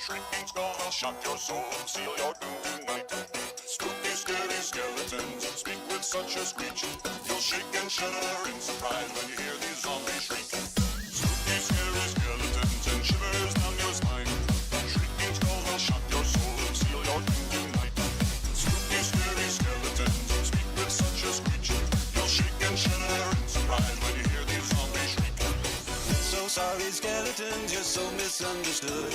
Shrieking skull will shock your soul and seal your doom tonight. Spooky, scary skeletons speak with such a screech. You'll shake and shudder in surprise when you hear these zombies shriek. Spooky, scary skeletons and shivers down your spine. Shrieking skull will shock your soul and seal your doom tonight. Spooky, scary skeletons speak with such a screech. You'll shake and shudder in surprise when you hear these zombies shriek. So sorry, skeletons, you're so misunderstood.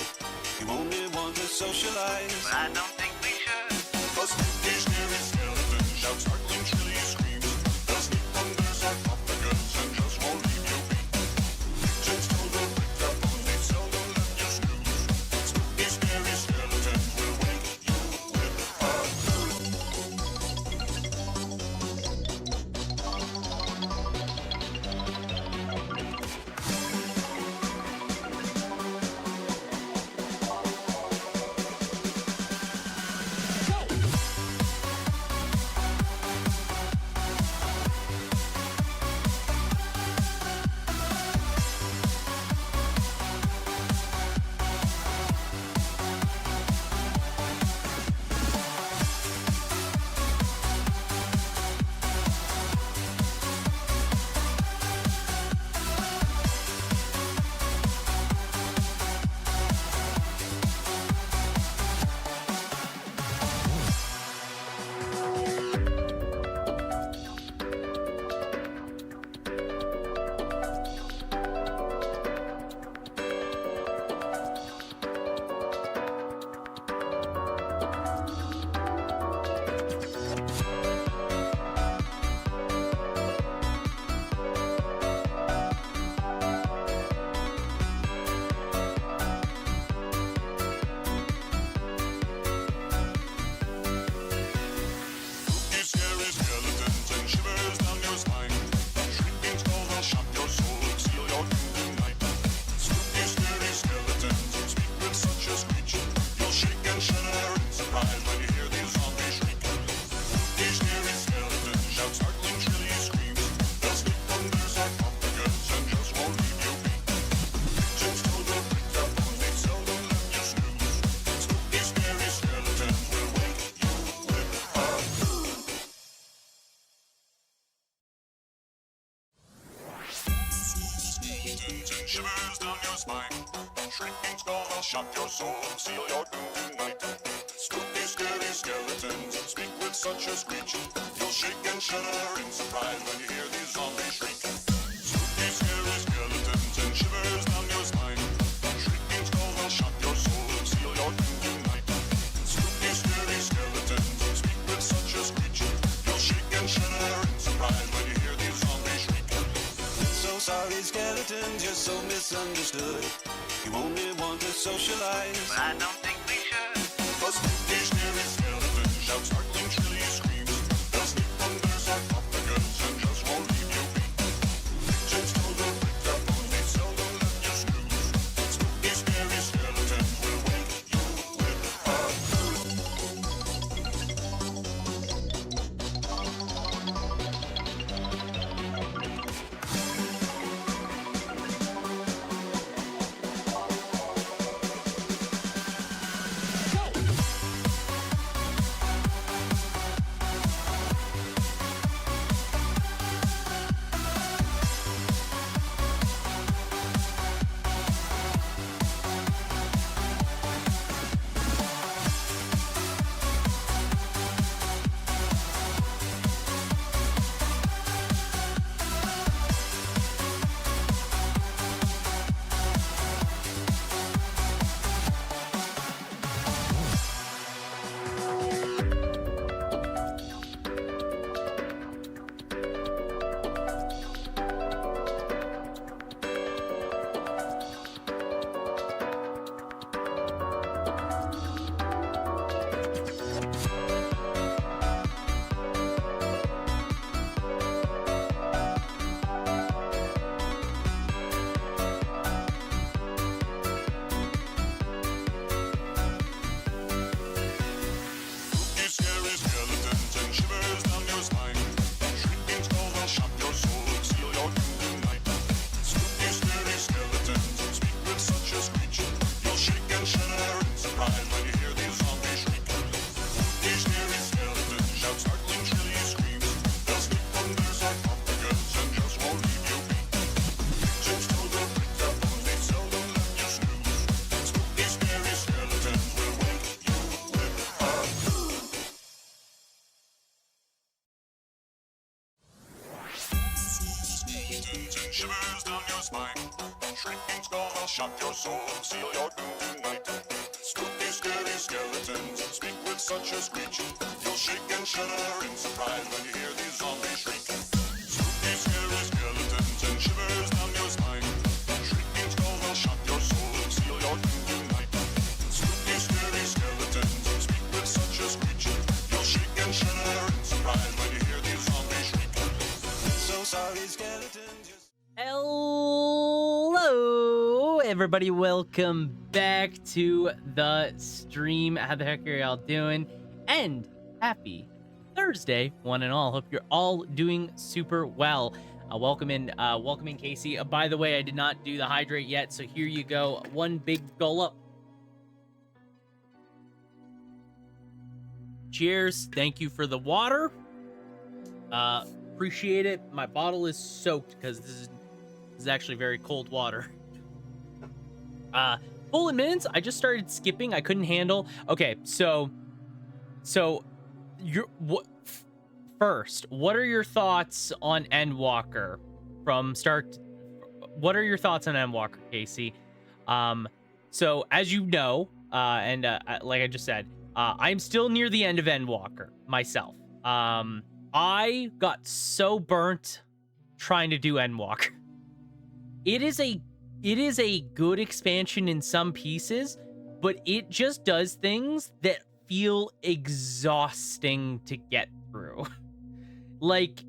You only want to socialize, but I don't think we should. A spooky, scary skeleton shouts startling, shrilly screams. They'll sneak under sarcophagus and just won't leave you be. Pigeons told will break their bones, they seldom let you snooze. Spooky, scary skeletons will wake you with a shivers down your spine. Shrieking skull will shock your soul and seal your doom tonight. Spooky, scary skeletons speak with such a screech. You'll shake and shudder in surprise when you hear these zombies shriek. Spooky, scary skeletons and shivers down your spine. Shrieking skull will shock your soul and seal your doom tonight. Spooky, scary skeletons speak with such a screech. You'll shake and shudder in surprise when you hear these zombies shriek. so sorry, skeletons, you're so misunderstood. You only want to socialize, But I don't think we should. A spooky, scary skeleton shouts startling, shrilly screams. They'll sneak under sarcophagus and just won't leave you be. Pigeons told will break their bones, they seldom let you snooze. Spooky, scary skeletons will wake you with a and shivers down your spine. Shrinking skull will shock your soul, seal your doom tonight. Spooky, scary skeletons speak with such a screech. You'll shake and shudder in surprise when you hear these zombies shriek. Spooky, scary skeletons and shivers down your spine. Shrinking skull will shock your soul, seal your doom tonight. Spooky, scary skeletons speak with such a screech. You'll shake and shudder in surprise when you hear these zombies shriek. So sorry, skeletons. Hello, everybody. Welcome back to the stream. How the heck are y'all doing? And happy Thursday, one and all. Hope you're all doing super well. Welcome in, Casey. By the way, I did not do the hydrate yet, so here you go. One big gulp. Cheers. Thank you for the water. Appreciate it. My bottle is soaked because this is actually very cold water. Full minutes. I just started skipping. I couldn't handle. Okay, so you're first. What are your thoughts on Endwalker from start? What are your thoughts on Endwalker, Casey? So as you know, and like I just said, I'm still near the end of Endwalker myself. I got so burnt trying to do Endwalker. It is a good expansion in some pieces, but it just does things that feel exhausting to get through. Like,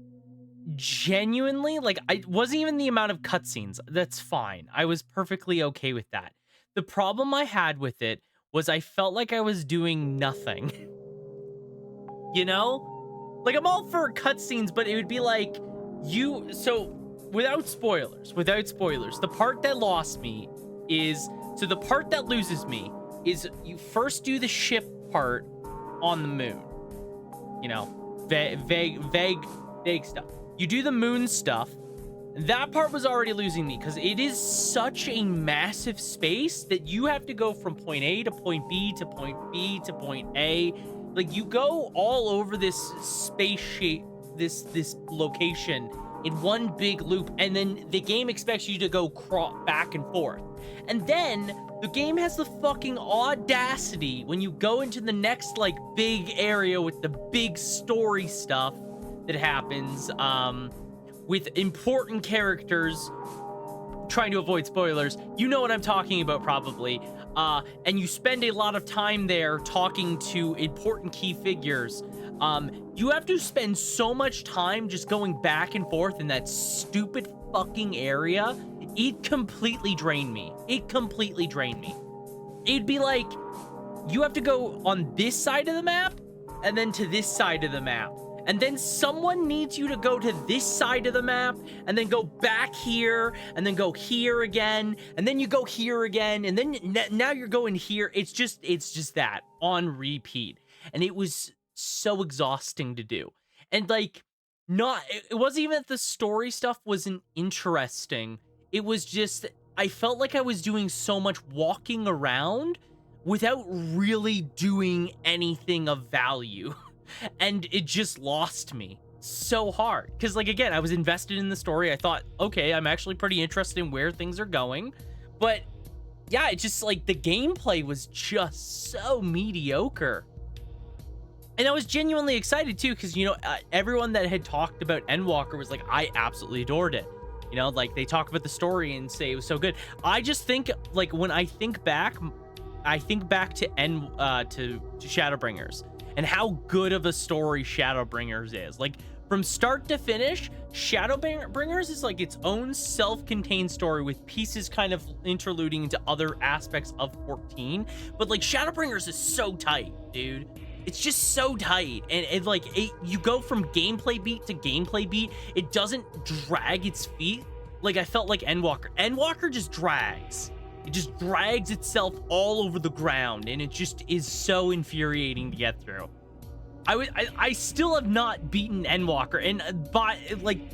genuinely, like, it wasn't even the amount of cutscenes. That's fine. I was perfectly okay with that. The problem I had with it was I felt like I was doing nothing. You know? Like, I'm all for cutscenes, but it would be like, without spoilers, the part that lost me the part that loses me is you first do the ship part on the moon. You know, vague stuff. You do the moon stuff. That part was already losing me because it is such a massive space that you have to go from point A to point B to point B to point A. Like, you go all over this space shape, this location in one big loop, and then the game expects you to go back and forth. And then the game has the fucking audacity when you go into the next, like, big area with the big story stuff that happens, with important characters, trying to avoid spoilers. You know what I'm talking about, probably. And you spend a lot of time there talking to important key figures. You have to spend so much time just going back and forth in that stupid fucking area. It completely drained me. It'd be like, you have to go on this side of the map and then to this side of the map. And then someone needs you to go to this side of the map and then go back here and then go here again. And then you go here again. And then now you're going here. It's just that on repeat. And it was so exhausting to do. And like, it wasn't even that the story stuff wasn't interesting. It was just, I felt like I was doing so much walking around without really doing anything of value. And it just lost me so hard. Because, like, again, I was invested in the story. I thought, okay, I'm actually pretty interested in where things are going. But, yeah, it just, like, the gameplay was just so mediocre. And I was genuinely excited, too, because, you know, everyone that had talked about Endwalker was like, I absolutely adored it. You know, like, they talk about the story and say it was so good. I just think, like, when I think back to Shadowbringers. And how good of a story Shadowbringers is. Like, from start to finish, Shadowbringers is like its own self-contained story with pieces kind of interluding into other aspects of 14. But, like, Shadowbringers is so tight, dude. It's just so tight. And you go from gameplay beat to gameplay beat. It doesn't drag its feet like I felt like Endwalker. Endwalker just drags. It just drags itself all over the ground, and it just is so infuriating to get through. I still have not beaten Endwalker, and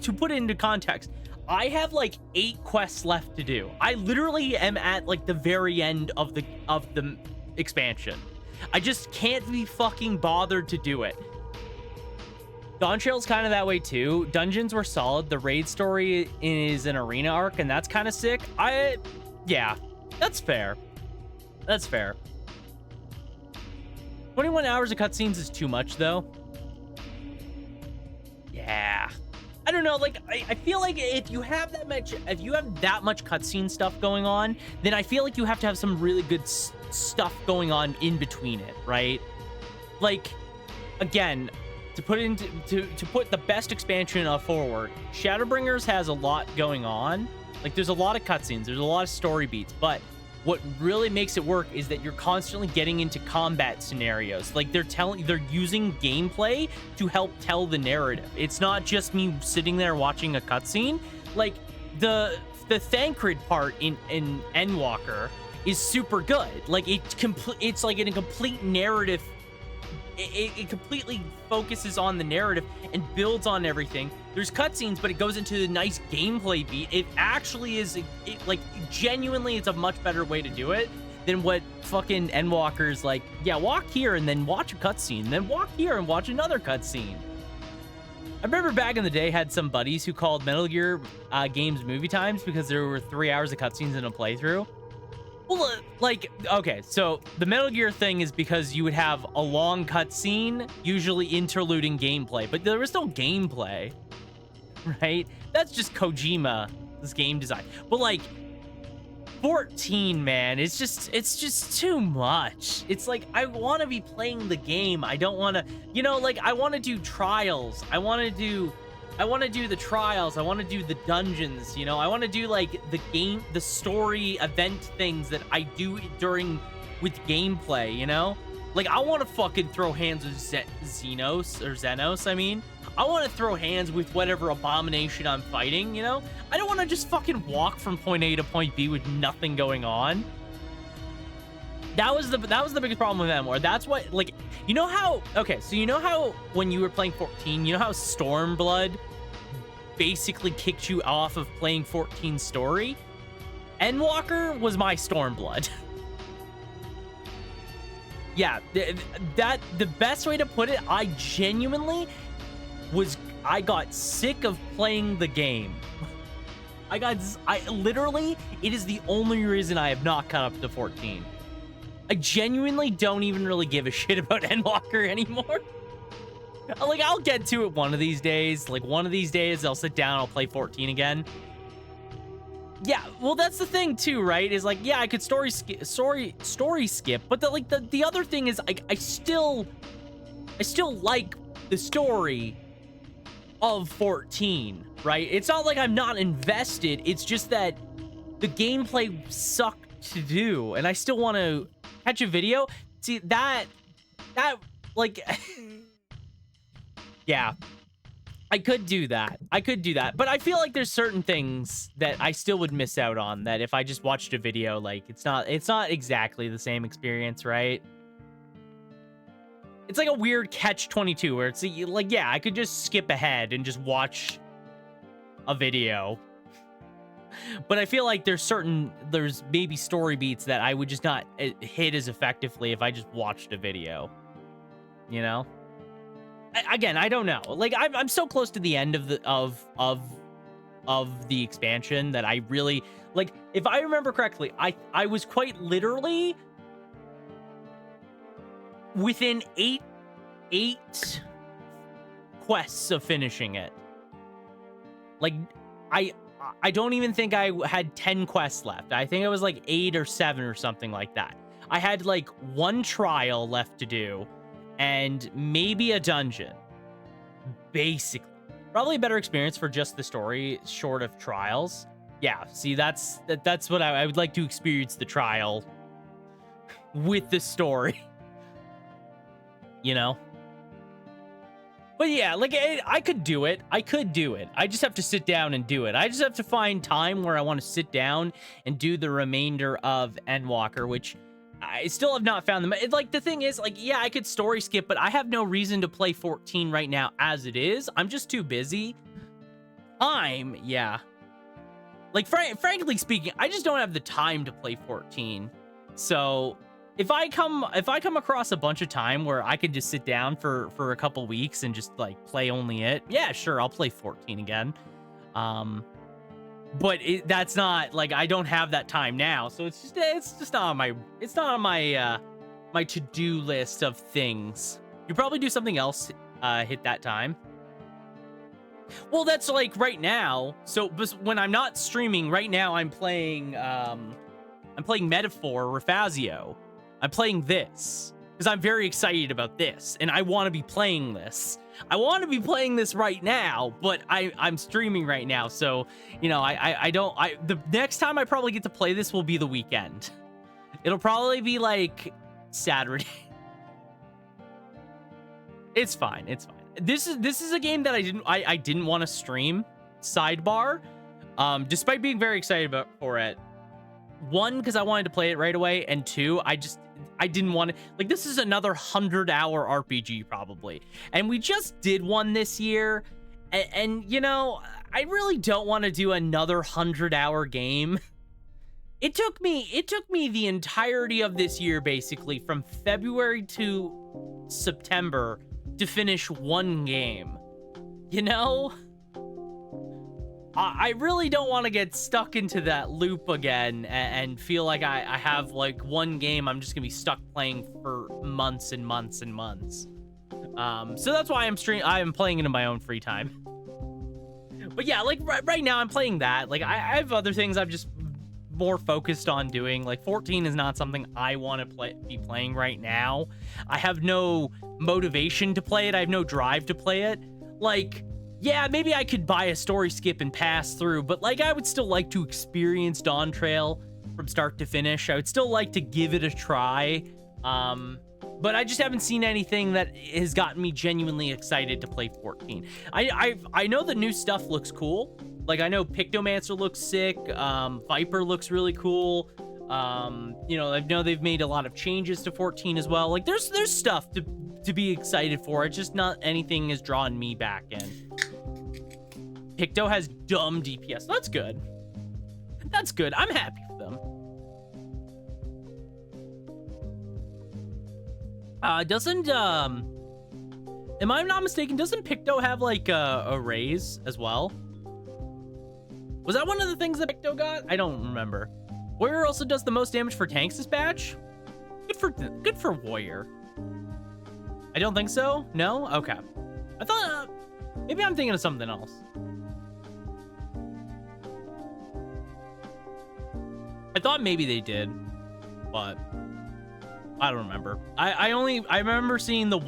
to put it into context, I have like 8 quests left to do. I literally am at like the very end of the expansion. I just can't be fucking bothered to do it. Dawn Trail's kind of that way too. Dungeons were solid. The raid story is an arena arc, and that's kind of sick. Yeah, that's fair. That's fair. 21 hours of cutscenes is too much, though. Yeah. I don't know, like, I feel like if you have that much cutscene stuff going on, then I feel like you have to have some really good stuff going on in between it, right? Like, again, to put the best expansion forward, Shadowbringers has a lot going on. Like, there's a lot of cutscenes, there's a lot of story beats, but what really makes it work is that you're constantly getting into combat scenarios. Like, they're using gameplay to help tell the narrative. It's not just me sitting there watching a cutscene. Like, the Thancred part in Endwalker is super good. Like, it's like in a complete narrative. It completely focuses on the narrative and builds on everything. There's cutscenes, but it goes into the nice gameplay beat. It actually is, like, genuinely, it's a much better way to do it than what fucking Endwalker's like, yeah, walk here and then watch a cutscene, then walk here and watch another cutscene. I remember back in the day, had some buddies who called Metal Gear games movie times because there were 3 hours of cutscenes in a playthrough. Well, like, okay, so the Metal Gear thing is because you would have a long cutscene, usually interluding gameplay, but there was no gameplay, right? That's just Kojima's game design. But like, 14, man, it's just too much. It's like, I want to be playing the game. I don't want to, you know, like, I want to do trials. I want to do the trials. I want to do the dungeons, you know? I want to do, like, the story event things that I do with gameplay, you know? Like, I want to fucking throw hands with Xenos, I mean. I want to throw hands with whatever abomination I'm fighting, you know? I don't want to just fucking walk from point A to point B with nothing going on. That was the biggest problem with Memoir. That's what, like, you know how, okay, so you know how when you were playing 14, you know how Stormblood basically kicked you off of playing 14 story? Endwalker was my Stormblood. Yeah, the best way to put it, I got sick of playing the game. Literally, it is the only reason I have not caught up to 14. I genuinely don't even really give a shit about Endwalker anymore. Like, I'll get to it one of these days. Like, one of these days, I'll sit down, I'll play 14 again. Yeah, well, that's the thing, too, right? Is like, yeah, I could story skip, but the other thing is, I still like the story of 14, right? It's not like I'm not invested. It's just that the gameplay sucked to do, and I still want to catch a video. See, that like yeah, I could do that, but I feel like there's certain things that I still would miss out on, that if I just watched a video, like, it's not exactly the same experience, right? It's like a weird catch-22 where it's like, yeah, I could just skip ahead and just watch a video, but I feel like there's maybe story beats that I would just not hit as effectively if I just watched a video, you know? Again, I don't know. Like, I'm so close to the end of the expansion that I really, like, if I remember correctly, I was quite literally within eight quests of finishing it. Like, I don't even think I had 10 quests left. I think it was like 8 or 7 or something like that. I had like 1 trial left to do and maybe a dungeon. Basically. Probably a better experience for just the story, short of trials. Yeah, see, that's what I would like to experience, the trial with the story. You know? But yeah, like, I could do it. I just have to sit down and do it. I just have to find time where I want to sit down and do the remainder of Endwalker, which I still have not found them. Like, the thing is, like, yeah, I could story skip, but I have no reason to play 14 right now as it is. I'm just too busy. Yeah. Like, frankly speaking, I just don't have the time to play 14. So, if I come across a bunch of time where I could just sit down for a couple weeks and just like play only it, yeah, sure, I'll play 14 again. But that's not like, I don't have that time now, so it's just not on my my to-do list of things. You probably do something else hit that time. Well, that's like right now. So when I'm not streaming right now, I'm playing Metaphor Refazio. I'm playing this because I'm very excited about this, and I want to be playing this. I want to be playing this right now, but I'm streaming right now, so you know, the next time I probably get to play this will be the weekend. It'll probably be like Saturday. It's fine. It's fine. This is a game that I didn't want to stream. Sidebar, despite being very excited for it. One, because I wanted to play it right away, and two, I didn't want to, like, this is another 100-hour RPG probably, and we just did one this year, and you know, I really don't want to do another 100-hour game. It took me the entirety of this year, basically from February to September, to finish one game. You know, I really don't want to get stuck into that loop again and feel like I have like one game I'm just gonna be stuck playing for months and months and months. So that's why I am playing it in my own free time. But yeah, like right now I'm playing that. Like I have other things I'm just more focused on doing. Like 14 is not something I want to be playing right now. I have no motivation to play it. I have no drive to play it. Like, yeah, maybe I could buy a story skip and pass through, but like I would still like to experience Dawn Trail from start to finish. I would still like to give it a try. But I just haven't seen anything that has gotten me genuinely excited to play 14. I know the new stuff looks cool. Like, I know Pictomancer looks sick. Viper looks really cool. You know, I know they've made a lot of changes to 14 as well. Like, there's stuff to be excited for. It's just not anything has drawn me back in. Picto has dumb DPS. That's good. That's good. I'm happy for them. Doesn't, am I not mistaken, doesn't Picto have, like, a raise as well? Was that one of the things that Picto got? I don't remember. Warrior also does the most damage for tanks dispatch? Good for Warrior. I don't think so? No? Okay. I thought, maybe I'm thinking of something else. I thought maybe they did, but I don't remember. I remember seeing the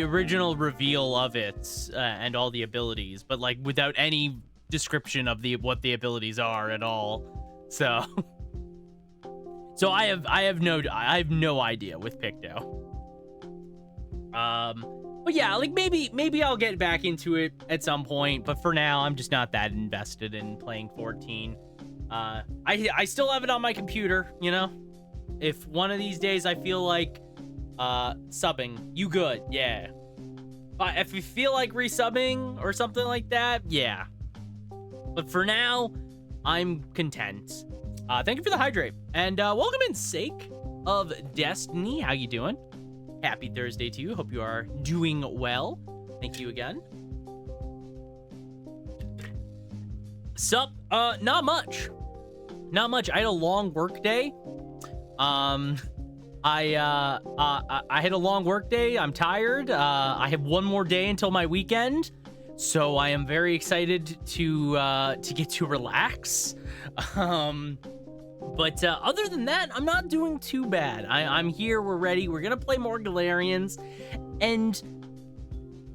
original reveal of it and all the abilities, but like without any description of what the abilities are at all. So I have no idea with Picto. But yeah, like maybe I'll get back into it at some point, but for now I'm just not that invested in playing 14. I still have it on my computer, you know? If one of these days I feel like subbing, you good, yeah. If you feel like resubbing or something like that, yeah. But for now, I'm content. Thank you for the hydrate. And welcome in, Sake of Destiny. How you doing? Happy Thursday to you. Hope you are doing well. Thank you again. Sup? Not much. Not much. I had a long work day. I had a long work day. I'm tired. I have one more day until my weekend, so I am very excited to get to relax. But other than that, I'm not doing too bad. I'm here. We're ready. We're gonna play more Galerians, and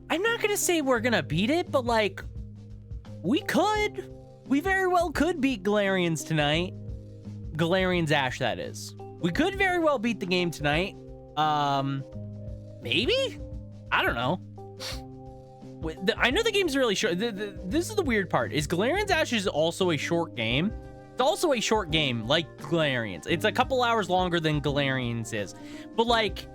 I'm not gonna say we're gonna beat it, but like we very well could beat Galerians tonight. Galerians Ash, that is. We could very well beat the game tonight. Maybe? I don't know. I know the game's really short. This is the weird part, is Galerians Ash is also a short game. It's also a short game, like Galerians. It's a couple hours longer than Galerians is. But, like,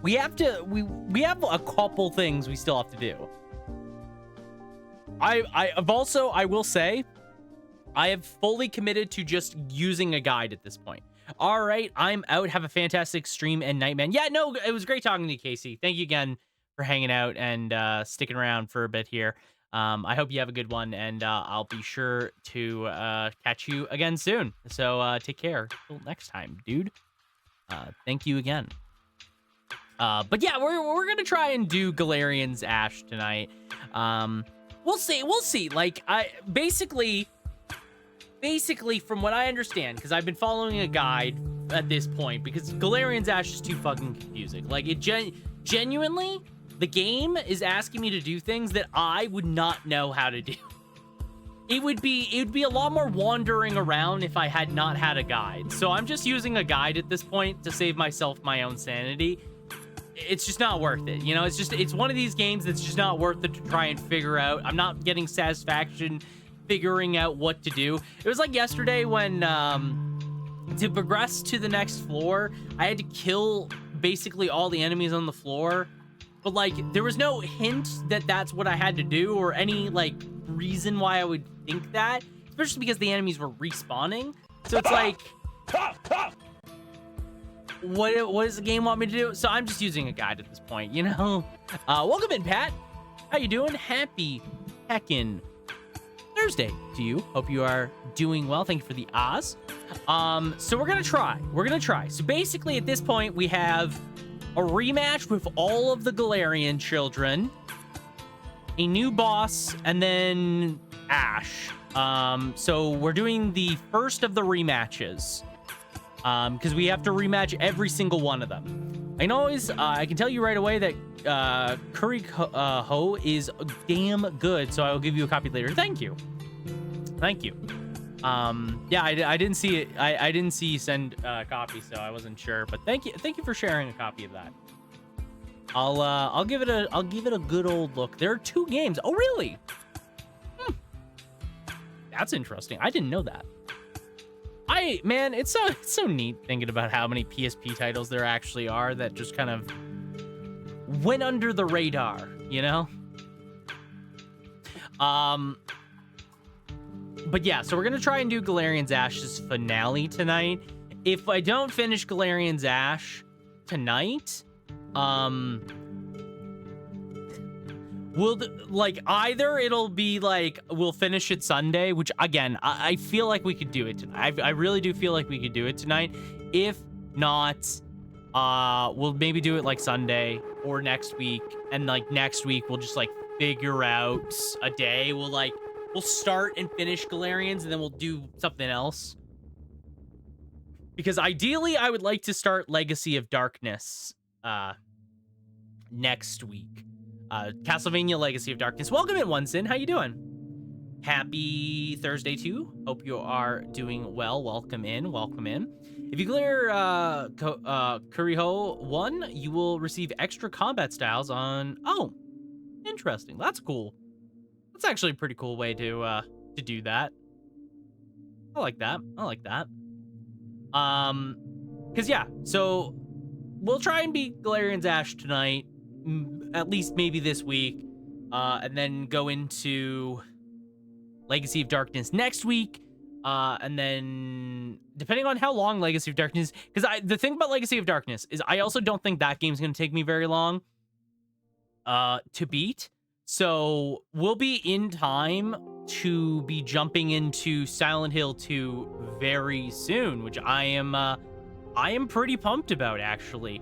we have a couple things we still have to do. I will say, I have fully committed to just using a guide at this point. All right, I'm out. Have a fantastic stream and night, man. Yeah, no, it was great talking to you, Casey. Thank you again for hanging out and sticking around for a bit here. I hope you have a good one, and I'll be sure to catch you again soon. So take care. Till next time, dude. Thank you again. But yeah, we're gonna try and do Galerians Ash tonight. We'll see. Like, I basically from what I understand, because I've been following a guide at this point, because Galerians Ash is too fucking confusing. Like, it genuinely, the game is asking me to do things that I would not know how to do. It would be a lot more wandering around if I had not had a guide. So I'm just using a guide at this point to save myself my own sanity. It's just not worth it. You know, it's one of these games that's just not worth it to try and figure out. I'm not getting satisfaction figuring out what to do. It was like yesterday when to progress to the next floor, I had to kill basically all the enemies on the floor. But like, there was no hint that that's what I had to do, or any like reason why I would think that, especially because the enemies were respawning. So it's like, what does the game want me to do? So I'm just using a guide at this point, you know? Welcome in, Pat. How you doing? Happy heckin' Thursday to you. Hope you are doing well. Thank you for the Oz. So we're gonna try. So basically at this point we have a rematch with all of the Galerian children, a new boss, and then Ash. So we're doing the first of the rematches, because we have to rematch every single one of them. I can tell you right away that Kloqdq is damn good, so I will give you a copy later. Thank you. Yeah, I didn't see it. I didn't see you send a copy, so I wasn't sure. But thank you for sharing a copy of that. I'll give it a good old look. There are 2 games. Oh, really? That's interesting. I didn't know that. Man, it's so neat thinking about how many PSP titles there actually are that just kind of went under the radar, you know? But yeah, so we're gonna try and do Galerians Ash's finale tonight. If I don't finish Galerians Ash tonight, either it'll be like we'll finish it Sunday, which again, I feel like we could do it tonight. I really do feel like we could do it tonight. If not, we'll maybe do it like Sunday or next week, and like next week we'll just like figure out a day. We'll start and finish Galerians, and then we'll do something else. Because ideally, I would like to start Legacy of Darkness next week. Castlevania Legacy of Darkness. Welcome in, Onesen. How you doing? Happy Thursday to you. Hope you are doing well. Welcome in. If you clear Kuriho 1, you will receive extra combat styles on... Oh, interesting. That's cool. That's actually a pretty cool way to do that. I like that. Because yeah, so we'll try and beat Galerians Ash tonight, at least maybe this week, and then go into Legacy of Darkness next week, and then depending on how long Legacy of Darkness, because the thing about Legacy of Darkness is I also don't think that game's going to take me very long to beat. So we'll be in time to be jumping into Silent Hill 2 very soon, which I am pretty pumped about, actually.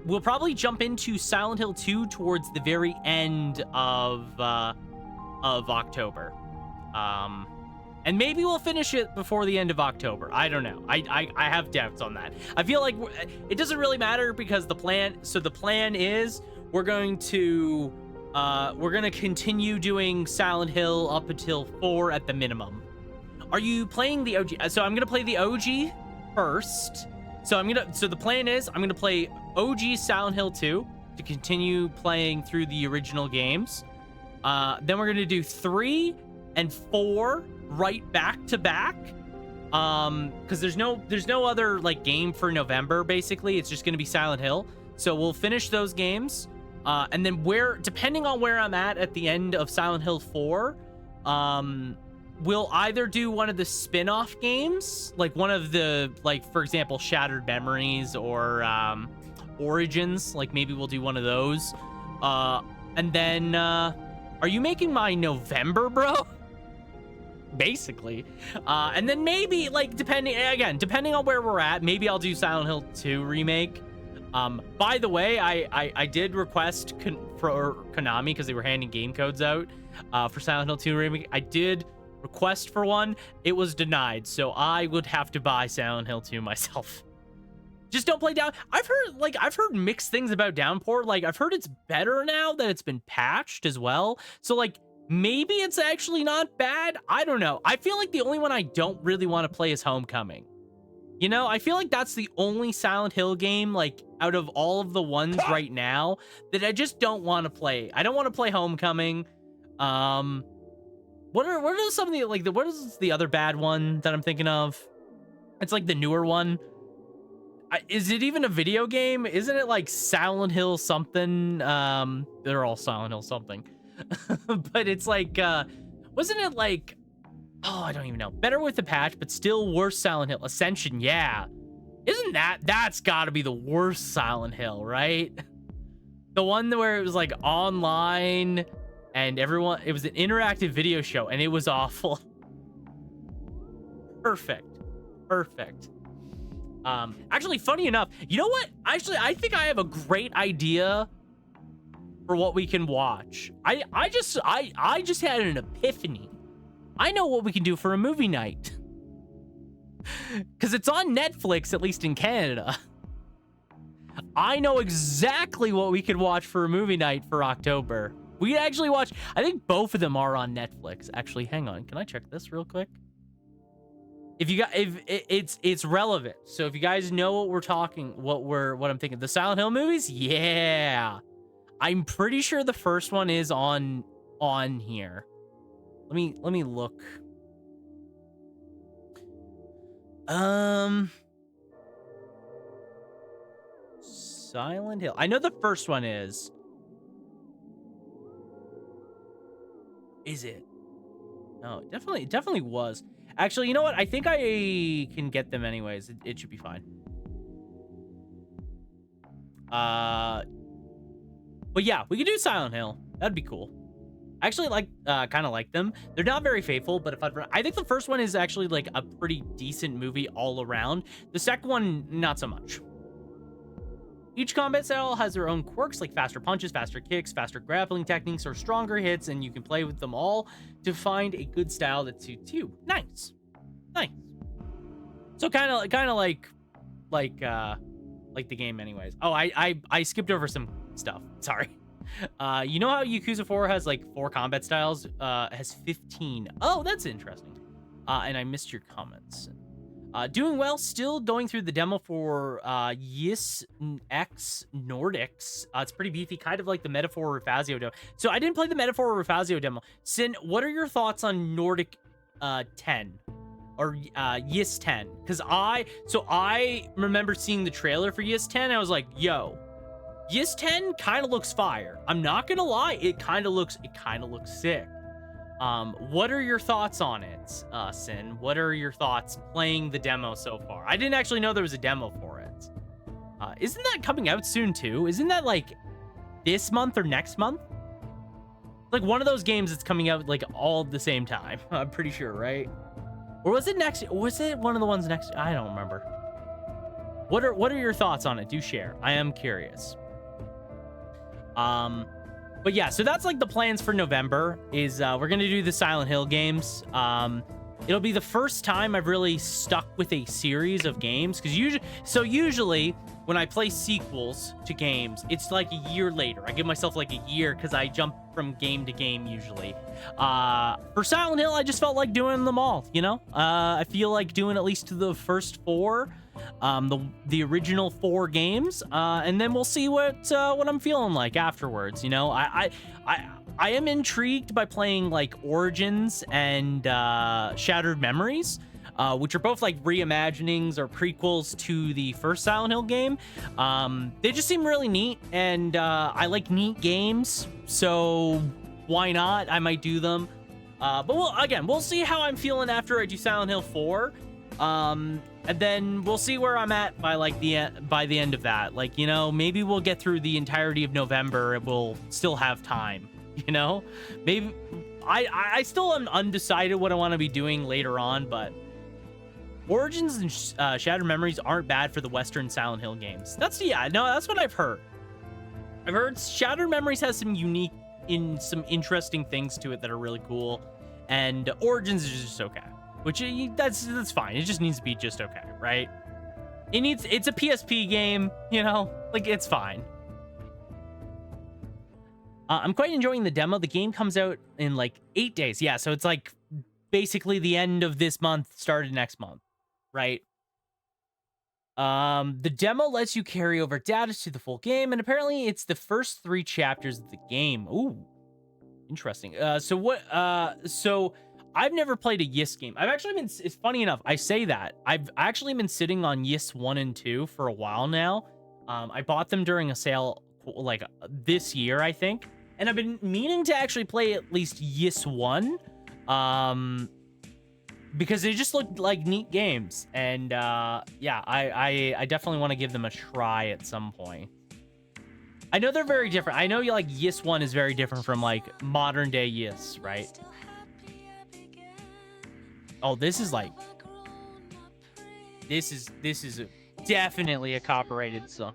We'll probably jump into Silent Hill 2 towards the very end of October. And maybe we'll finish it before the end of October. I don't know. I have doubts on that. I feel like it doesn't really matter because the plan is we're going to continue doing Silent Hill up until 4 at the minimum. Are you playing the OG? So I'm going to play the OG first. So the plan is I'm going to play OG Silent Hill 2 to continue playing through the original games. Then we're going to do 3 and 4 right back to back. Because there's no other like game for November, basically. It's just going to be Silent Hill. So we'll finish those games. And then depending on where I'm at the end of Silent Hill 4, we'll either do one of the spin-off games, like one of the, like, for example, Shattered Memories or Origins. Like, maybe we'll do one of those. And then, are you making my November, bro? Basically. And then maybe, like, depending on where we're at, maybe I'll do Silent Hill 2 remake. By the way, I did request for Konami, because they were handing game codes out for Silent Hill 2 remake. I did request for one. It was denied, so I would have to buy Silent Hill 2 myself. Just don't play down. I've heard mixed things about Downpour. Like, I've heard it's better now that it's been patched as well. So, like, maybe it's actually not bad. I don't know. I feel like the only one I don't really want to play is Homecoming. You know, I feel like that's the only Silent Hill game, like, out of all of the ones right now that I just don't want to play. I don't want to play Homecoming. What are some of the, like, what is the other bad one that I'm thinking of? It's like the newer one. Is it even a video game? Isn't it like Silent Hill something? They're all Silent Hill something. But it's like, wasn't it like, oh, I don't even know. Better with the patch, but still worse Silent Hill. Ascension, yeah. Isn't that's gotta be the worst Silent Hill, right? The one where it was like online and everyone, it was an interactive video show and it was awful. Perfect. Actually, funny enough, you know what? Actually, I think I have a great idea for what we can watch. I just had an epiphany. I know what we can do for a movie night. Because it's on Netflix, at least in Canada. I know exactly what we could watch for a movie night for October. We could actually watch, I think both of them are on Netflix. Actually, hang on. Can I check this real quick? If it's relevant. So if you guys know what we're talking, what I'm thinking, the Silent Hill movies, yeah. I'm pretty sure the first one is on here. Let me look. Silent Hill. I know the first one is. Is it? No, it definitely was. Actually, you know what? I think I can get them anyways. It should be fine. But yeah, we could do Silent Hill. That'd be cool. I actually kind of like them. They're not very faithful, but I think the first one is actually like a pretty decent movie all around. The second one, not so much. Each combat style has their own quirks, like faster punches, faster kicks, faster grappling techniques, or stronger hits, and you can play with them all to find a good style that suits you. Nice. So kind of like the game anyways. Oh, I skipped over some stuff. Sorry. You know how Yakuza 4 has like 4 combat styles? Has 15. Oh, that's interesting. And I missed your comments. Doing well, still going through the demo for Ys X Nordics. It's pretty beefy, kind of like the Metaphor Refazio demo. So I didn't play the Metaphor Refazio demo. Sin, what are your thoughts on Nordic 10? Or Ys 10? Because I remember seeing the trailer for Ys 10, and I was like, yo, Ys 10 kind of looks fire. I'm not gonna lie, it kind of looks sick. What are your thoughts on it, Sin? What are your thoughts playing the demo so far? I didn't actually know there was a demo for it. Isn't that coming out soon too? Isn't that like this month or next month? Like one of those games that's coming out like all at the same time. I'm pretty sure, right? Or was it next? Was it one of the ones next? I don't remember. What are your thoughts on it? Do share. I am curious. But yeah, so that's like the plans for November is we're going to do the Silent Hill games. It'll be the first time I've really stuck with a series of games because usually when I play sequels to games, it's like a year later. I give myself like a year because I jump from game to game usually. For Silent Hill, I just felt like doing them all, you know? I feel like doing at least the first 4, the original 4 games, and then we'll see what I'm feeling like afterwards, you know? I am intrigued by playing like Origins and Shattered Memories, which are both like reimaginings or prequels to the first Silent Hill game. They just seem really neat, and I like neat games, so why not? I might do them. But we'll see how I'm feeling after I do Silent Hill 4. And then we'll see where I'm at by like by the end of that. Like, you know, maybe we'll get through the entirety of November and we'll still have time, you know? Maybe I still am undecided what I want to be doing later on, but Origins and Shattered Memories aren't bad for the Western Silent Hill games. That's what I've heard. I've heard Shattered Memories has some interesting things to it that are really cool, and Origins is just okay, which that's fine. It just needs to be just okay, right? It's a PSP game, you know, like it's fine. I'm quite enjoying the demo. The game comes out in like 8 days. Yeah, so it's like basically the end of this month, started next month, right? The demo lets you carry over data to the full game, and apparently it's the first 3 chapters of the game. Ooh, interesting. So I've never played a Ys game. I've actually been, it's funny enough, I say that. I've actually been sitting on Ys 1 and 2 for a while now. I bought them during a sale like this year, I think. And I've been meaning to actually play at least Ys 1. Because they just look like neat games. And yeah, I definitely want to give them a try at some point. I know they're very different. I know like Ys 1 is very different from like modern day Ys, right? Oh, this is like, this is definitely a copyrighted song.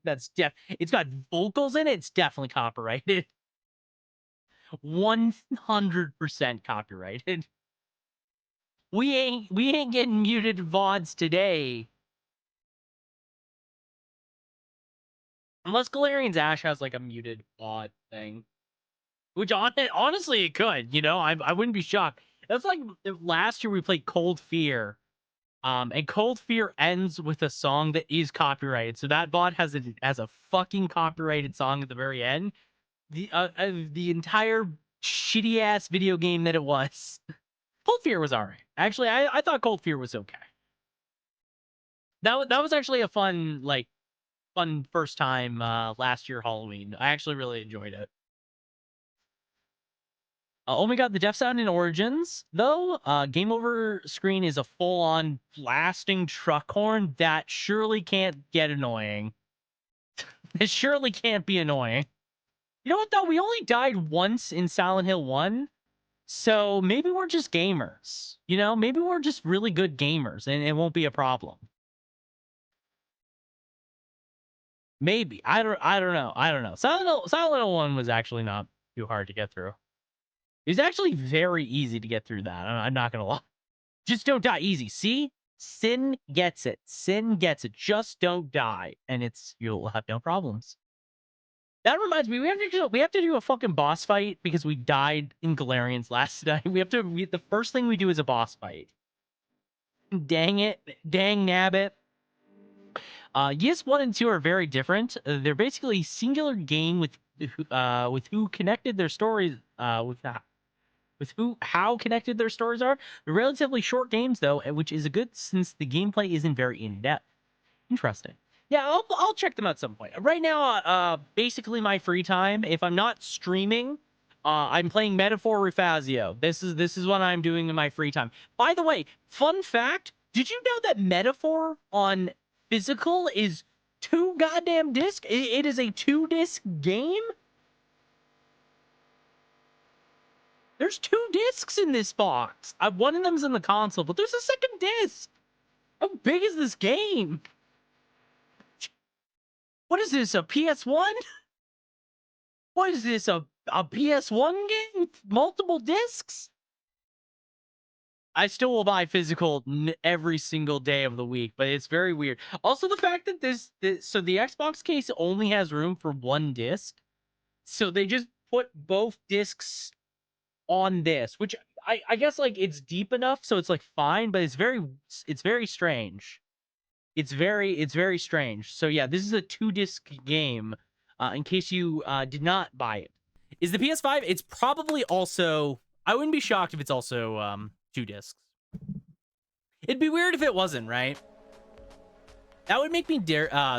It's got vocals in it. It's definitely copyrighted. 100% copyrighted. We ain't getting muted VODs today. Unless Galerians Ash has like a muted VOD thing. Which honestly it could, you know, I wouldn't be shocked. That's like last year we played Cold Fear. And Cold Fear ends with a song that is copyrighted. So that bot has a fucking copyrighted song at the very end. The entire shitty ass video game that it was. Cold Fear was alright. Actually, I thought Cold Fear was okay. That was actually a fun first time last year Halloween. I actually really enjoyed it. Oh my god, the deaf sound in Origins, though, game over screen is a full-on blasting truck horn that surely can't get annoying. It surely can't be annoying. You know what, though? We only died once in Silent Hill 1, so maybe we're just gamers. You know, maybe we're just really good gamers, and it won't be a problem. Maybe. I don't know. Silent Hill 1 was actually not too hard to get through. It's actually very easy to get through that. I'm not gonna lie. Just don't die. Easy. See? Sin gets it. Sin gets it. Just don't die, and you'll have no problems. That reminds me, we have to do a fucking boss fight because we died in Galerians last night. The first thing we do is a boss fight. Dang it. Dang nabbit. Ys 1 and 2 are very different. They're basically singular game with who connected their stories how connected their stories are. They're relatively short games though, which is a good since the gameplay isn't very in-depth. Interesting. Yeah, I'll check them out at some point. Right now, basically my free time, if I'm not streaming, I'm playing Metaphor Refazio. This is what I'm doing in my free time. By the way, fun fact, did you know that Metaphor on physical is 2 goddamn discs? It is a 2-disc game? There's 2 discs in this box. One of them's in the console, but there's a second disc. How big is this game? What is this, a PS1? What is this, a PS1 game with multiple discs? I still will buy physical every single day of the week, but it's very weird. Also, the fact that so the Xbox case only has room for 1 disc. So they just put both discs on this, which I guess like it's deep enough, so it's like fine, but it's very strange. It's very strange. So yeah, this is a 2-disc game. In case you did not buy it, is the PS5? It's probably also. I wouldn't be shocked if it's also 2 discs. It'd be weird if it wasn't, right? That would make me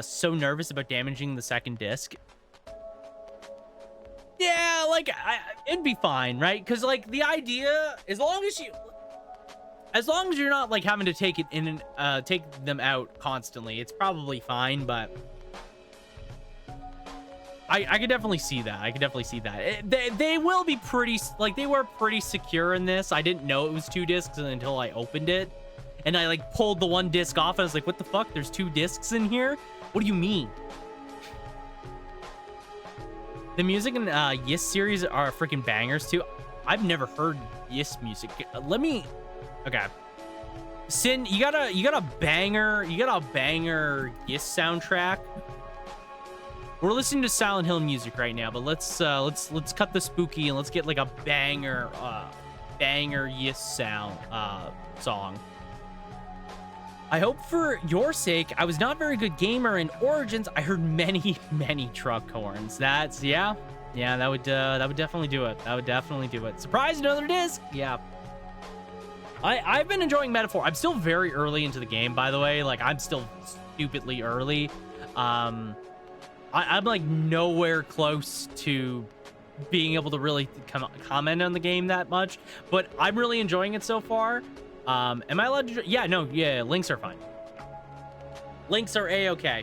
so nervous about damaging the second disc. Yeah, like it'd be fine, right? Because like the idea, as long as you're not like having to take it in and take them out constantly, it's probably fine. But I could definitely see that. I could definitely see that. They will be pretty, like, they were pretty secure in this. I didn't know it was 2 discs until I opened it. And I, like, pulled the 1 disc off. And I was like, what the fuck? There's 2 discs in here? What do you mean? The music in Yes series are freaking bangers, too. I've never heard Yes music. Let me... Okay. Sin, you got a banger Yes soundtrack. We're listening to Silent Hill music right now, but let's cut the spooky and let's get like a banger Yes sound song. I hope for your sake, I was not a very good gamer in Origins. I heard many truck horns. That's yeah, that would definitely do it. That would definitely do it. Surprise, another disc. Yeah. I've been enjoying Metaphor. I'm still very early into the game, by the way. Like, I'm still stupidly early. I'm like nowhere close to being able to really comment on the game that much, but I'm really enjoying it so far. Am I allowed to? Yeah, no, yeah, links are fine. Links are a-okay.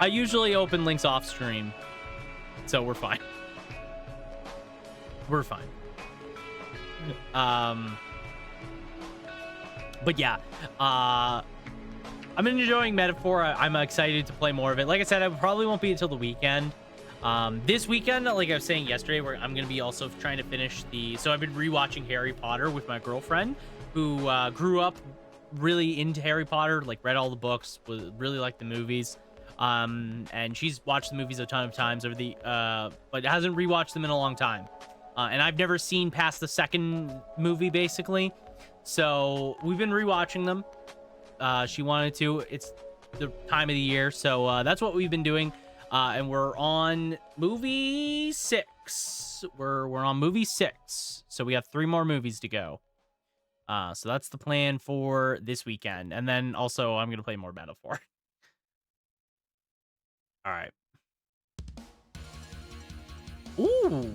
I usually open links off stream, so we're fine. We're fine. But yeah, I'm enjoying Metaphor. I'm excited to play more of it. Like I said, I probably won't be until the weekend. This weekend, like I was saying yesterday, where I'm gonna be also trying to finish so I've been rewatching Harry Potter with my girlfriend, who grew up really into Harry Potter, like read all the books, really liked the movies. And she's watched the movies a ton of times over but hasn't rewatched them in a long time. And I've never seen past the second movie, basically. So we've been rewatching them. She wanted to. It's the time of the year, so that's what we've been doing. And we're on movie 6. We're on movie 6, so we have 3 more movies to go. So that's the plan for this weekend, and then also I'm gonna play more Metaphor. All right. Ooh.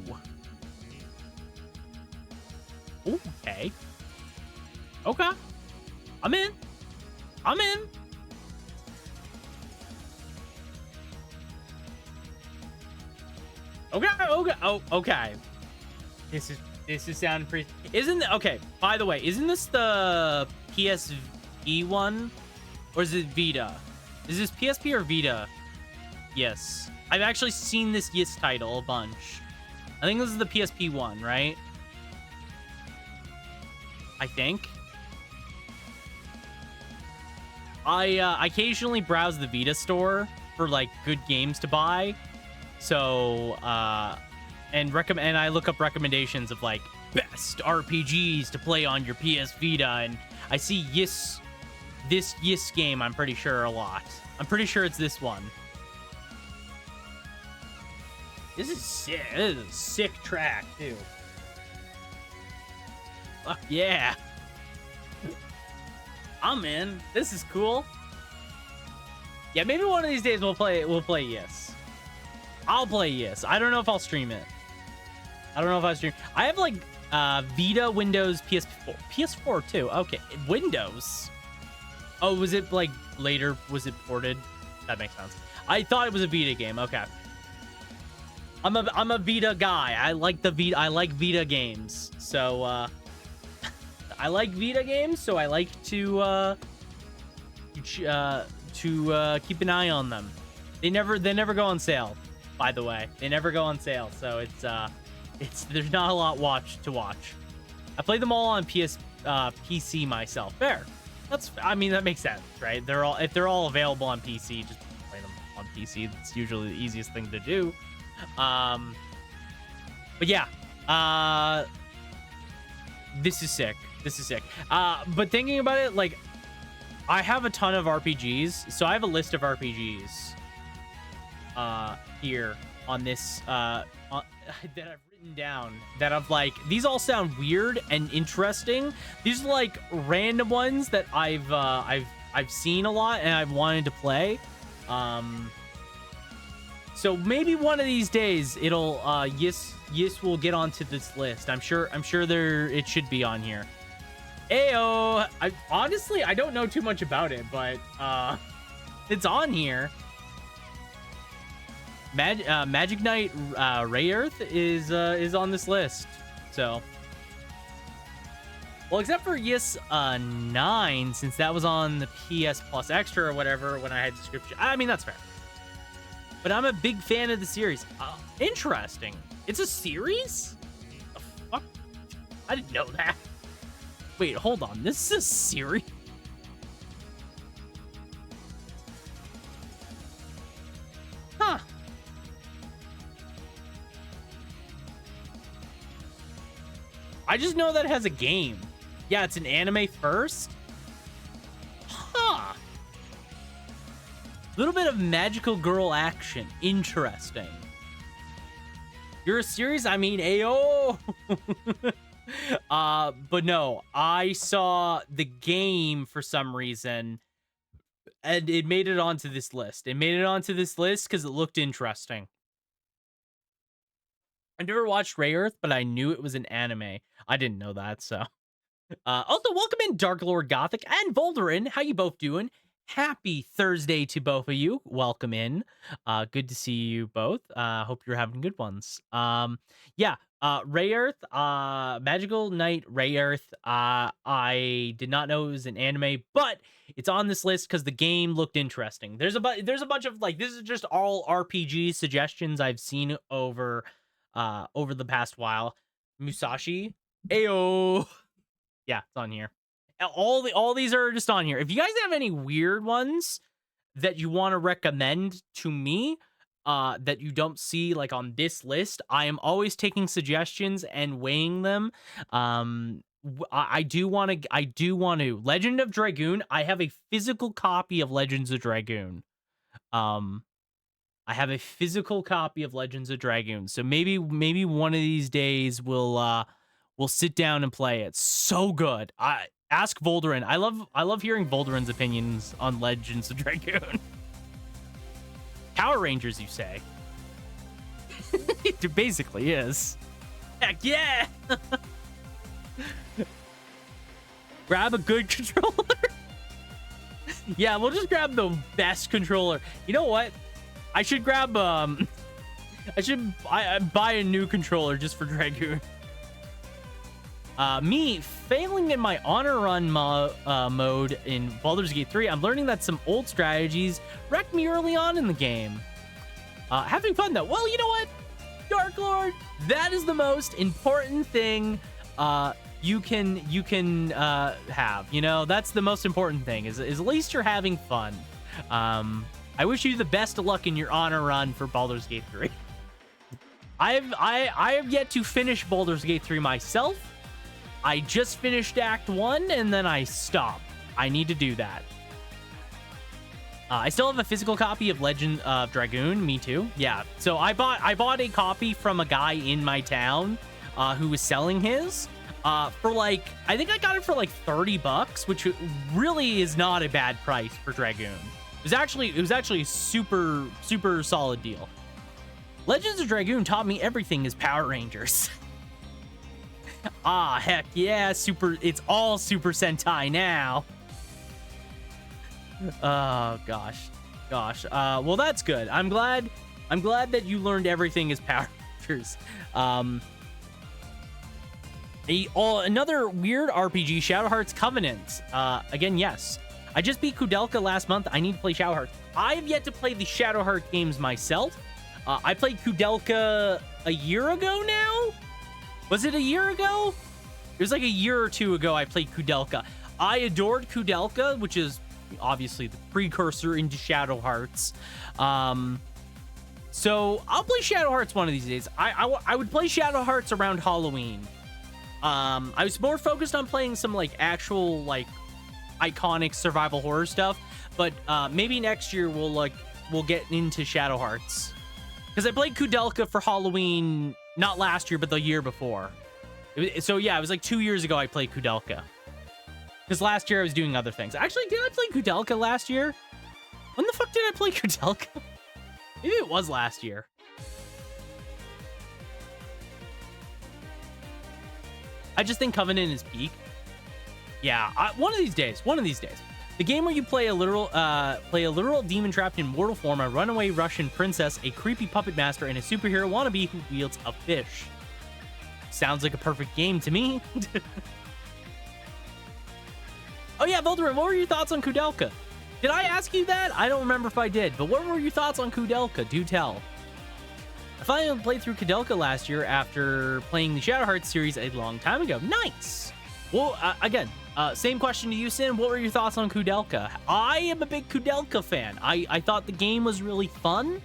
Okay. Okay. I'm in. Okay. Oh, okay. This is sounding pretty. Okay? By the way, isn't this the PSV one, or is it Vita? Is this PSP or Vita? Yes, I've actually seen this Yes title a bunch. I think this is the PSP one, right? I think. I occasionally browse the Vita store for like good games to buy. So and I look up recommendations of like best RPGs to play on your PS Vita, and I see this Yes game, I'm pretty sure, a lot. I'm pretty sure it's this one. This is sick. This is a sick track too. Fuck yeah. I'm in. This is cool. Yeah, maybe one of these days we'll play Yes. I'll play Yes. I don't know if I'll stream it. I have like Vita, Windows, PS4. PS4 too. Okay, Windows. Oh, was it like later? Was it ported? That makes sense. I thought it was a Vita game. Okay. I'm a Vita guy. I like Vita. I like Vita games. So I like Vita games, so I like to keep an eye on them. They never go on sale, by the way. They never go on sale, so there's not a lot to watch. I play them all on PC myself. Fair. That makes sense, right? If they're all available on PC, just play them on PC. That's usually the easiest thing to do. But yeah, this is sick. But thinking about it, like, I have a ton of RPGs, so I have a list of RPGs here on this that I've written down that I've like, these all sound weird and interesting. These are like random ones that I've seen a lot and I've wanted to play. So maybe one of these days it'll Yis will get onto this list. I'm sure it should be on here. Ayo, honestly I don't know too much about it, but it's on here. Magic Knight Ray Earth is on this list. So, well, except for Yis 9, since that was on the PS Plus Extra or whatever when I had subscription. I mean, that's fair. But I'm a big fan of the series. Interesting. It's a series? The fuck? I didn't know that. Wait, hold on. This is a series? Huh. I just know that it has a game. Yeah, it's an anime first. Huh. Little bit of magical girl action. Interesting. You're a series? I mean, ayo. But no, I saw the game for some reason, and it made it onto this list. It made it onto this list because it looked interesting. I never watched Ray Earth, but I knew it was an anime. I didn't know that, so. Also, welcome in Dark Lord Gothic and Volderin. How you both doing? Happy Thursday to both of you. Welcome in. Good to see you both. Hope you're having good ones. Yeah, Ray Earth, Magical Knight Ray Earth. I did not know it was an anime, but it's on this list because the game looked interesting. There's a bunch of like, this is just all RPG suggestions I've seen over the past while. Musashi, ayo. Yeah, it's on here. All these are just on here. If you guys have any weird ones that you want to recommend to me, that you don't see like on this list, I am always taking suggestions and weighing them. I do want to. Legend of Dragoon. I have a physical copy of Legends of Dragoon. I have a physical copy of Legends of Dragoon. So maybe one of these days we'll sit down and play it. So good. Ask Volderin. I love hearing Volderin's opinions on Legends of Dragoon. Power Rangers, you say? It basically is. Heck yeah! Grab a good controller. Yeah, we'll just grab the best controller. You know what? I should grab I buy a new controller just for Dragoon. Me failing in my honor run mode in Baldur's Gate 3, I'm learning that some old strategies wrecked me early on in the game. Having fun though. Well, you know what, Dark Lord, that is the most important thing you can have. You know, that's the most important thing. Is at least you're having fun. I wish you the best of luck in your honor run for Baldur's Gate 3. I have yet to finish Baldur's Gate 3 myself. I just finished Act 1 and then I stopped. I need to do that. I still have a physical copy of Legend of Dragoon. Me too. Yeah. So I bought a copy from a guy in my town who was selling his for like, I think I got it for like $30, which really is not a bad price for Dragoon. It was actually a super solid deal. Legends of Dragoon taught me everything is Power Rangers. Ah, heck yeah, it's all Super Sentai now. Oh gosh. Well, that's good. I'm glad that you learned everything is Power Rangers. Another weird RPG, Shadow Hearts Covenant. Again, yes. I just beat Kloqdq last month. I need to play Shadow Hearts. I have yet to play the Shadow Heart games myself. I played Kloqdq a year ago now. Was it a year ago? It was like a year or two ago I played Kloqdq. I adored Kloqdq, which is obviously the precursor into Shadow Hearts. So I'll play Shadow Hearts one of these days. I would play Shadow Hearts around Halloween. I was more focused on playing some like actual like iconic survival horror stuff, but maybe next year we'll get into Shadow Hearts. Because I played Kudelka for Halloween, not last year, but the year before. So yeah, it was like 2 years ago I played Kudelka. Because last year I was doing other things. Actually, did I play Kudelka last year? When the fuck did I play Kudelka? Maybe it was last year. I just think Covenant is peak. Yeah, one of these days. The game where you play a literal demon trapped in mortal form, a runaway Russian princess, a creepy puppet master, and a superhero wannabe who wields a fish. Sounds like a perfect game to me. Oh yeah, Volderin, what were your thoughts on Kudelka? Did I ask you that? I don't remember if I did, but what were your thoughts on Kudelka? Do tell. I finally played through Kudelka last year after playing the Shadow Hearts series a long time ago. Nice! Well, again, same question to you, Sin. What were your thoughts on Kudelka? I am a big Kudelka fan. I thought the game was really fun.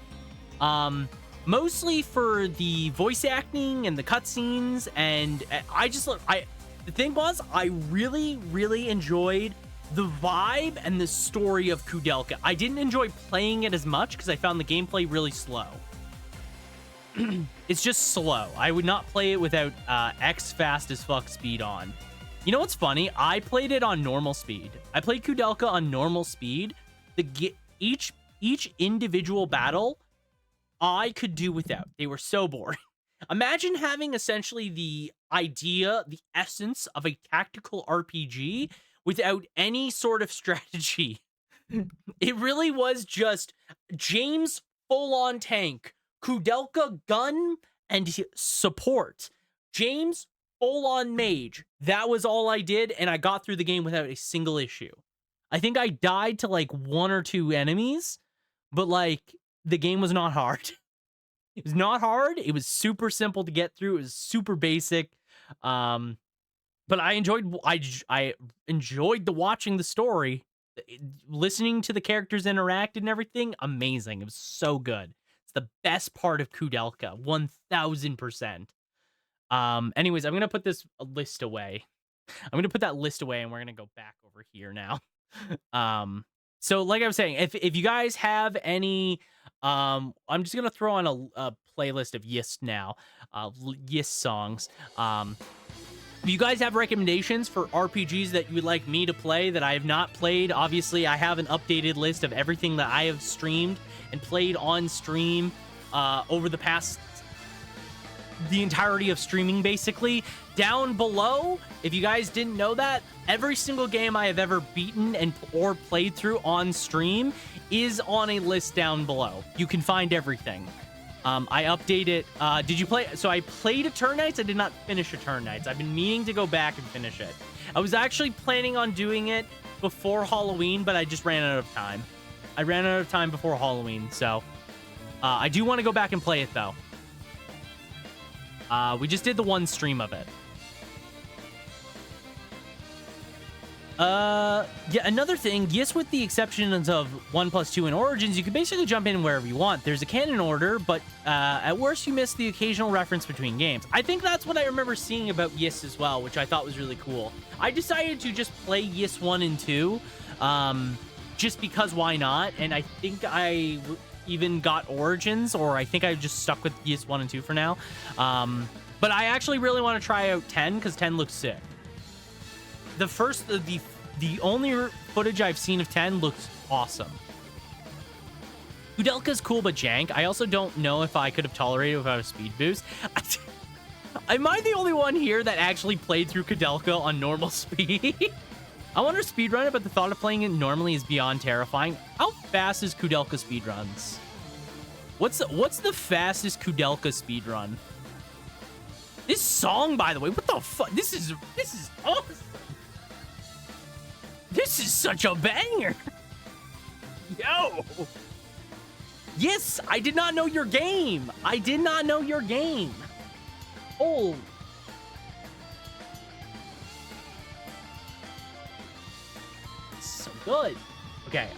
Mostly for the voice acting and the cutscenes, and the thing was, I really, really enjoyed the vibe and the story of Kudelka. I didn't enjoy playing it as much because I found the gameplay really slow. It's just slow. I would not play it without X fast as fuck speed on. You know what's funny? I played it on normal speed. I played Kudelka on normal speed. Each individual battle I could do without. They were so boring. Imagine having essentially the idea, the essence of a tactical RPG without any sort of strategy. It really was just James full-on tank, Kudelka gun and support, James full-on mage. That was all I did, and I got through the game without a single issue. I think I died to like 1 or 2 enemies, but like the game was not hard. It was not hard. It was super simple to get through. It was super basic. But I enjoyed the watching the story, listening to the characters interact and everything. Amazing. It was so good. It's the best part of Kudelka, 1000%. Anyways, I'm going to put this list away. I'm going to put that list away and we're going to go back over here now. So like I was saying, if you guys have any, I'm just going to throw on a playlist of Yist now, Yist songs. If you guys have recommendations for RPGs that you would like me to play that I have not played, obviously I have an updated list of everything that I have streamed and played on stream over the entirety of streaming, basically. Down below, if you guys didn't know that, every single game I have ever beaten or played through on stream is on a list down below. You can find everything. I update it. Did you play? So I played Eternights. I did not finish Eternights. I've been meaning to go back and finish it. I was actually planning on doing it before Halloween, but I just ran out of time. I ran out of time before Halloween, so I do want to go back and play it, though. We just did the one stream of it. Yeah, another thing, yes, with the exceptions of 1+2 and Origins, you can basically jump in wherever you want. There's a canon order, but at worst, you miss the occasional reference between games. I think that's what I remember seeing about Ys as well, which I thought was really cool. I decided to just play Ys 1 and 2, just because why not? And I think I even got Origins, or I think I just stuck with Ys 1 and 2 for now. But I actually really want to try out 10, because 10 looks sick. The only footage I've seen of 10 looks awesome. Kudelka's cool but jank. I also don't know if I could have tolerated it without a speed boost. Am I the only one here that actually played through Kudelka on normal speed? I want to speedrun it, but the thought of playing it normally is beyond terrifying. How fast is Kudelka speedruns? What's the fastest Kudelka speedrun? This song, by the way, what the fuck? This is awesome. This is such a banger. Yo. Yes, I did not know your game. I did not know your game. Oh. So good. Okay,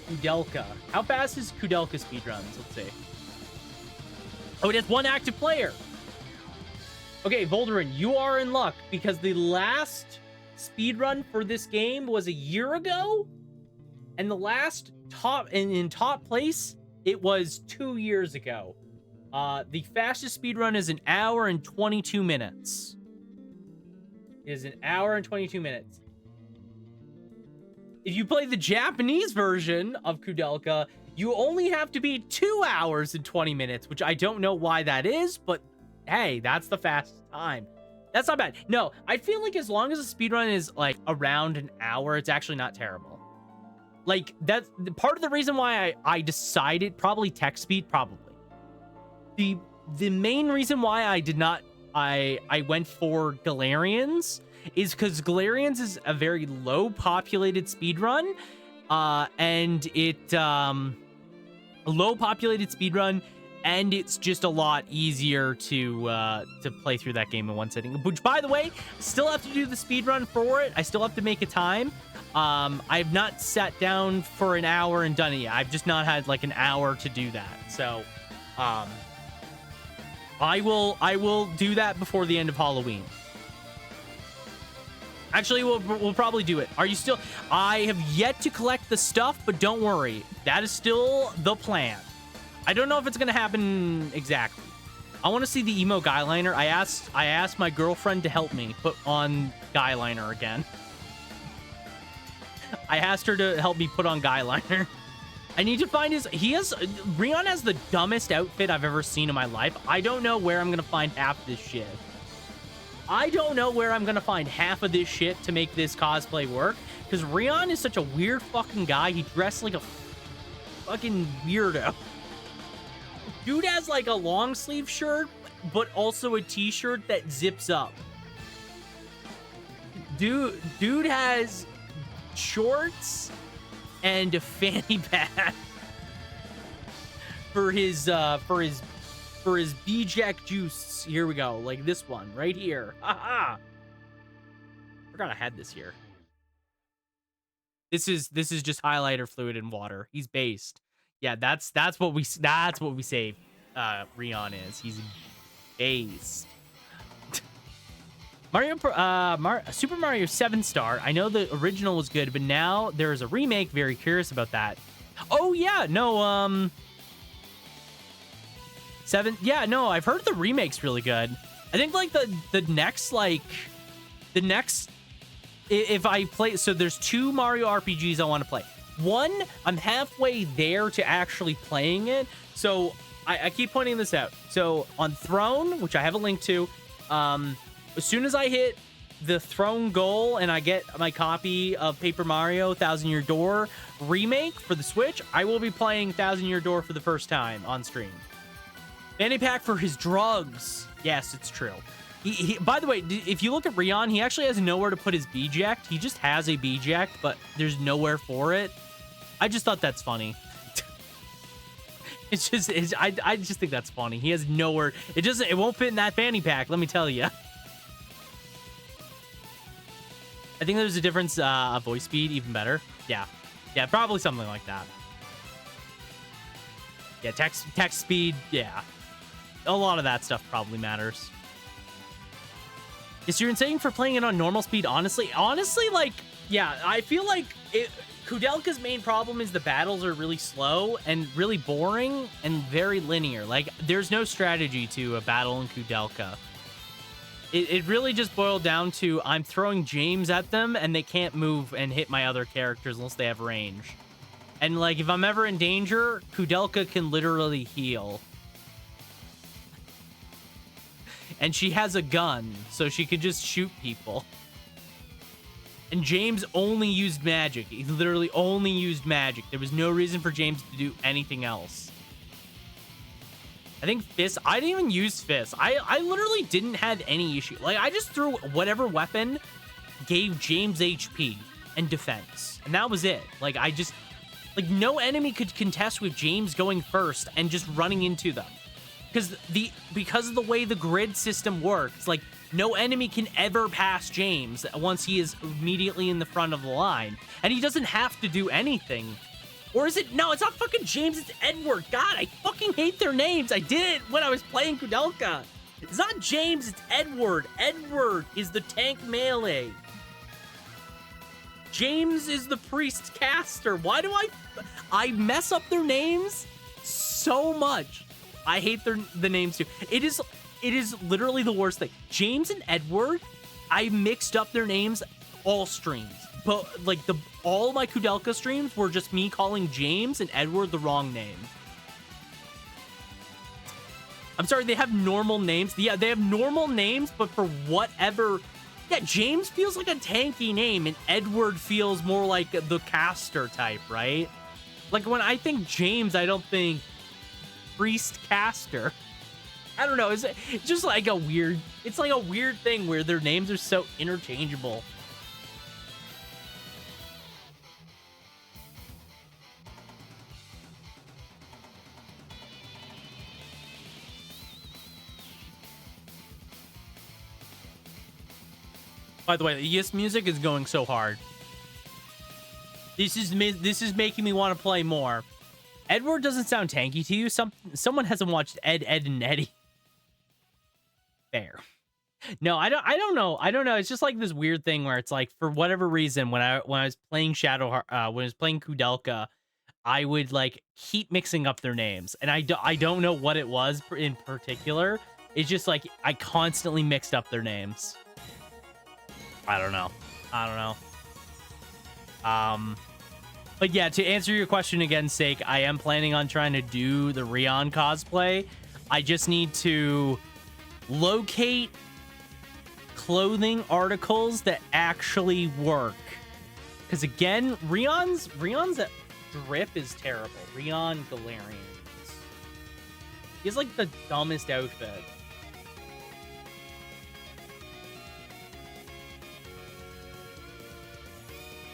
Kudelka. How fast is Kudelka speedruns? Let's see. Oh, it has 1 active player. Okay, Volderin, you are in luck because the last speedrun for this game was a year ago, and the last in top place It was 2 years ago. The fastest speedrun is 1 hour and 22 minutes. It is 1 hour and 22 minutes. If you play the Japanese version of Kloqdq, you only have to beat 2 hours and 20 minutes, which I don't know why that is, but hey, that's the fastest time. That's not bad. No, I feel like as long as the speedrun is like around 1 hour, it's actually not terrible. Like, that's part of the reason why I decided, probably tech speed, probably. The main reason why I went for Galerians is because Galerians is a very low populated speedrun, and a low populated speedrun, and it's just a lot easier to play through that game in one sitting. Which, by the way, still have to do the speedrun for it. I still have to make a time. I've not sat down for 1 hour and done it yet. I've just not had like 1 hour to do that. So, I will do that before the end of Halloween. Actually, we'll probably do it. Are you still? I have yet to collect the stuff, but don't worry. That is still the plan. I don't know if it's gonna happen exactly. I want to see the emo guyliner. I asked my girlfriend to help me put on guyliner again. I asked her to help me put on guyliner. I need to find Rion has the dumbest outfit I've ever seen in my life. I don't know where I'm gonna find half of this shit. I don't know where I'm gonna find half of this shit to make this cosplay work, because Rion is such a weird fucking guy. He dressed like a fucking weirdo. Dude has like a long sleeve shirt, but also a t-shirt that zips up. Dude has shorts and a fanny pack for his B-Jack juice. Here we go, like this one right here. Haha. Forgot I had this here. This is just highlighter fluid and water. He's based. Yeah, that's what we say. Rion is. He's based. Super Mario 7-star. I know the original was good, but now there is a remake. Very curious about that. Oh yeah, no. 7. Yeah, no. I've heard the remake's really good. I think like the next. If I play, so there's 2 Mario RPGs I want to play. One, I'm halfway there to actually playing it. So I keep pointing this out. So on Throne, which I have a link to, as soon as I hit the Throne goal and I get my copy of Paper Mario 1000 Year Door remake for the Switch, I will be playing 1000 Year Door for the first time on stream. Fanny pack for his drugs. Yes, it's true. He, by the way, if you look at Rion, he actually has nowhere to put his B-Ject. He just has a B-Ject, but there's nowhere for it. I just thought that's funny. I just think that's funny. He has nowhere. It won't fit in that fanny pack, let me tell you. I think there's a difference, voice speed, even better. Yeah, probably something like that. Yeah, text speed, yeah. A lot of that stuff probably matters. Is you're insane for playing it on normal speed? Honestly, like, yeah, I feel like Kloqdq's main problem is the battles are really slow and really boring and very linear. Like, there's no strategy to a battle in Kloqdq. It really just boiled down to I'm throwing James at them and they can't move and hit my other characters unless they have range. And like, if I'm ever in danger, Kloqdq can literally heal. And she has a gun, so she could just shoot people. And James only used magic. He literally only used magic. There was no reason for James to do anything else. I think Fist, I didn't even use Fist. I literally didn't have any issue. Like, I just threw whatever weapon gave James HP and defense. And that was it. Like, like, no enemy could contest with James going first and just running into them. Because of the way the grid system works, like, no enemy can ever pass James once he is immediately in the front of the line. And he doesn't have to do anything. Or is it? No, it's not fucking James, it's Edward. God, I fucking hate their names. I did it when I was playing Kloqdq. It's not James, it's Edward. Edward is the tank melee. James is the priest caster. Why do I mess up their names so much. I hate the names too. It is literally the worst thing. James and Edward, I mixed up their names all streams. But like all my Kloqdq streams were just me calling James and Edward the wrong name. I'm sorry, they have normal names. Yeah, they have normal names, but for whatever... Yeah, James feels like a tanky name, and Edward feels more like the caster type, right? Like, when I think James, I don't think priest caster. I don't know. It's just like a weird... It's like a weird thing where their names are so interchangeable. By the way, the Yes music is going so hard. This is making me want to play more. Edward doesn't sound tanky to you. Someone hasn't watched Ed, and Eddie. Fair. No, I don't know. It's just like this weird thing where it's like, for whatever reason, when I was playing when I was playing Kloqdq, I would like keep mixing up their names, and I don't know what it was in particular. It's just like I constantly mixed up their names. I don't know. But yeah, to answer your question again, Sake, I am planning on trying to do the Rion cosplay. I just need to locate clothing articles that actually work. Because again, Rion's drip is terrible. Rion Galerians. He has like the dumbest outfit.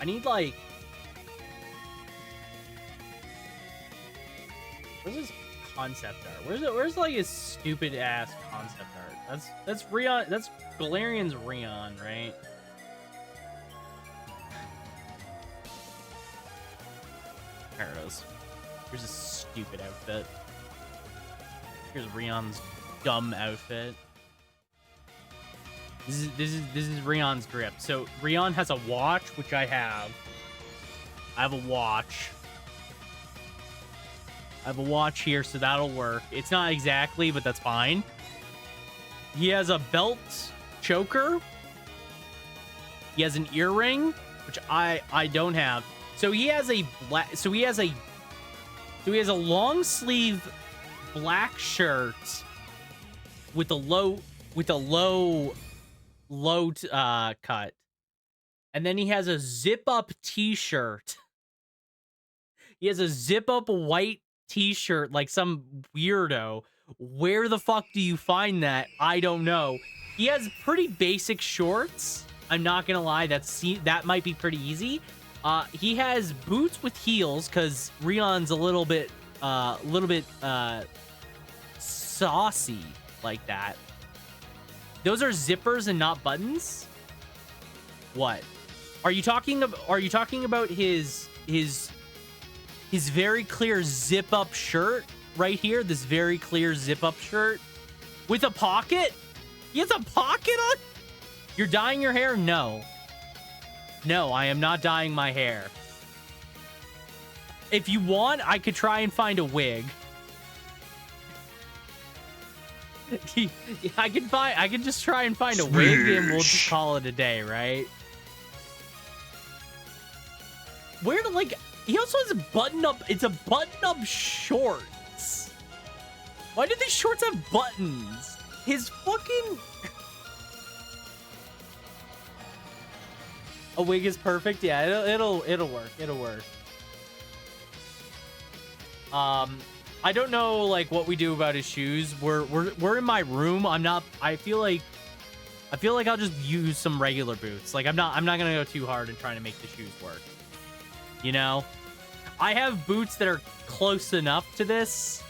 I need like... Where's his concept art? Where's like his stupid ass concept art? That's Rion. That's Galerian's Rion, right? There it is. Here's his stupid outfit. Here's Rion's dumb outfit. This is Rion's drip. So Rion has a watch, which I have. I have a watch. I have a watch here, so that'll work. It's not exactly, but that's fine. He has a belt choker. He has an earring, which I don't have. So he has a black. So he has a long sleeve black shirt with a low cut, and then he has a zip up t-shirt. He has a zip up white t-shirt like some weirdo. Where the fuck do you find that? I don't know. He has pretty basic shorts. I'm not gonna lie, that might be pretty easy. He has boots with heels because Rion's a little bit saucy like that. Those are zippers and not buttons. What? Are you talking about his very clear zip up shirt right here? This very clear zip up shirt with a pocket? He has a pocket on? You're dyeing your hair? No. No, I am not dyeing my hair. If you want, I could try and find a wig. I can just try and find a wig and we'll just call it a day, right? Where to, like, he also has a button-up, it's a button-up shorts. Why do these shorts have buttons? His fucking... A wig is perfect. Yeah, it'll work. It'll work. I don't know like what we do about his shoes. We're in my room. I feel like I'll just use some regular boots. Like I'm not gonna go too hard in trying to make the shoes work. You know? I have boots that are close enough to this.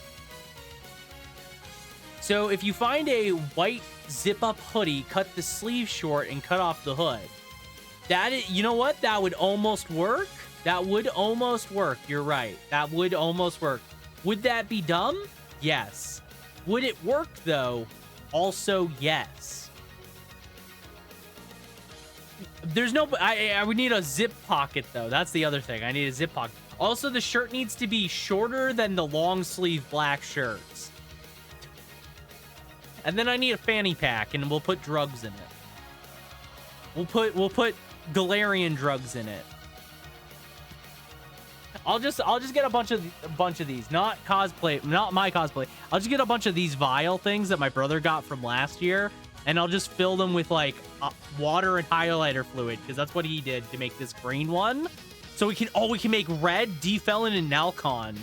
So if you find a white zip-up hoodie, cut the sleeve short and cut off the hood. You know what? That would almost work. That would almost work. You're right. That would almost work. Would that be dumb? Yes. Would it work, though? Also, yes. There's no... I would need a zip pocket, though. That's the other thing. I need a zip pocket. Also, the shirt needs to be shorter than the long sleeve black shirts. And then I need a fanny pack, and we'll put drugs in it. We'll put Galerian drugs in it. I'll just get a bunch of these, not cosplay, not my cosplay. I'll just get a bunch of these vial things that my brother got from last year, and I'll just fill them with like water and highlighter fluid, because that's what he did to make this green one. So we can make red, Defelon, and Nalcon,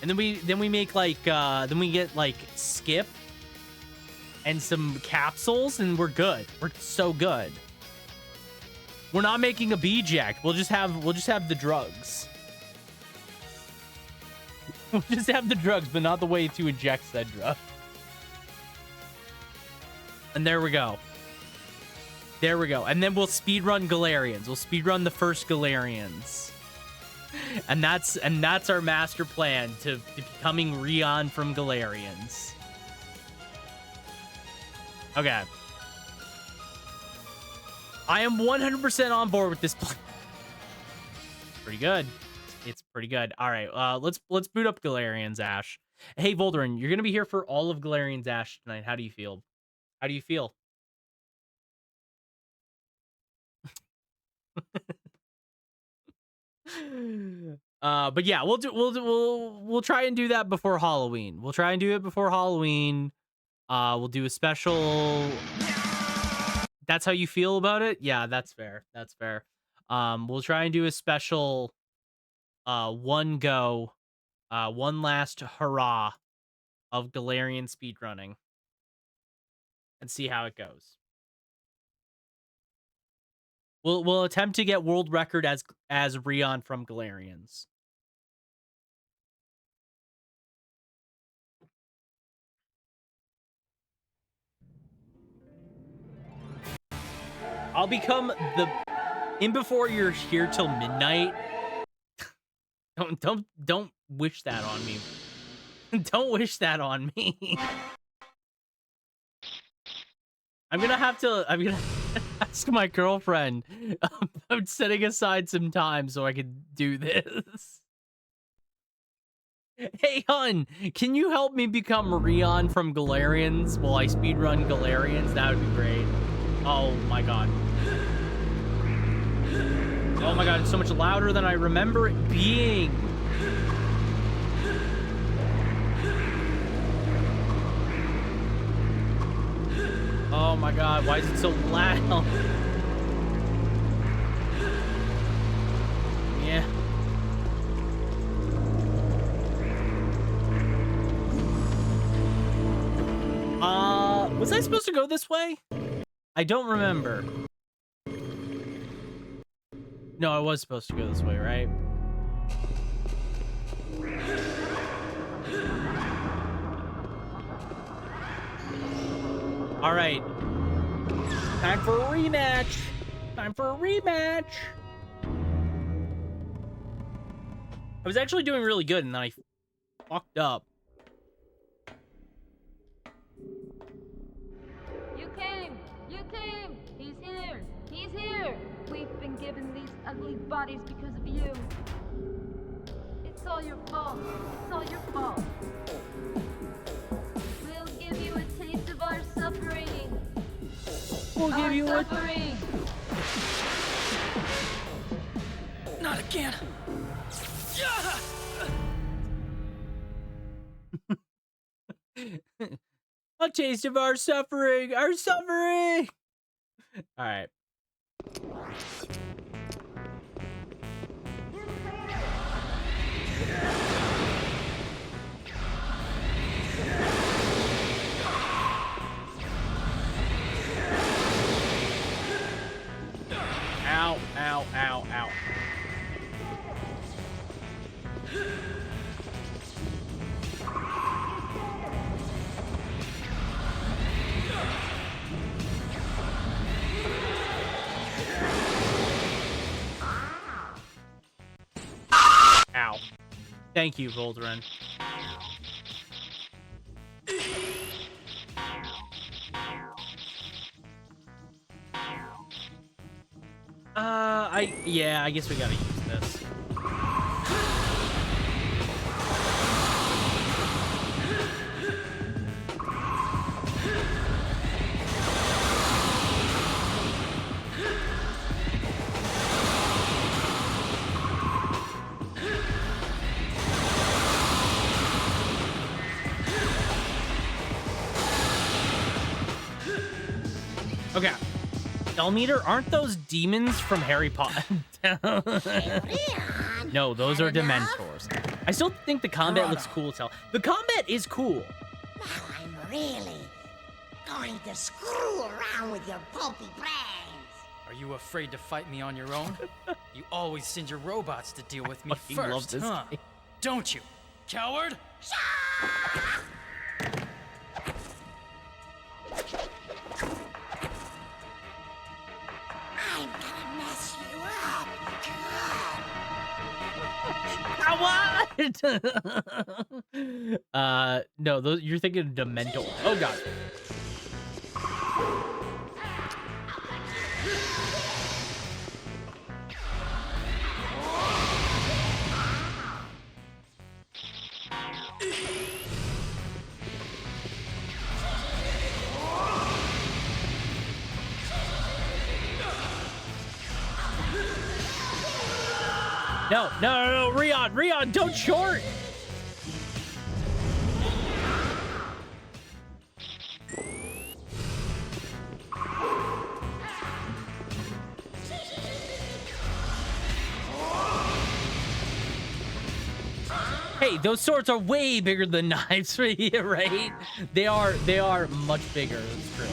and then we make like then we get like Skip and some capsules, and we're good. We're so good. We're not making a B-Jack. We'll just have the drugs. We'll just have the drugs, but not the way to inject said drug. And there we go. There we go. And then we'll speedrun Galerians. We'll speedrun the first Galerians. And that's our master plan to becoming Rion from Galerians. Okay. I am 100% on board with this plan. Pretty good. It's pretty good. All right, let's boot up Galerians, Ash. Hey, Volderin, you're gonna be here for all of Galerians, Ash, tonight. How do you feel? How do you feel? But yeah, we'll try and do that before Halloween. We'll try and do it before Halloween. We'll do a special. That's how you feel about it? Yeah, that's fair. That's fair. We'll try and do a special one last hurrah of Galerian speedrunning and see how it goes. We'll attempt to get world record as Rion from Galerians. I'll become before you're here till midnight. Don't wish that on me. Don't wish that on me. I'm gonna ask my girlfriend about setting aside some time so I can do this. Hey, hun, can you help me become Rion from Galerians while I speedrun Galerians? That would be great. Oh my god. Oh my god, it's so much louder than I remember it being. Oh my god, why is it so loud? Yeah. Was I supposed to go this way? I don't remember. No, I was supposed to go this way, right? All right. Time for a rematch. Time for a rematch. I was actually doing really good, and then I fucked up. You came! You came! He's here! He's here! We've been given these ugly bodies because of you. It's all your fault. It's all your fault. We'll give you a taste of our suffering. We'll give you suffering. Not again. A taste of our suffering. Our suffering. All right. Ow, ow, ow, ow. Ow. Thank you, Volderin. I guess we gotta use this. Okay. Elmeter, aren't those demons from Harry Potter? No, those are Dementors. I still think the combat looks cool as hell. The combat is cool. Now I'm really going to screw around with your pulpy brains. Are you afraid to fight me on your own? You always send your robots to deal with me fucking love first, this huh? game. Don't you, coward? I'm gonna mess you up. What? No, those you're thinking of Dementor. Oh god. No, Rion, don't short. Hey, those swords are way bigger than knives, right? They are much bigger. That's true.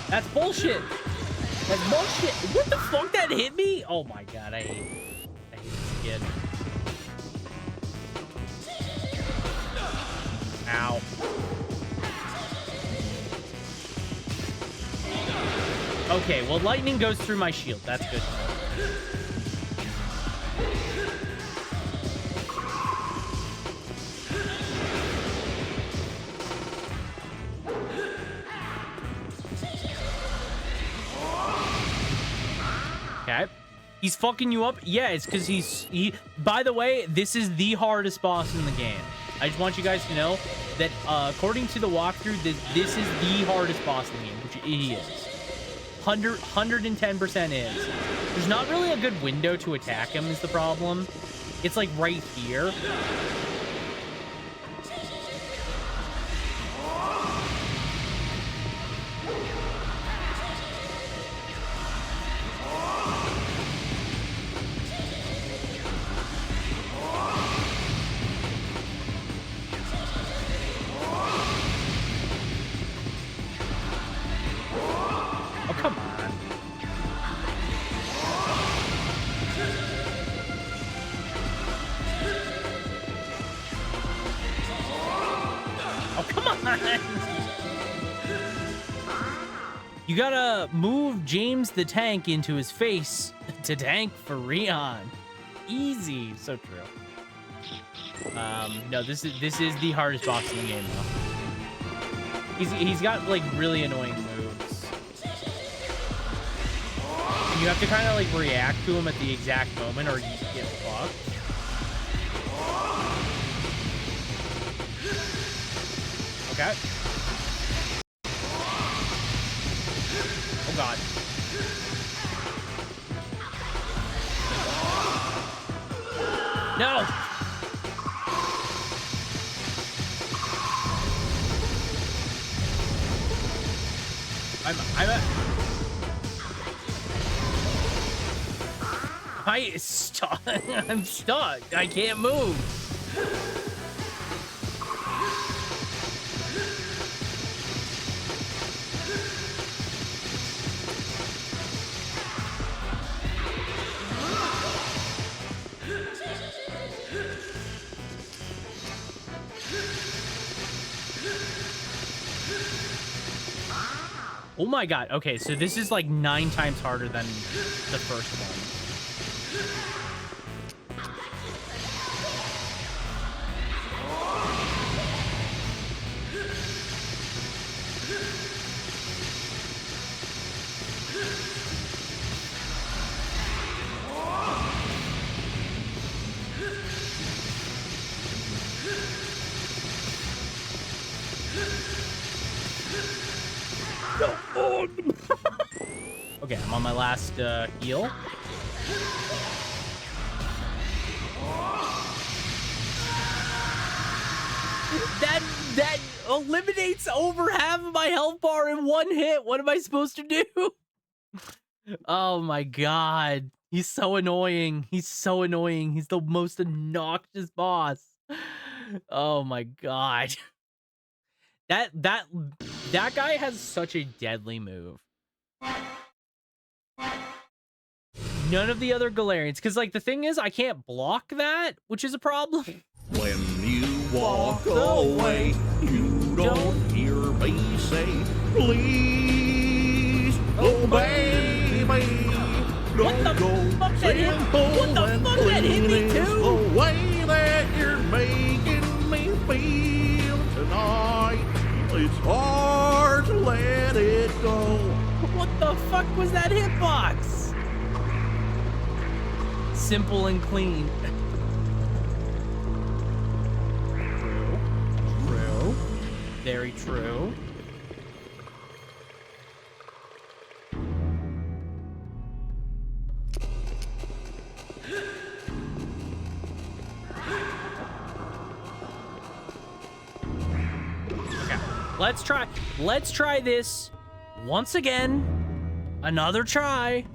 That's bullshit. That's bullshit. What the fuck? That hit me? Oh my god, I hate this kid. Ow. Okay, well, lightning goes through my shield. That's good. Okay. He's fucking you up? Yeah, it's because he... By the way, this is the hardest boss in the game. I just want you guys to know that according to the walkthrough, this is the hardest boss in the game, which he is. 110% is. There's not really a good window to attack him is the problem. It's like right here. Oh, come on. Oh, come on. You gotta move James the Tank into his face to tank for Rion. Easy. So true. No, this is the hardest boss in the game, though. He's got, like, really annoying moves. And you have to kind of, like, react to him at the exact moment or you get fucked. Okay. Oh, God. No! I'm stuck. I'm stuck. I can't move. Oh my god. Okay, so this is like 9 times harder than the first one. Okay, I'm on my last heal. That eliminates over half of my health bar in one hit. What am I supposed to do? Oh my god. He's so annoying. He's so annoying. He's the most obnoxious boss. Oh my god. That guy has such a deadly move. None of the other Galerians, because like the thing is, I can't block that, which is a problem. When you walk away, you don't hear me say, please obey me. What the fuck that hit? What the fuck that hit me too? The way that you're making me feel tonight, it's hard to let it go. What the fuck was that hitbox? Simple and clean. True. Very true. Okay. Let's try this once again. Another try.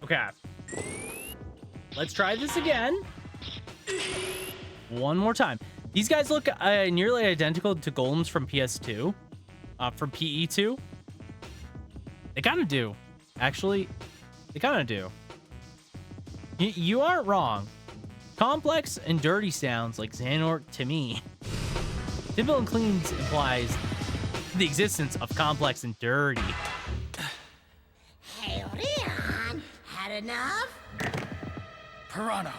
Okay. Let's try this again. One more time. These guys look nearly identical to golems from PS2. From PE2. They kind of do. Actually, they kind of do. You aren't wrong. Complex and dirty sounds like Xehanort to me. Simple and clean implies the existence of complex and dirty. Held on. Had enough? Piranha.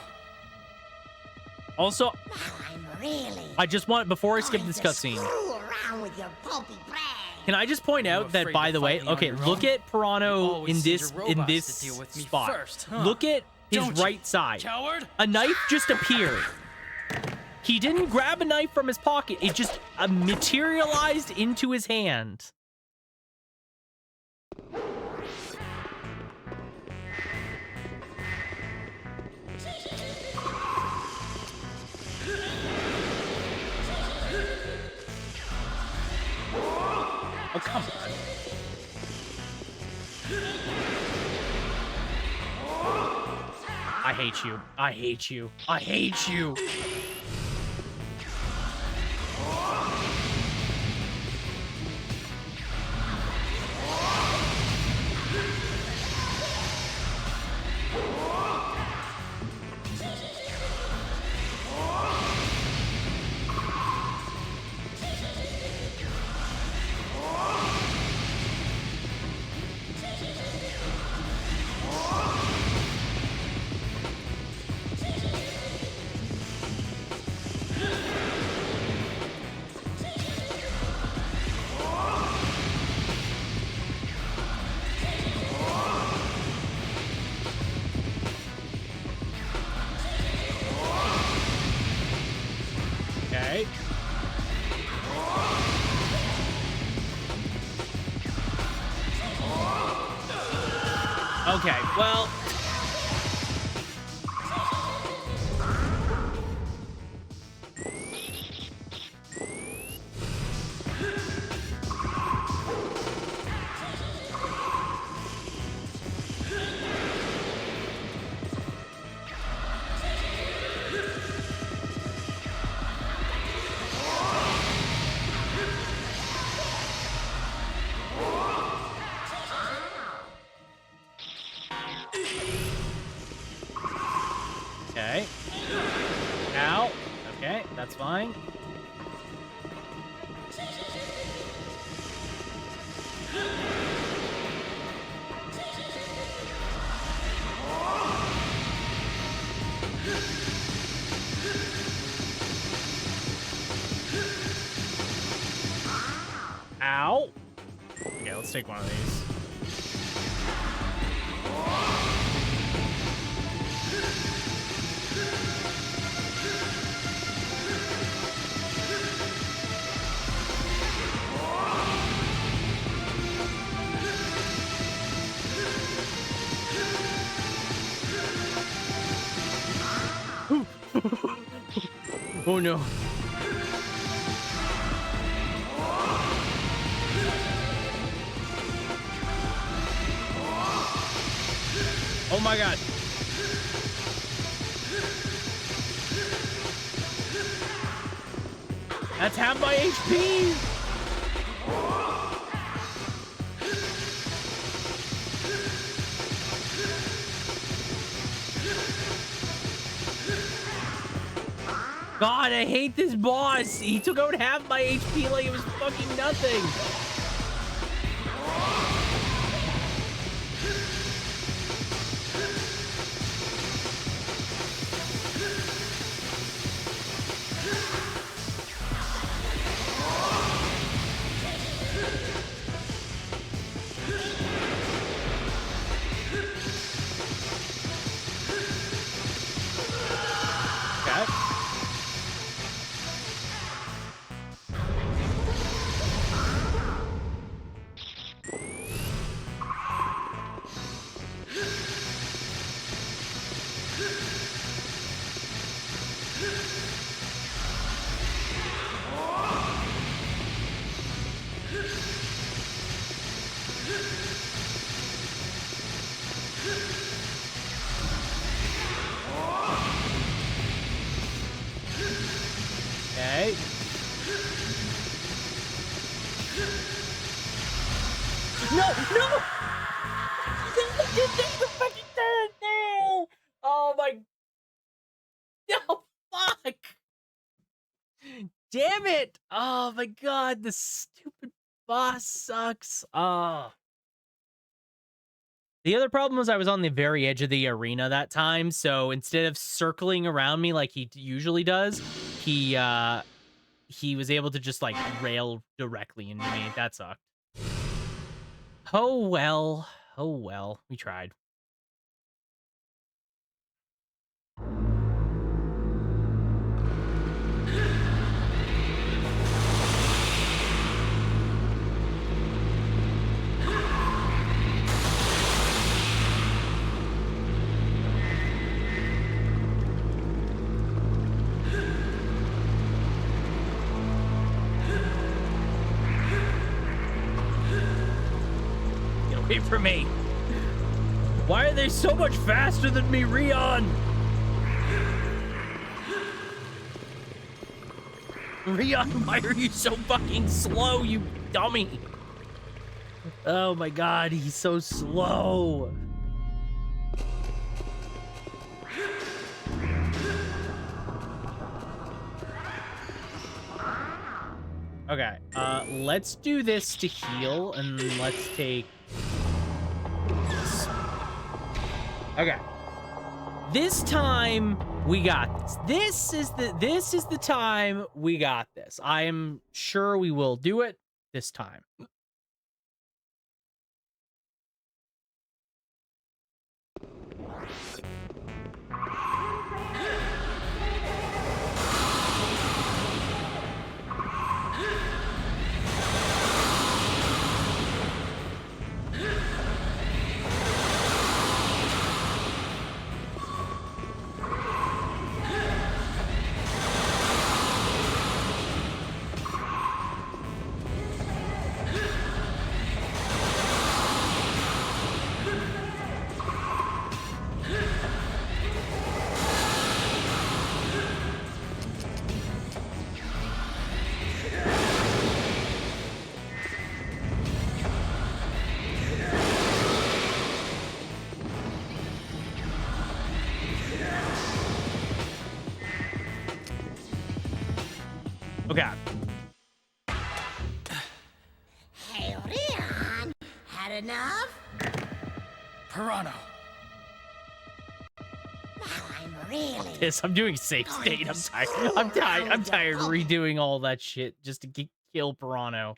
Also, Well, I'm really I just want, before I skip going this to cutscene, screw around with your pulpy brain. can I just point out that, afraid by to the way, fight me on okay, your look own? at Pirano Always in send this your in robots this to deal with me spot. first, huh? Look at his Don't you, right side. Coward. A knife just appeared. He didn't grab a knife from his pocket. It just materialized into his hand. Oh, come on. I hate you. I hate you. I hate you. Okay. Okay, well. Okay. Ow. Okay, that's fine. Ow. Okay, let's take one of these. Oh no. Oh my god. That's half my HP. God, I hate this boss. He took out half my HP like it was fucking nothing. Okay. No! No! The fucking turn! No! Oh my... No! Fuck! Damn it! Oh my god, this stupid boss sucks. Oh. The other problem was I was on the very edge of the arena that time, so instead of circling around me like he usually does, he was able to just like rail directly into me. That sucked. Oh well. Oh well. We tried. Wait for me. Why are they so much faster than me, Rion? Rion, why are you so fucking slow, you dummy? Oh my god, he's so slow. Okay, let's do this to heal, and let's take... Okay. This time we got this. This is the time we got this. I am sure we will do it this time. Okay. Hey, Leon, had enough? Piranha. Now I'm really Yes, I'm doing safe state. I'm tired. I'm tired redoing all that shit just to kill Piranha.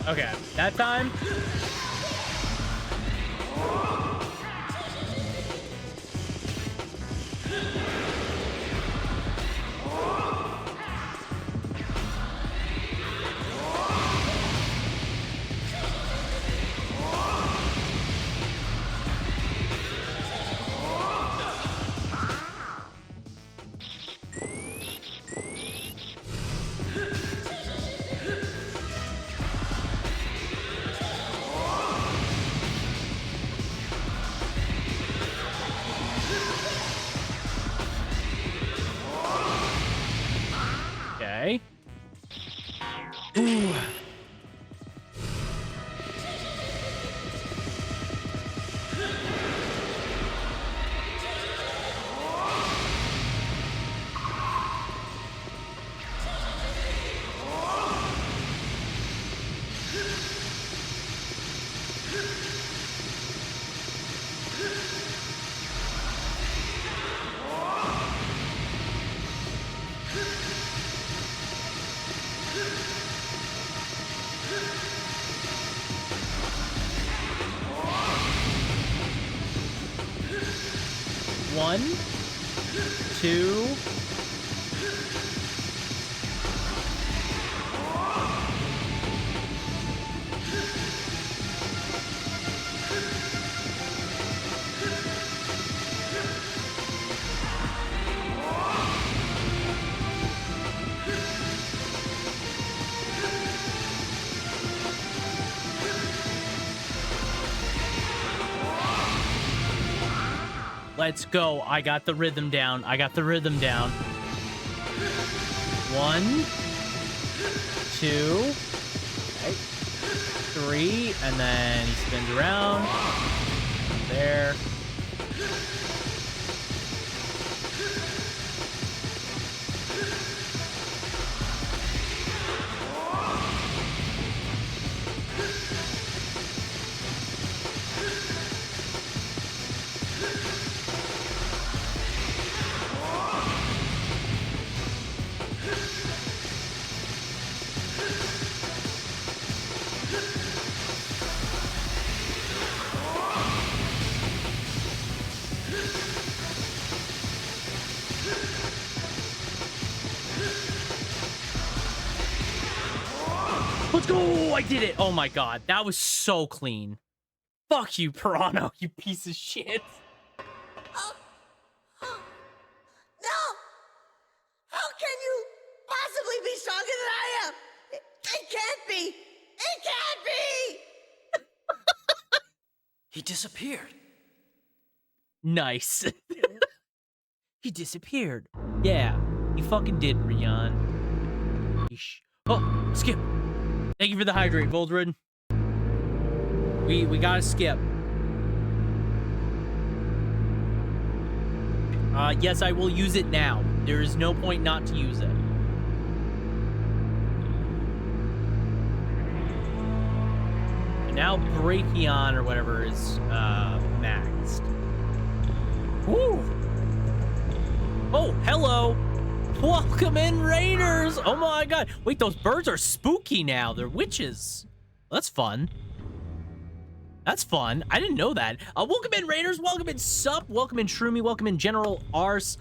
Okay, that time. Okay. Ooh. One, two. Let's go. I got the rhythm down. I got the rhythm down. One, two, okay, three, and then he spins around. There. Let's go! I did it! Oh my god, that was so clean. Fuck you, Piranha, you piece of shit. No! How can you possibly be stronger than I am? It can't be! It can't be! He disappeared. Nice. He disappeared. Yeah, he fucking did, Rion. Yeesh. Oh, skip. Thank you for the hydrate, Goldred. We gotta skip. Yes, I will use it now. There is no point not to use it. And now Brachion or whatever is maxed. Woo! Oh, hello! Welcome in, Raiders! Oh my god. Wait, those birds are spooky now. They're witches. That's fun. That's fun. I didn't know that. Welcome in, Raiders. Welcome in, Sup. Welcome in, Shroomy. Welcome in, General Ars.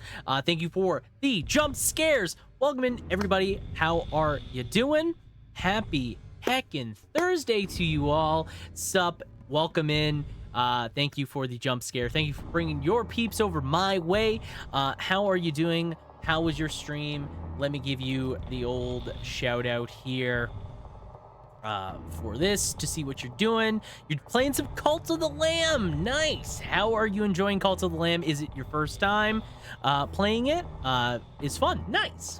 Thank you for the jump scares. Welcome in, everybody. How are you doing? Happy heckin' Thursday to you all. Sup. Welcome in. Thank you for the jump scare. Thank you for bringing your peeps over my way. How are you doing? How was your stream? Let me give you the old shout out here. For this to see what you're doing. You're playing some Cult of the Lamb. Nice. How are you enjoying Cult of the Lamb? Is it your first time playing it? It's fun. Nice.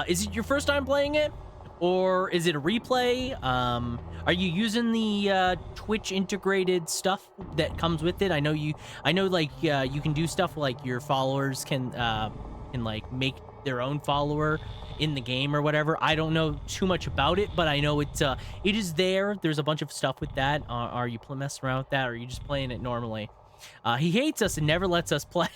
Is it your first time playing it, or is it a replay? Are you using the Twitch integrated stuff that comes with it? I know like you can do stuff like your followers can like make their own follower in the game or whatever. I don't know too much about it, but I know it is there. There's a bunch of stuff with that. Are you messing around with that, or are you just playing it normally? He hates us and never lets us play.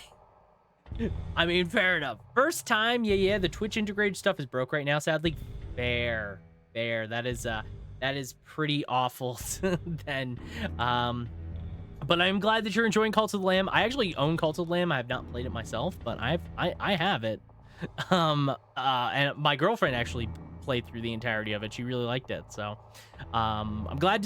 I mean, fair enough. First time, yeah. The Twitch integrated stuff is broke right now, sadly. Fair. That is pretty awful. Then, but I'm glad that you're enjoying Cult of the Lamb. I actually own Cult of the Lamb. I have not played it myself, but I have it. And my girlfriend actually played through the entirety of it. She really liked it. So, I'm glad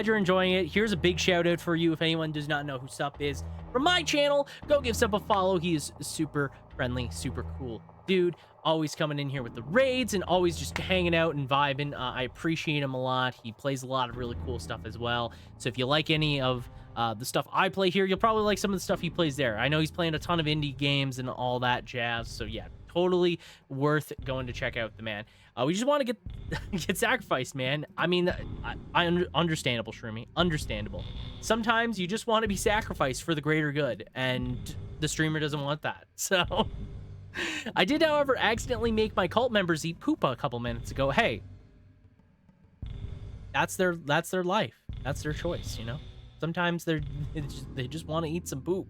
you're enjoying it. Here's a big shout out for you. If anyone does not know who Sup is from my channel, go give Sup a follow. He is super friendly, super cool dude. Always coming in here with the raids and always just hanging out and vibing. I appreciate him a lot. He plays a lot of really cool stuff as well. So if you like any of the stuff I play here, you'll probably like some of the stuff he plays there. I know he's playing a ton of indie games and all that jazz. So yeah, totally worth going to check out the man. We just want to get sacrificed, man. I mean, understandable, Shroomy. Understandable. Sometimes you just want to be sacrificed for the greater good, and the streamer doesn't want that. So I did, however, accidentally make my cult members eat poop a couple minutes ago. Hey, that's their life. That's their choice, you know? Sometimes they just want to eat some poop.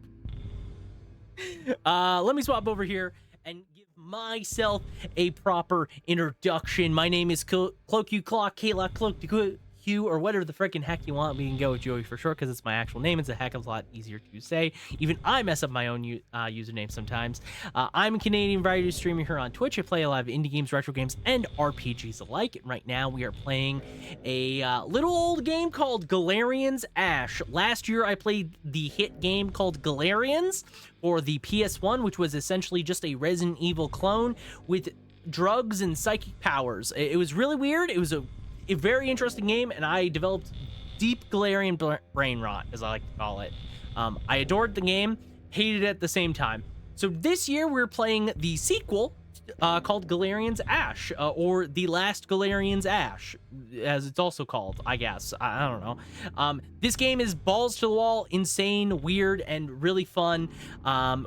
Let me swap over here and give myself a proper introduction. My name is Kloqdq, Kloqdq, or whatever the freaking heck you want. We can go with Joey for short because it's my actual name. It's a heck of a lot easier to say. Even I mess up my own username sometimes. I'm a Canadian variety streamer here on Twitch. I play a lot of indie games, retro games, and RPGs alike. And right now we are playing a little old game called Galerians Ash. Last year I played the hit game called Galerians for the PS1, which was essentially just a Resident Evil clone with drugs and psychic powers. It was really weird. It was a very interesting game, and I developed deep Galerian brain rot, as I like to call it. I adored the game, hated it at the same time. So this year we're playing the sequel called Galerians Ash, or The Last Galerians Ash, as it's also called, I guess. I don't know. This game is balls to the wall, insane, weird, and really fun.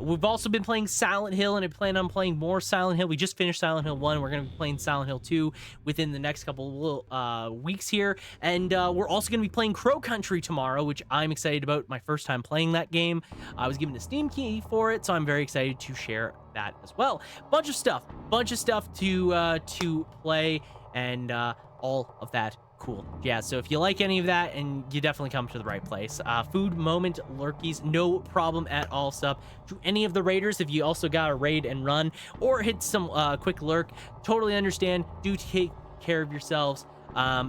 We've also been playing Silent Hill, and I plan on playing more Silent Hill. We just finished Silent Hill 1. We're going to be playing Silent Hill 2 within the next couple weeks here. And we're also going to be playing Kloqdq tomorrow, which I'm excited about. My first time playing that game. I was given a Steam key for it, so I'm very excited to share that as well. Bunch of stuff to play, and all of that cool. Yeah, so if you like any of that, and you definitely come to the right place. Food moment lurkies, no problem at all. Sup to any of the raiders. If you also got a raid and run, or hit some quick lurk, totally understand. Do take care of yourselves.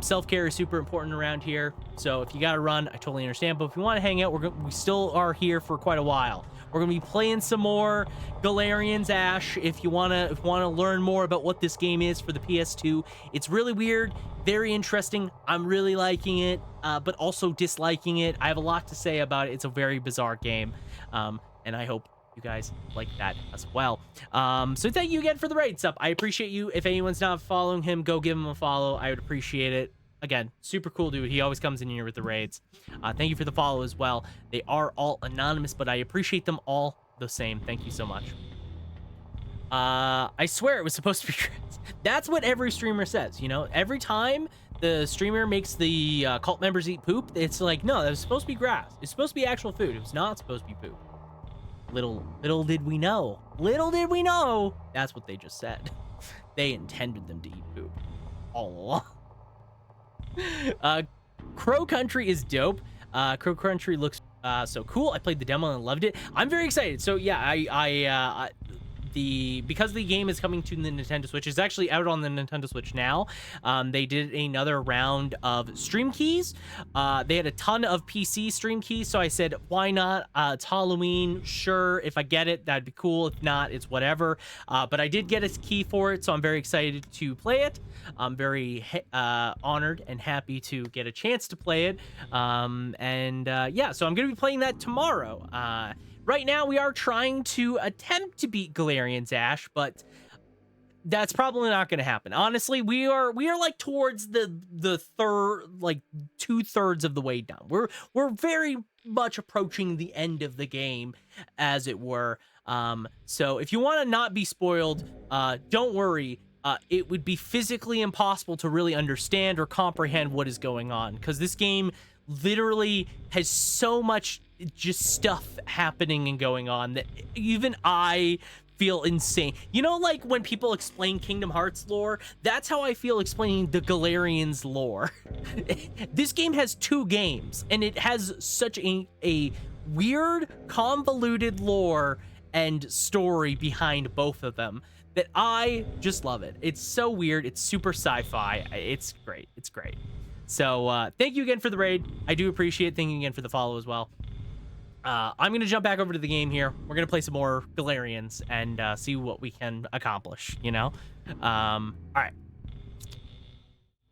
Self-care is super important around here, so if you gotta run, I totally understand. But if you want to hang out, we still are here for quite a while. We're gonna be playing some more Galerians Ash. If you wanna learn more about what this game is for the PS2, it's really weird, very interesting. I'm really liking it, but also disliking it. I have a lot to say about it. It's a very bizarre game, and I hope you guys like that as well. So thank you again for the raid, Sup. I appreciate you. If anyone's not following him, go give him a follow. I would appreciate it. Again, super cool dude. He always comes in here with the raids. Thank you for the follow as well. They are all anonymous, but I appreciate them all the same. Thank you so much. I swear it was supposed to be grass. That's what every streamer says, you know? Every time the streamer makes the cult members eat poop, it's like, no, that was supposed to be grass. It's supposed to be actual food. It was not supposed to be poop. Little did we know. Little did we know. That's what they just said. They intended them to eat poop all along. Kloqdq is dope. Crow Country looks so cool. I played the demo and loved it. I'm very excited. So yeah, because the game is coming to the Nintendo Switch, it's actually out on the Nintendo Switch now. They did another round of stream keys. They had a ton of PC stream keys, so I said, why not? It's Halloween, sure. If I get it, that'd be cool. If not, it's whatever. But I did get a key for it, so I'm very excited to play it. I'm very honored and happy to get a chance to play it. Yeah, so I'm gonna be playing that tomorrow. Right now, we are trying to attempt to beat Galerians, Ash, but that's probably not going to happen. Honestly, we are like towards the third, like 2/3 of the way done. We're very much approaching the end of the game, as it were. So if you want to not be spoiled, don't worry. It would be physically impossible to really understand or comprehend what is going on, because this game literally has so much just stuff happening and going on that even I feel insane. You know, like when people explain Kingdom Hearts lore, that's how I feel explaining the Galerians lore. This game has 2 games, and it has such a weird, convoluted lore and story behind both of them that I just love it. It's so weird. It's super sci-fi. It's great. It's great. So thank you again for the raid. I do appreciate it. Thank you again for the follow as well. I'm going to jump back over to the game here. We're going to play some more Galerians and see what we can accomplish, you know? All right.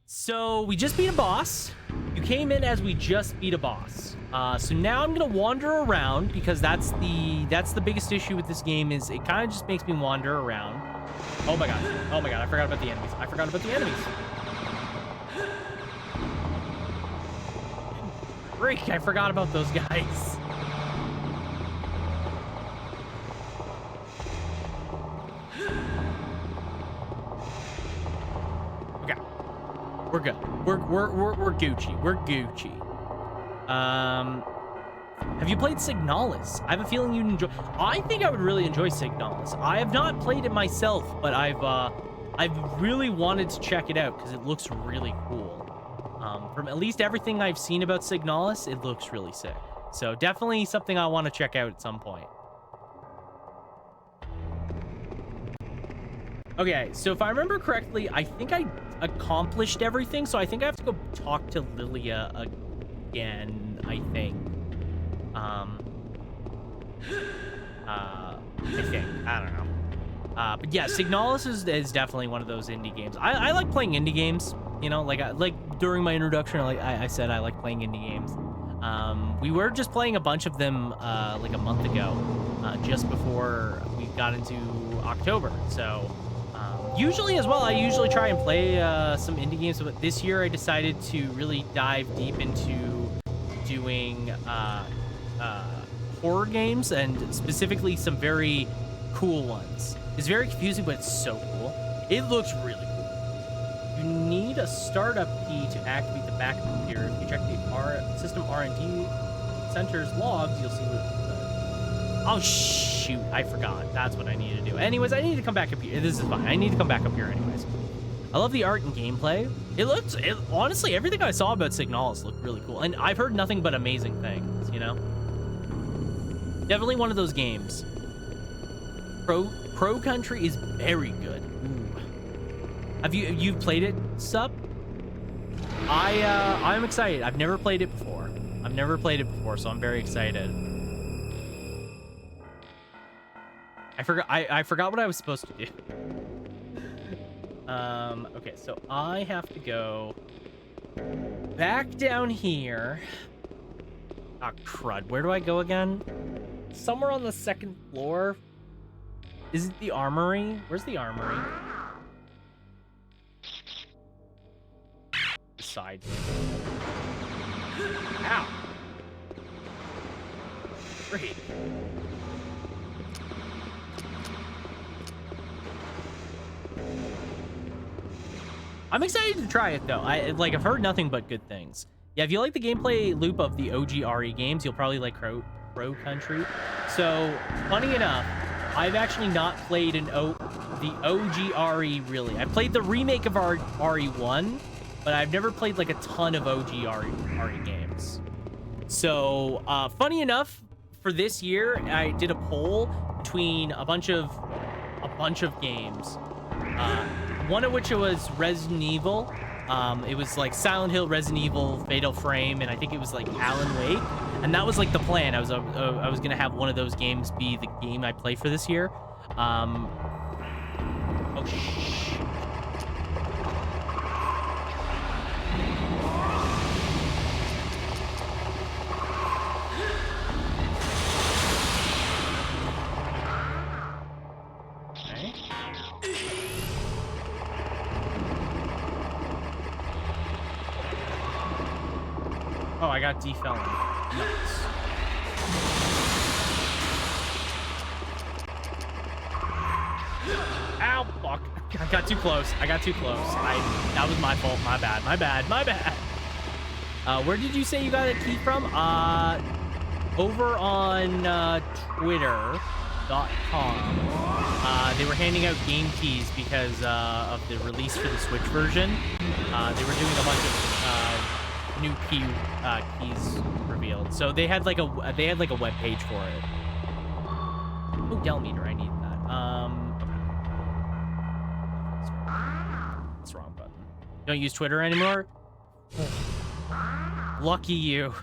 So we just beat a boss. You came in as we just beat a boss. So now I'm going to wander around, because that's the biggest issue with this game, is it kind of just makes me wander around. Oh my god. Oh my god. I forgot about the enemies. I forgot about the enemies. Freak, I forgot about those guys. Okay. We're good. We're Gucci. We're Gucci. Have you played Signalis? I have a feeling you'd enjoy. I think I would really enjoy Signalis. I have not played it myself, but I've really wanted to check it out because it looks really cool. From at least everything I've seen about Signalis, it looks really sick. So definitely something I want to check out at some point. Okay, so if I remember correctly, I think I accomplished everything, so I think I have to go talk to Lilia again, I think. I think. I don't know. But yeah, Signalis is definitely one of those indie games. I like playing indie games, you know, like during my introduction, like I said, I like playing indie games. We were just playing a bunch of them like a month ago, just before we got into October. So usually as well, I usually try and play some indie games, but this year I decided to really dive deep into doing horror games, and specifically some very cool ones. It's very confusing, but it's so cool. It looks really cool. You need a startup key to activate the backup computer. If you check the system R&D center's logs, you'll see oh shoot, I forgot. That's what I need to do. Anyways, I need to come back up here. This is fine. I need to come back up here anyways. I love the art and gameplay. Honestly, everything I saw about Signalis looked really cool, and I've heard nothing but amazing things, you know? Definitely one of those games. Crow Country is very good. Ooh. Have you played it, Sup? I'm excited. I've never played it before. So I'm very excited. I forgot what I was supposed to do. Okay, so I have to go back down here. Ah, crud. Where do I go again? Somewhere on the second floor. Is it the armory? Where's the armory? The side. Ow. Great. I'm excited to try it though. I've heard nothing but good things. Yeah, if you like the gameplay loop of the OG RE games, you'll probably like Crow Country. So, funny enough, I've actually not played the OG RE really. I played the remake of RE1, but I've never played like a ton of OG RE games. So, funny enough, for this year, I did a poll between a bunch of games. One of which was Resident Evil. It was like Silent Hill, Resident Evil, Fatal Frame, and I think it was like Alan Wake. And that was like the plan. I was gonna have one of those games be the game I play for this year. Oh shh. Okay. Oh, I got defelon. Nice. Ow, fuck. I got too close. That was my fault. My bad. Where did you say you got a key from? Over on Twitter.com. They were handing out game keys because of the release for the Switch version. They were doing a bunch of new keys revealed. So they had like a web page for it. Oh, Dell meter, I need that. That's wrong button. Don't use Twitter anymore? Lucky you.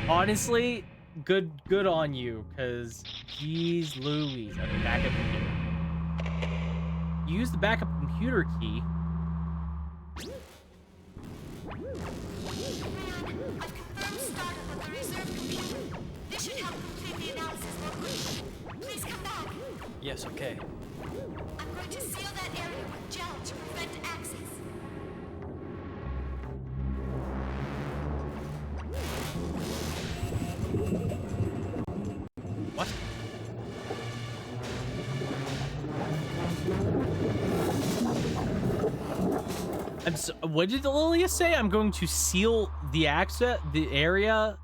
Honestly, good on you, cause geez Louise. Okay, backup computer. Use the backup computer key. Yes, okay. I'm going to seal that area with gel to prevent access. What? What did Lilia say? I'm going to seal the area.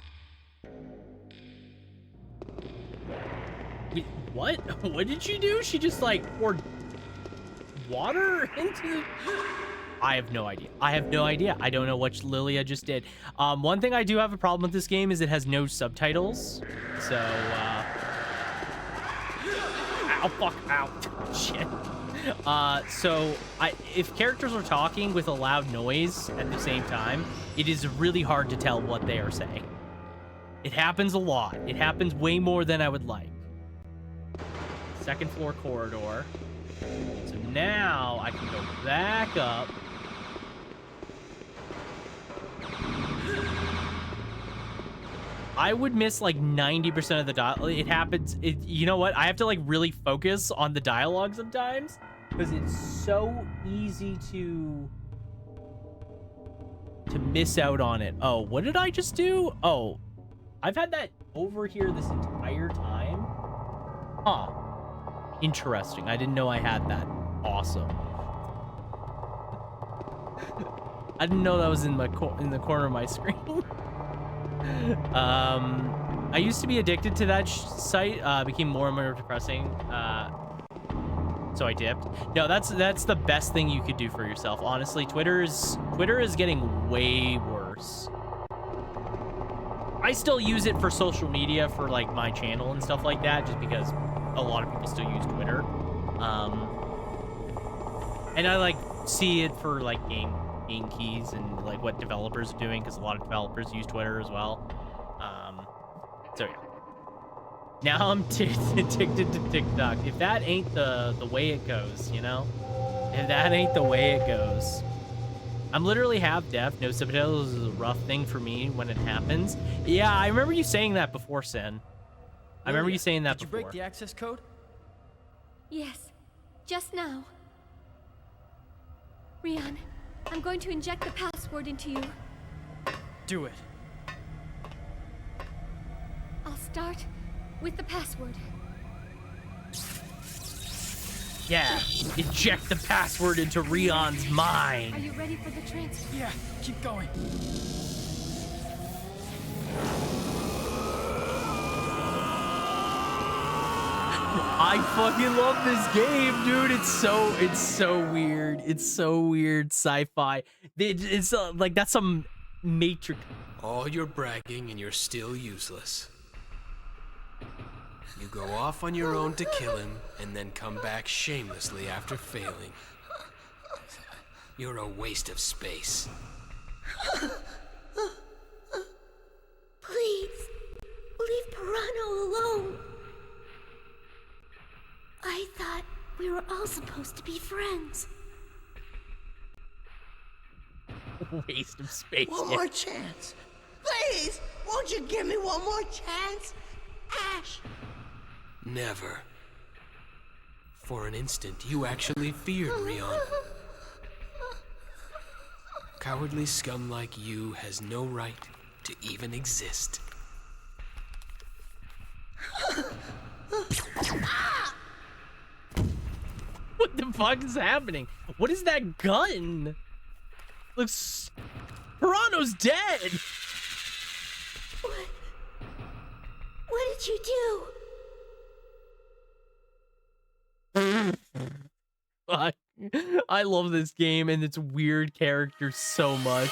Wait, what? What did she do? She just like poured water into. I have no idea. I don't know what Lilia just did. One thing I do have a problem with this game is it has no subtitles. So, ow, fuck, ow, shit. So if characters are talking with a loud noise at the same time, it is really hard to tell what they are saying. It happens a lot. It happens way more than I would like. Second floor corridor. So now I can go back up. I would miss like 90% of the dialogue. It happens. You know what? I have to like really focus on the dialogue sometimes because it's so easy to miss out on it. Oh, what did I just do? Oh, I've had that over here this entire time. Huh. Interesting. I didn't know I had that. Awesome. I didn't know that was in the corner of my screen. I used to be addicted to that site. Became more and more depressing. So I dipped. No, that's the best thing you could do for yourself. Honestly, Twitter is getting way worse. I still use it for social media for like my channel and stuff like that, just because a lot of people still use Twitter. And I like see it for like game keys and like what developers are doing, because a lot of developers use Twitter as well. So yeah. Now I'm addicted to TikTok. If that ain't the way it goes, you know? If that ain't the way it goes. I'm literally half deaf. No subtitles is a rough thing for me when it happens. Yeah, I remember you saying that before, Sen. I remember you saying that before. Did you break the access code? Yes, just now. Rian, I'm going to inject the password into you. Do it. I'll start with the password. Yeah, inject the password into Rion's Are mind. you ready for the transfer? Yeah, keep going. I fucking love this game, dude. It's so weird. It's so weird sci-fi. It's like that's some Matrix. All your bragging and you're still useless. You go off on your own to kill him, and then come back shamelessly after failing. You're a waste of space. Please, leave Pirano alone. I thought we were all supposed to be friends. Waste of space. One more chance. Please, won't you give me one more chance? Ash. Never. For an instant, you actually feared Rion. Cowardly scum like you has no right to even exist. What the fuck is happening? What is that gun? Looks... Pirano's dead! What did you do? I love this game and its weird characters so much.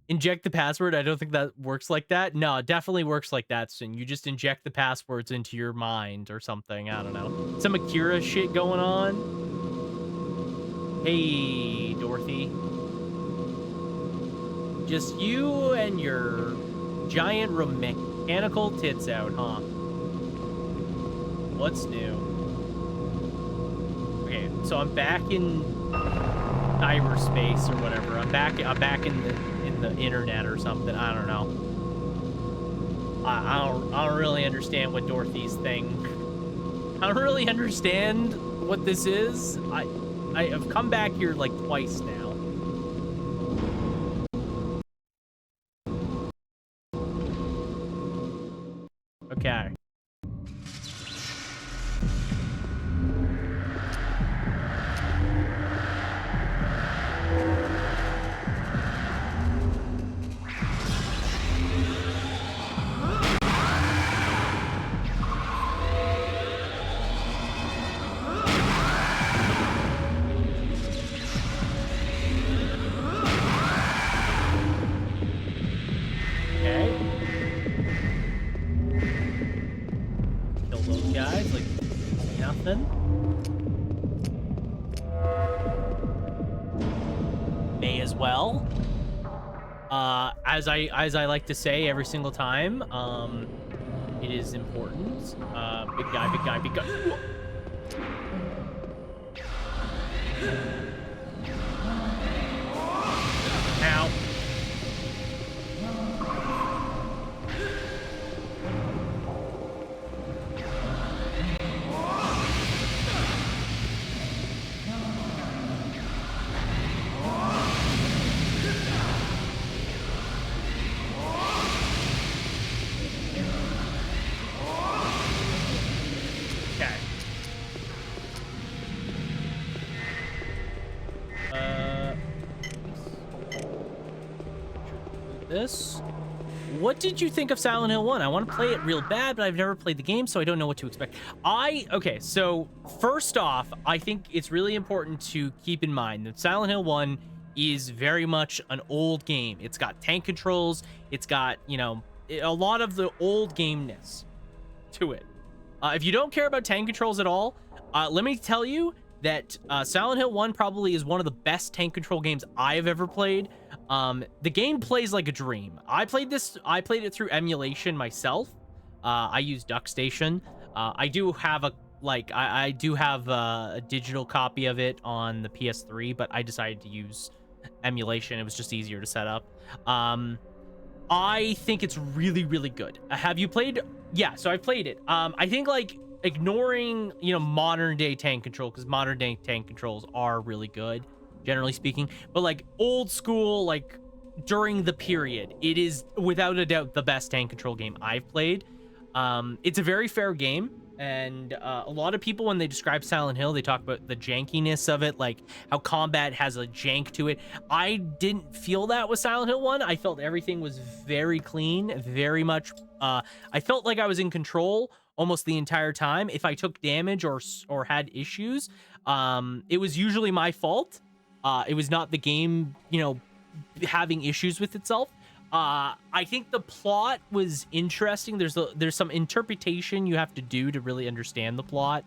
Inject the password? I don't think that works like that. No, it definitely works like that, Sin. You just inject the passwords into your mind or something. I don't know. Some Akira shit going on. Hey, Dorothy. Just you and your giant mechanical tits out, huh? What's new? Okay, so I'm back in cyberspace or whatever. I'm back in the internet or something. I don't know. I don't really understand what Dorothy's thing. I don't really understand what this is. I have come back here like twice now. Okay. May as well. As I like to say every single time, it is important. Big guy, big guy, big guy. Ow. This. What did you think of Silent Hill 1? I want to play it real bad, but I've never played the game, so I don't know what to expect. Okay, so first off, I think it's really important to keep in mind that Silent Hill 1 is very much an old game. It's got tank controls. It's got, you know, a lot of the old gameness to it. If you don't care about tank controls at all, let me tell you that Silent Hill 1 probably is one of the best tank control games I have ever played. The game plays like a dream. I played it through emulation myself. I use DuckStation. I do have a digital copy of it on the PS3, but I decided to use emulation. It was just easier to set up. I think it's really, really good. Have you played? Yeah, so I played it. I think like ignoring, you know, modern day tank control, because modern day tank controls are really good, generally speaking, but like old school, like during the period, it is without a doubt the best tank control game I've played. It's a very fair game, and a lot of people, when they describe Silent Hill, they talk about the jankiness of it, like how combat has a jank to it. I didn't feel that with Silent Hill 1. I felt everything was very clean, very much. I felt like I was in control almost the entire time. If I took damage or had issues, it was usually my fault. It was not the game, you know, having issues with itself. I think the plot was interesting. There's some interpretation you have to do to really understand the plot.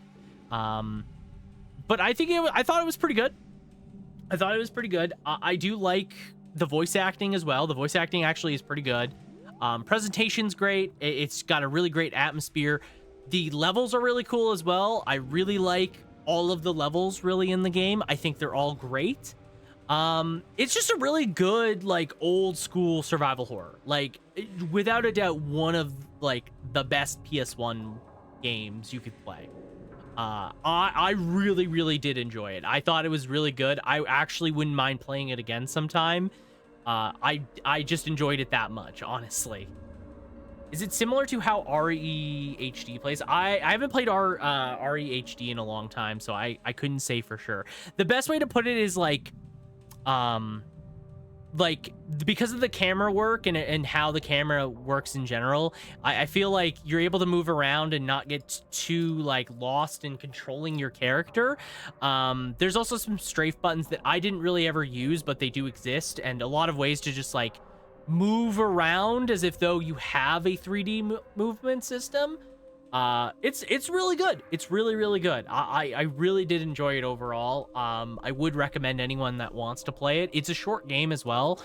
But I thought it was pretty good. I do like the voice acting as well. The voice acting actually is pretty good. Presentation's great. It's got a really great atmosphere. The levels are really cool as well. I really like all of the levels really in the game. I think they're all great. It's just a really good, like, old school survival horror. Like, without a doubt, one of, like, the best PS1 games you could play. I really, really did enjoy it. I thought it was really good. I actually wouldn't mind playing it again sometime. I just enjoyed it that much, honestly. Is it similar to how REHD plays? I haven't played REHD in a long time, so I couldn't say for sure. The best way to put it is like because of the camera work and how the camera works in general, I feel like you're able to move around and not get too like lost in controlling your character. There's also some strafe buttons that I didn't really ever use, but they do exist, and a lot of ways to just like move around as if though you have a 3D movement system. It's really good. It's really, really good. I really did enjoy it overall. I would recommend anyone that wants to play it. It's a short game as well.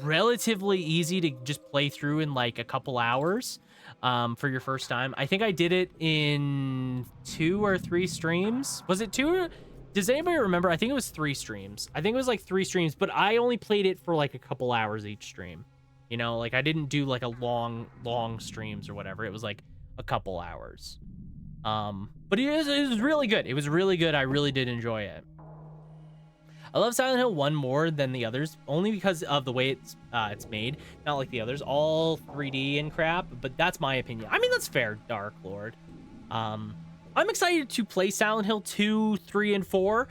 Relatively easy to just play through in like a couple hours for your first time. I think I did it in 2 or 3 streams. Was it 2? Does anybody remember? I think it was 3 streams. I think it was like 3 streams, but I only played it for like a couple hours each stream. You know, like I didn't do like a long streams or whatever. It was like a couple hours. But it was really good. It was really good. I really did enjoy it. I love Silent Hill 1 more than the others, only because of the way it's made. Not like the others, all 3D and crap, but that's my opinion. I mean, that's fair, Dark Lord. I'm excited to play Silent Hill 2, 3, and 4.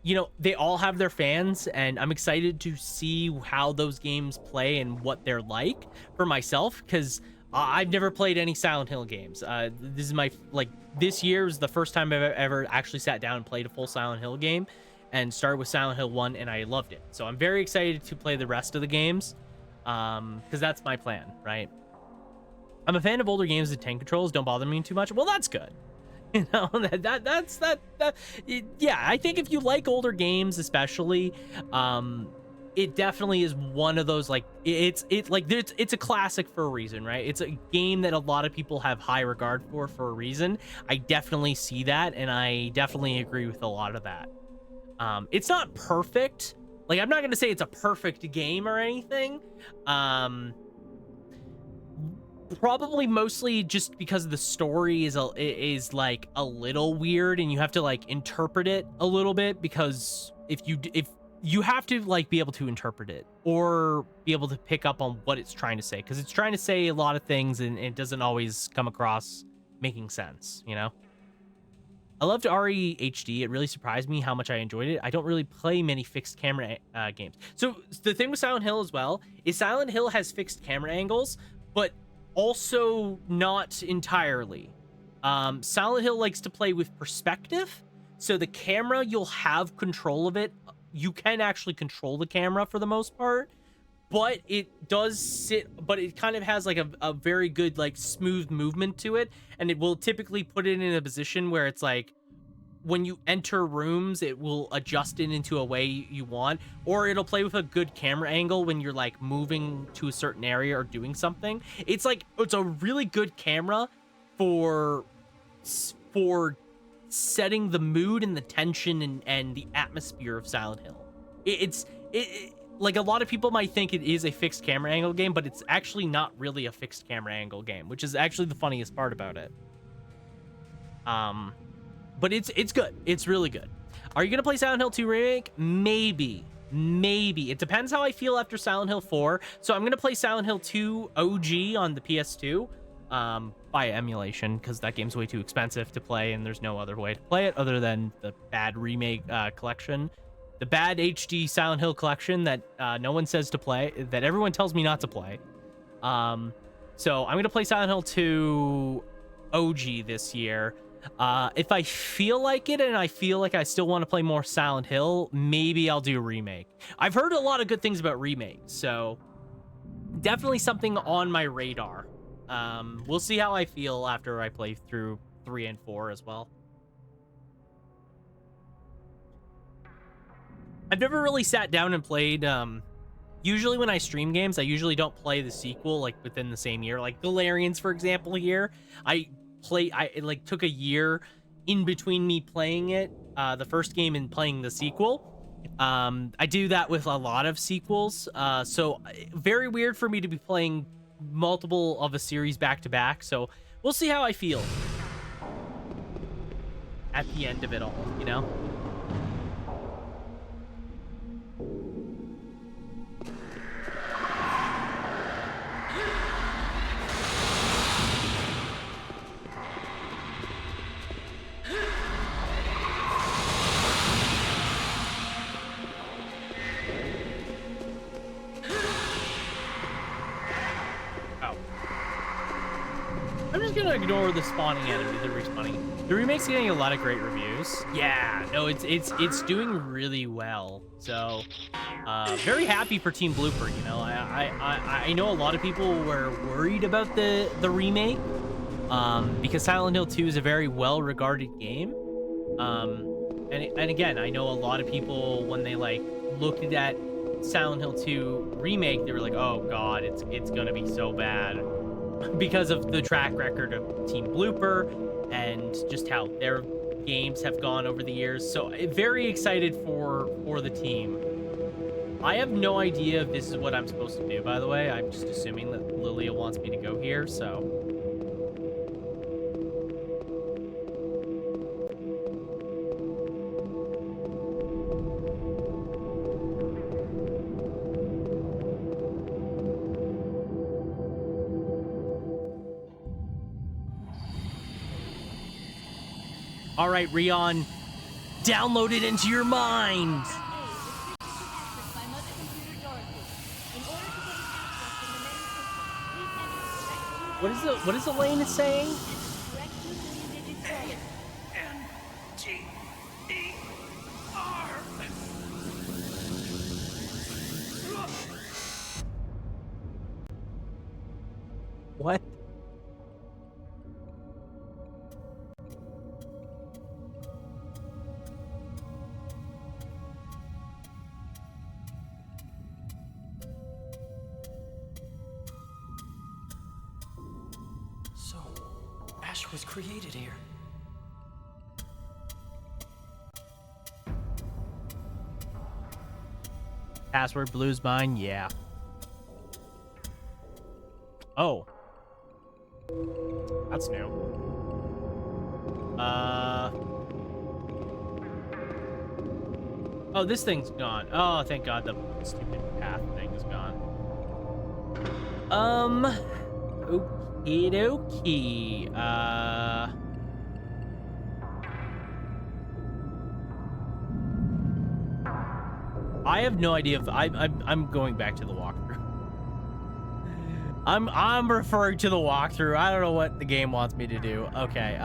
You know, they all have their fans, and I'm excited to see how those games play and what they're like for myself, because I've never played any Silent Hill games. This is my, like, this year is the first time I've ever actually sat down and played a full Silent Hill game, and started with Silent Hill 1, and I loved it. So I'm very excited to play the rest of the games, because that's my plan, right? I'm a fan of older games with 10 controls. Don't bother me too much. Well, that's good. You know, yeah, I think if you like older games, especially, it definitely is one of those, like, it's a classic for a reason, right? It's a game that a lot of people have high regard for a reason. I definitely see that, and I definitely agree with a lot of that. It's not perfect. Like, I'm not going to say it's a perfect game or anything. Probably mostly just because the story is like a little weird, and you have to like interpret it a little bit, because if you have to like be able to interpret it or be able to pick up on what it's trying to say, because it's trying to say a lot of things and it doesn't always come across making sense, you know? I loved REHD. It really surprised me how much I enjoyed it. I don't really play many fixed camera games. So the thing with Silent Hill as well is Silent Hill has fixed camera angles, but also not entirely. Silent Hill likes to play with perspective, so the camera, you'll have control of it. You can actually control the camera for the most part, but it kind of has like a very good, like, smooth movement to it, and it will typically put it in a position where it's like when you enter rooms, it will adjust it into a way you want, or it'll play with a good camera angle when you're like moving to a certain area or doing something. It's like, it's a really good camera for setting the mood and the tension and the atmosphere of Silent Hill. It's like, a lot of people might think it is a fixed camera angle game, but it's actually not really a fixed camera angle game, which is actually the funniest part about it. But it's good. It's really good. Are you gonna play Silent Hill 2 Remake? Maybe. It depends how I feel after Silent Hill 4. So I'm gonna play Silent Hill 2 OG on the PS2 by emulation, because that game's way too expensive to play, and there's no other way to play it other than the bad remake collection, the bad HD Silent Hill collection that no one says to play, that everyone tells me not to play. So I'm gonna play Silent Hill 2 OG this year. If I feel like it and I feel like I still want to play more Silent Hill, maybe I'll do Remake. I've heard a lot of good things about Remake, so definitely something on my radar. We'll see how I feel after I play through 3 and 4 as well. I've never really sat down and played, usually when I stream games, I usually don't play the sequel, like, within the same year. Like, Galerians, for example, here. I took a year in between me playing it, the first game, and playing the sequel. I do that with a lot of sequels, so very weird for me to be playing multiple of a series back-to-back, so we'll see how I feel at the end of it all, you know? I'm just gonna ignore the spawning enemy, the respawning. The remake's getting a lot of great reviews. Yeah, no, it's doing really well. So, very happy for Team Blooper. You know, I know a lot of people were worried about the remake, because Silent Hill 2 is a very well-regarded game. And again, I know a lot of people, when they like looked at Silent Hill 2 remake, they were like, oh god, it's gonna be so bad, because of the track record of Team Blooper and just how their games have gone over the years. So very excited for the team. I have no idea if this is what I'm supposed to do, by the way. I'm just assuming that Lilia wants me to go here, so. All right, Rion, download it into your mind. What is Elaine saying? What? Was created here. Password Blue's mine, yeah. Oh. That's new. Oh, this thing's gone. Oh, thank God the stupid path thing is gone. Okie dokie. I have no idea if I'm going back to the walkthrough. I'm referring to the walkthrough. I don't know what the game wants me to do. Okay.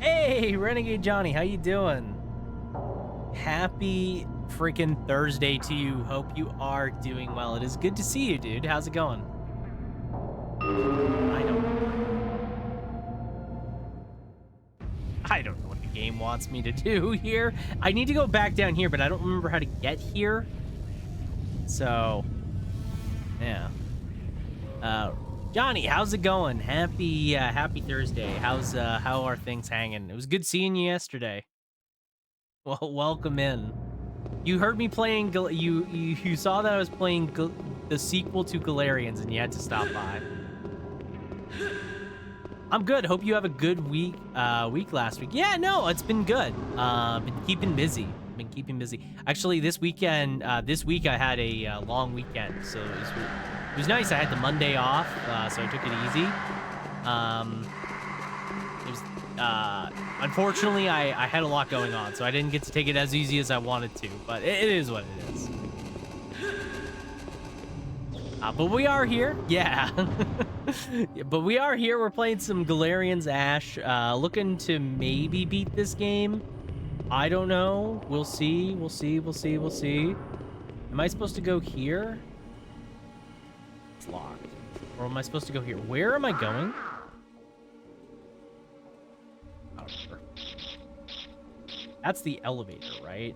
Hey, Renegade Johnny, how you doing? Happy freaking Thursday to you. Hope you are doing well. It is good to see you, dude. How's it going? I don't know what the game wants me to do here. I need to go back down here, but I don't remember how to get here. So, yeah. Johnny, how's it going? Happy Thursday. How are things hanging? It was good seeing you yesterday. Well, welcome in. You heard me playing. You saw that I was playing the sequel to Galerians, and you had to stop by. I'm good. Hope you have a good week last week. Yeah, no, it's been good. Been keeping busy. Actually, this week I had a long weekend, so it was nice. I had the Monday off, so I took it easy. It was unfortunately I had a lot going on, so I didn't get to take it as easy as I wanted to, but it is what it is. But we are here. Yeah. But we are here. We're playing some Galerians Ash. Looking to maybe beat this game. I don't know. We'll see. We'll see. Am I supposed to go here? It's locked. Or am I supposed to go here? Where am I going? I don't remember. That's the elevator, right?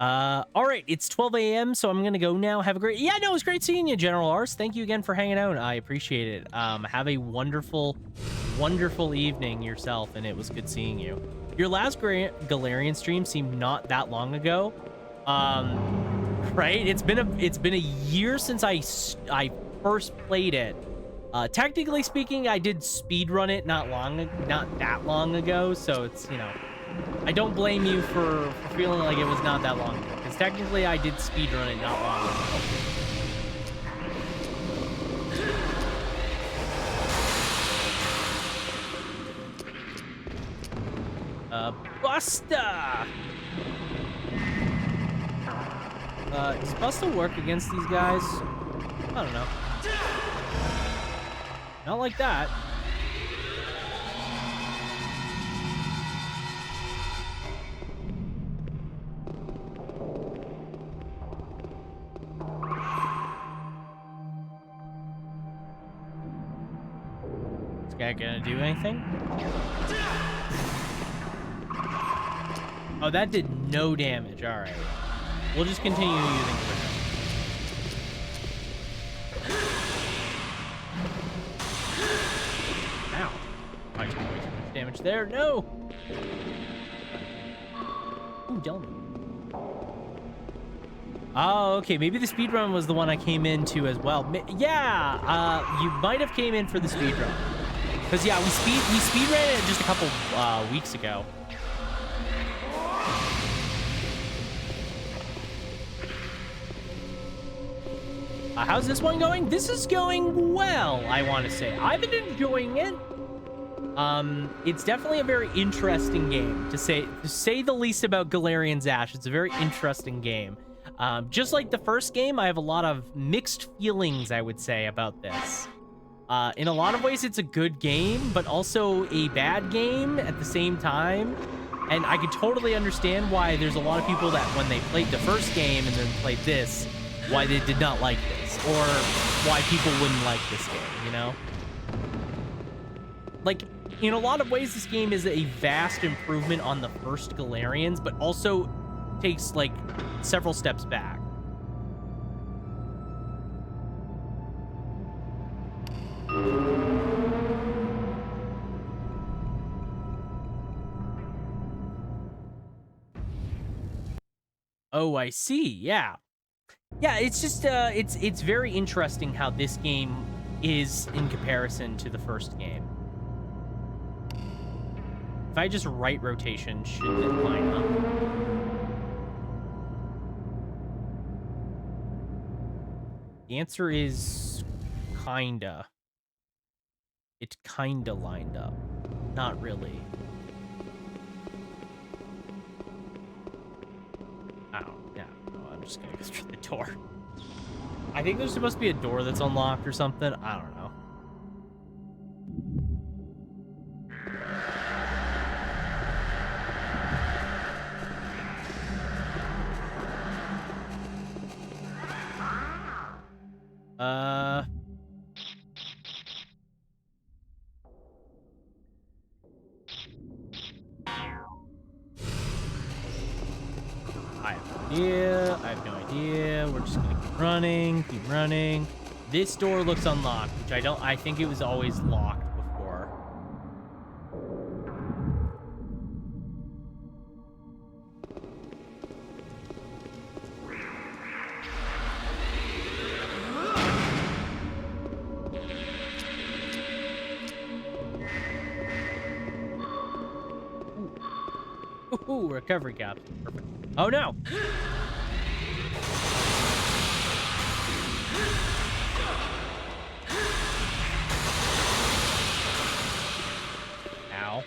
All right, it's 12 a.m., so I'm gonna go now. Have a great... Yeah, no, it was great seeing you, General Ars. Thank you again for hanging out. I appreciate it. Have a wonderful evening yourself, and it was good seeing you. Your last Galerian stream seemed not that long ago. Right? It's been a year since I first played it. Technically speaking, I did speedrun it not that long ago, so it's, you know... I don't blame you for feeling like it was not that long ago, because technically I did speedrun it not long ago. Busta! Does Busta work against these guys? I don't know. Not like that. Guy gonna do anything? Oh, that did no damage. All right, we'll just continue using Crit. Ow! I took way too much damage there. No. Ooh, Delman. Oh, okay. Maybe the speedrun was the one I came into as well. Yeah, you might have came in for the speedrun. Because, yeah, we speedran it just a couple weeks ago. How's this one going? This is going well, I want to say. I've been enjoying it. It's definitely a very interesting game, to say the least about Galerians Ash. It's a very interesting game. Just like the first game, I have a lot of mixed feelings, I would say, about this. In a lot of ways, it's a good game, but also a bad game at the same time. And I could totally understand why there's a lot of people that when they played the first game and then played this, why they did not like this, or why people wouldn't like this game, you know? Like, in a lot of ways, this game is a vast improvement on the first Galerians, but also takes, like, several steps back. Oh, I see. Yeah. Yeah, it's just it's very interesting how this game is in comparison to the first game. If I just right rotation, should it line up? The answer is kinda. It kinda lined up. Not really. Oh, yeah. No, I'm just gonna go through the door. I think there's supposed to be a door that's unlocked or something. I don't know. I have no idea. We're just gonna keep running. This door looks unlocked, which I think it was always locked before. Ooh, recovery capsule. Perfect. Oh no! Ow.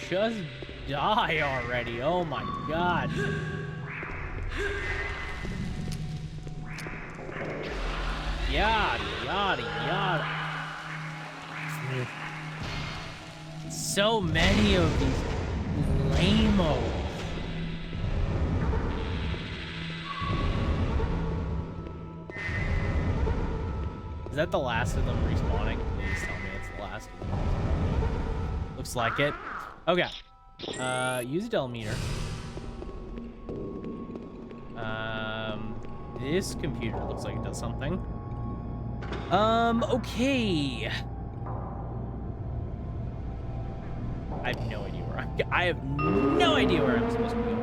Just die already. Oh my god. Yada, yada, yada. So many of these lame-os. Is that the last of them respawning? Please tell me it's the last of them. Looks like it. Okay. Use a telemeter. This computer looks like it does something. Okay. I have no idea where I have no idea where I'm supposed to be going.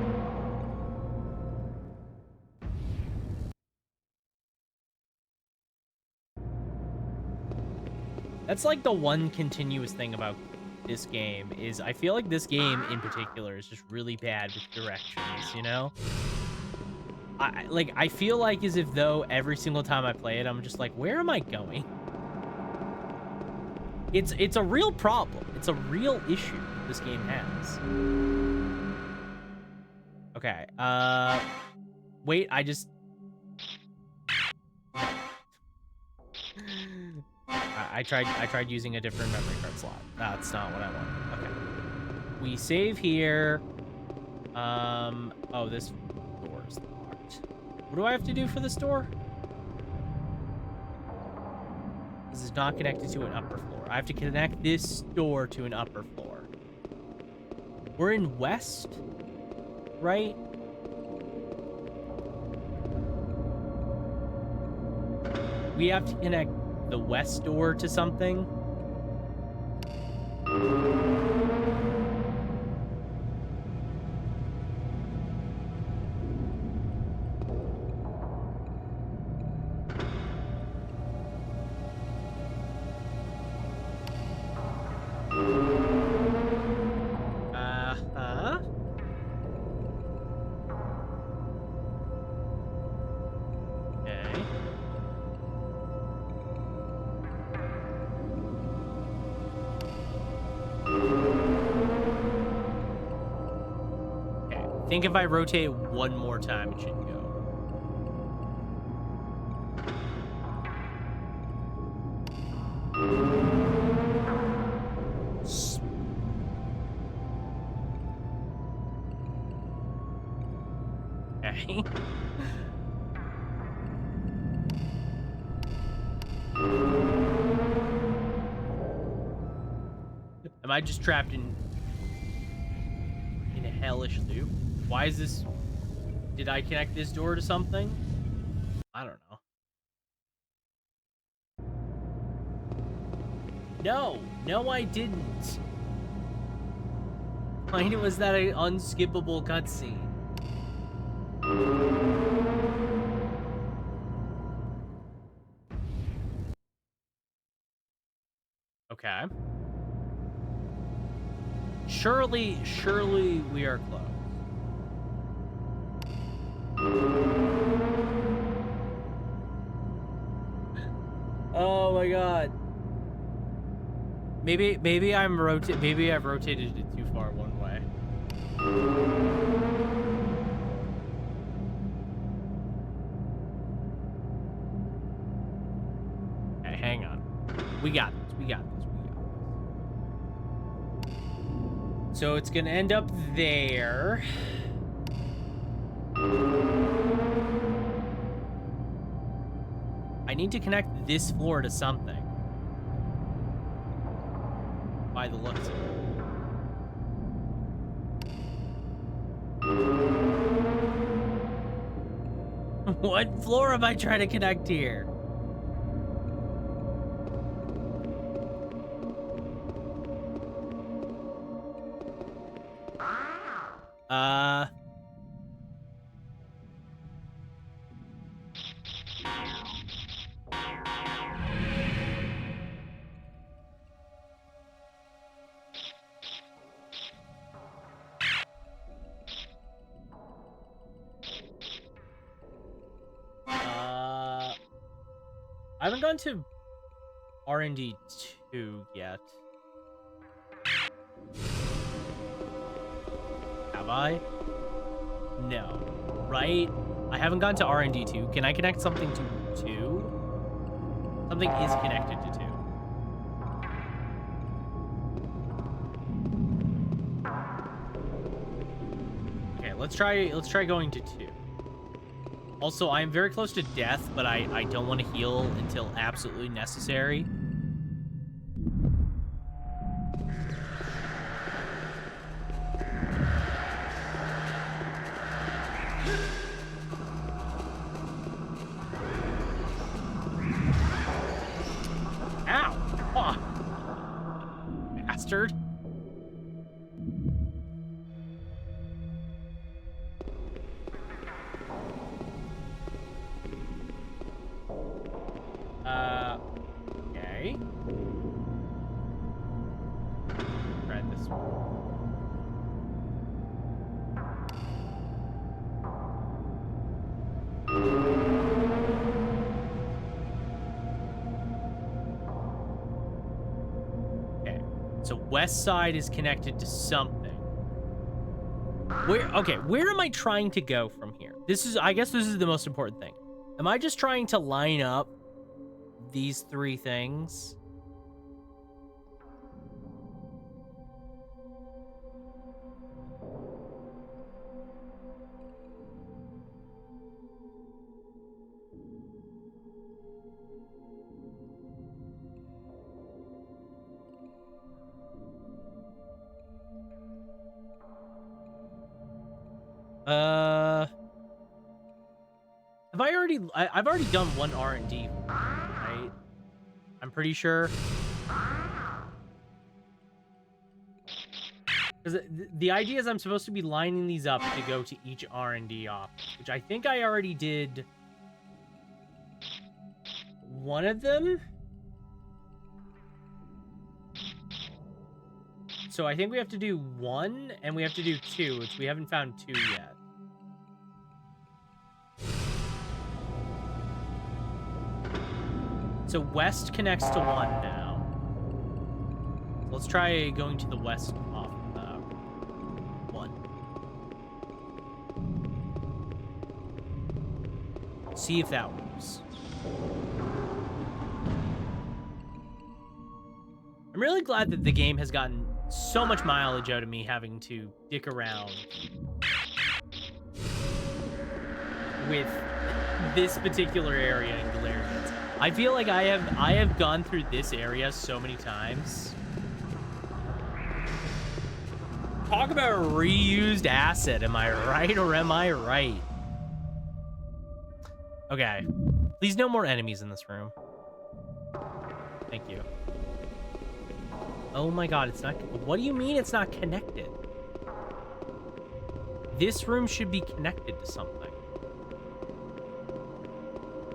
That's like the one continuous thing about this game is I feel like this game in particular is just really bad with directions, you know? I feel like as if though every single time I play it, I'm just like, where am I going? It's a real problem. It's a real issue this game has. Okay. Wait, I tried using a different memory card slot. That's not what I want. Okay. We save here. Oh, this door is locked. What do I have to do for this door? This is not connected to an upper floor. I have to connect this door to an upper floor. We're in West, right? We have to connect the West door to something. I think if I rotate one more time, it should go. Okay. Am I just trapped in a hellish loop? Why is this? Did I connect this door to something? I don't know. No, I didn't. Why was that an unskippable cutscene? Okay. Surely we are close. Oh my god. Maybe I've rotated it too far one way. Okay, hang on. We got this. So it's gonna end up there. I need to connect this floor to something. By the looks of it. What floor am I trying to connect here? I haven't gone to R&D 2 yet. Have I? No. Right? I haven't gone to R&D 2. Can I connect something to 2? Something is connected to 2. Okay, let's try going to 2. Also, I am very close to death, but I don't want to heal until absolutely necessary. Ow! Oh. Bastard. Okay. Try this one. Okay. So west side is connected to something. Where am I trying to go from here? I guess this is the most important thing. Am I just trying to line up these 3 things? I've already done one R&D, right? I'm pretty sure. Because the idea is I'm supposed to be lining these up to go to each R&D op, which I think I already did one of them. So I think we have to do 1, and we have to do 2, which we haven't found 2 yet. So west connects to 1 now. So let's try going to the west off 1. See if that works. I'm really glad that the game has gotten so much mileage out of me having to dick around with this particular area in Galerians. I feel like I have gone through this area so many times. Talk about a reused asset, am I right or am I right? Okay. Please no more enemies in this room. Thank you. Oh my god, it's not... What do you mean it's not connected? This room should be connected to something.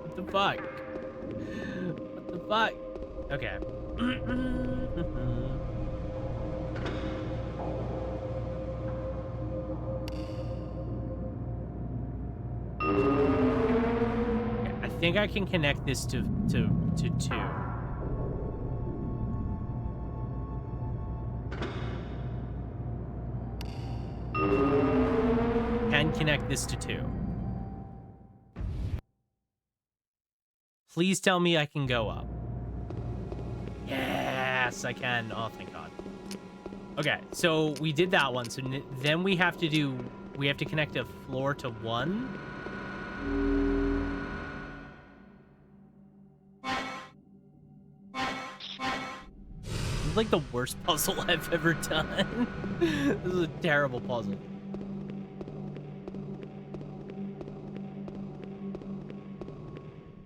What the fuck? What the fuck? Okay. I think I can connect this to 2. Can connect this to 2. Please tell me I can go up. Yes, I can. Oh, thank God. Okay, so we did that one. So then we have to connect a floor to 1. like the worst puzzle I've ever done. This is a terrible puzzle.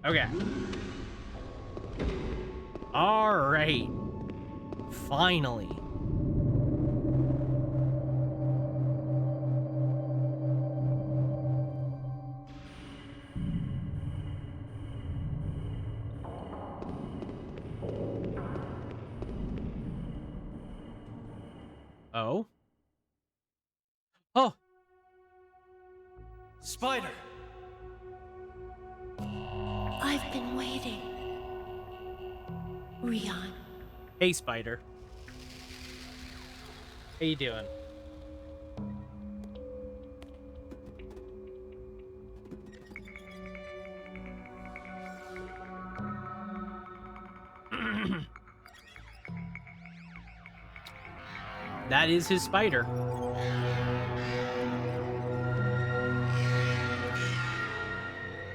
Okay. All right. Finally. Oh. Oh. Spider! I've been waiting. Rion. Hey, Spider. How you doing? That is his spider.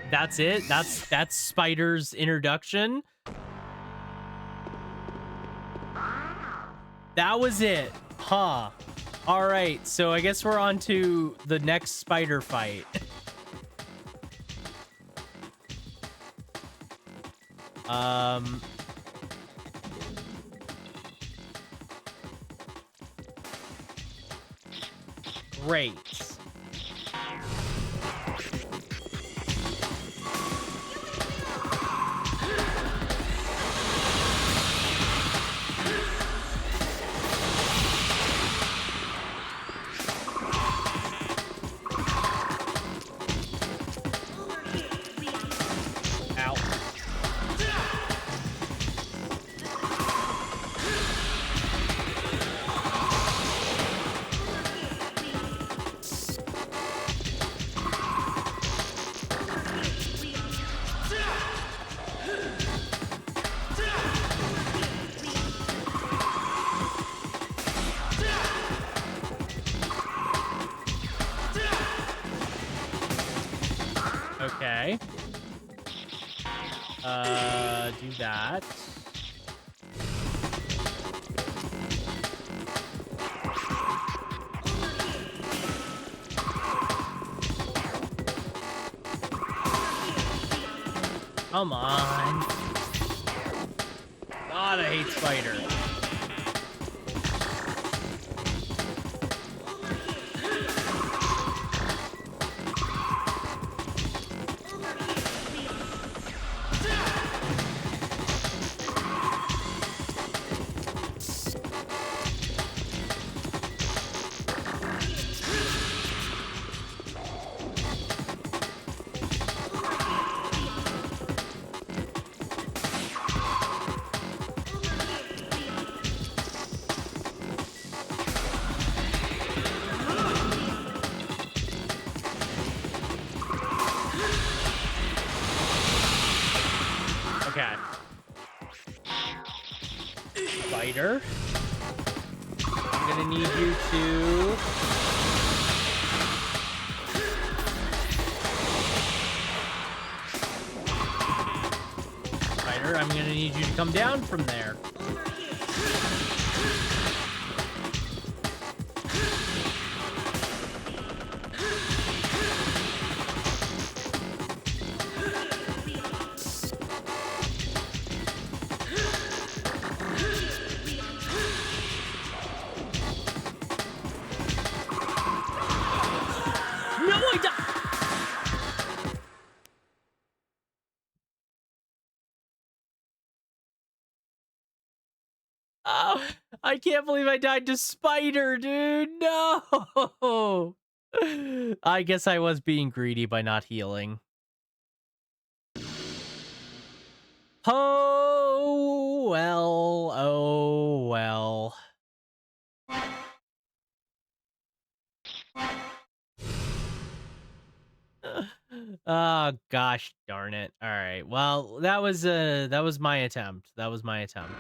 That's it? That's Spider's introduction? That was it. Huh. All right, so I guess we're on to the next spider fight. Great. Ow. Okay. Do that. Come on. God, I hate Spider. Okay. Spider. I'm gonna need you to... Spider, I'm gonna need you to come down from there. No, I died! Oh, I can't believe I died to Spider, dude. No. I guess I was being greedy by not healing. Oh, well. Oh, well. Oh, gosh darn it. All right. Well, that was my attempt. That was my attempt.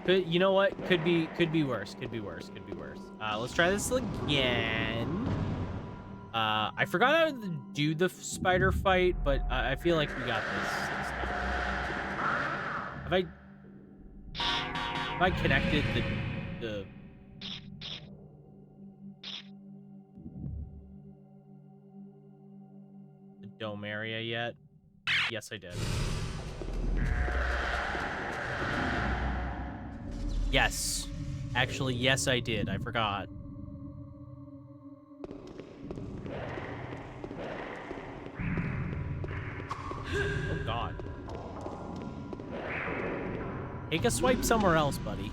You know what? Could be worse. Could be worse. Could be worse. Let's try this again. I forgot how to do the spider fight, but I feel like we got this time. Have I connected the dome area yet? Yes, I did. Yes. Actually, yes, I did. I forgot. Oh, God. Take a swipe somewhere else, buddy.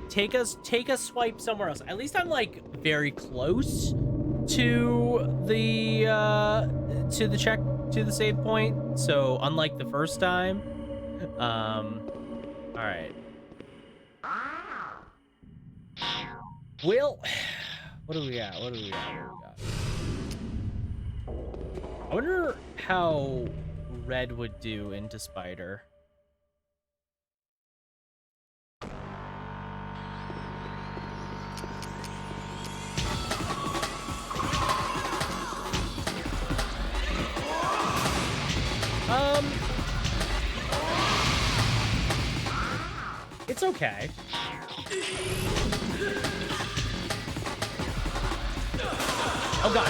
Take a swipe somewhere else. At least I'm, like, very close to the save point. So, unlike the first time. All right. Well, what do we got? I wonder how Red would do into Spider. It's okay. Oh, God.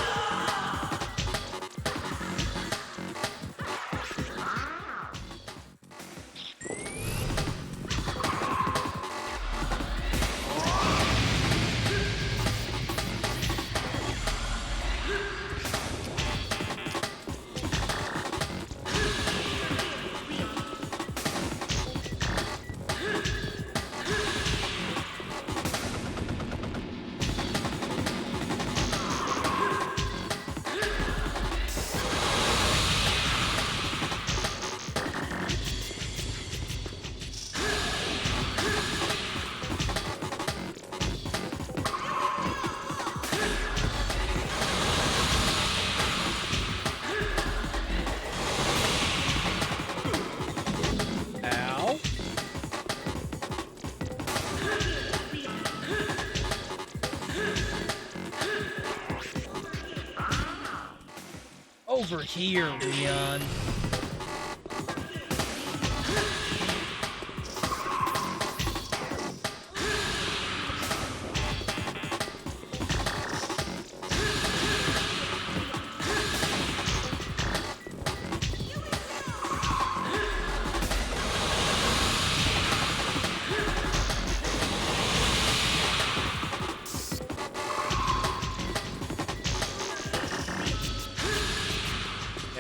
Ow. Over here, Leon.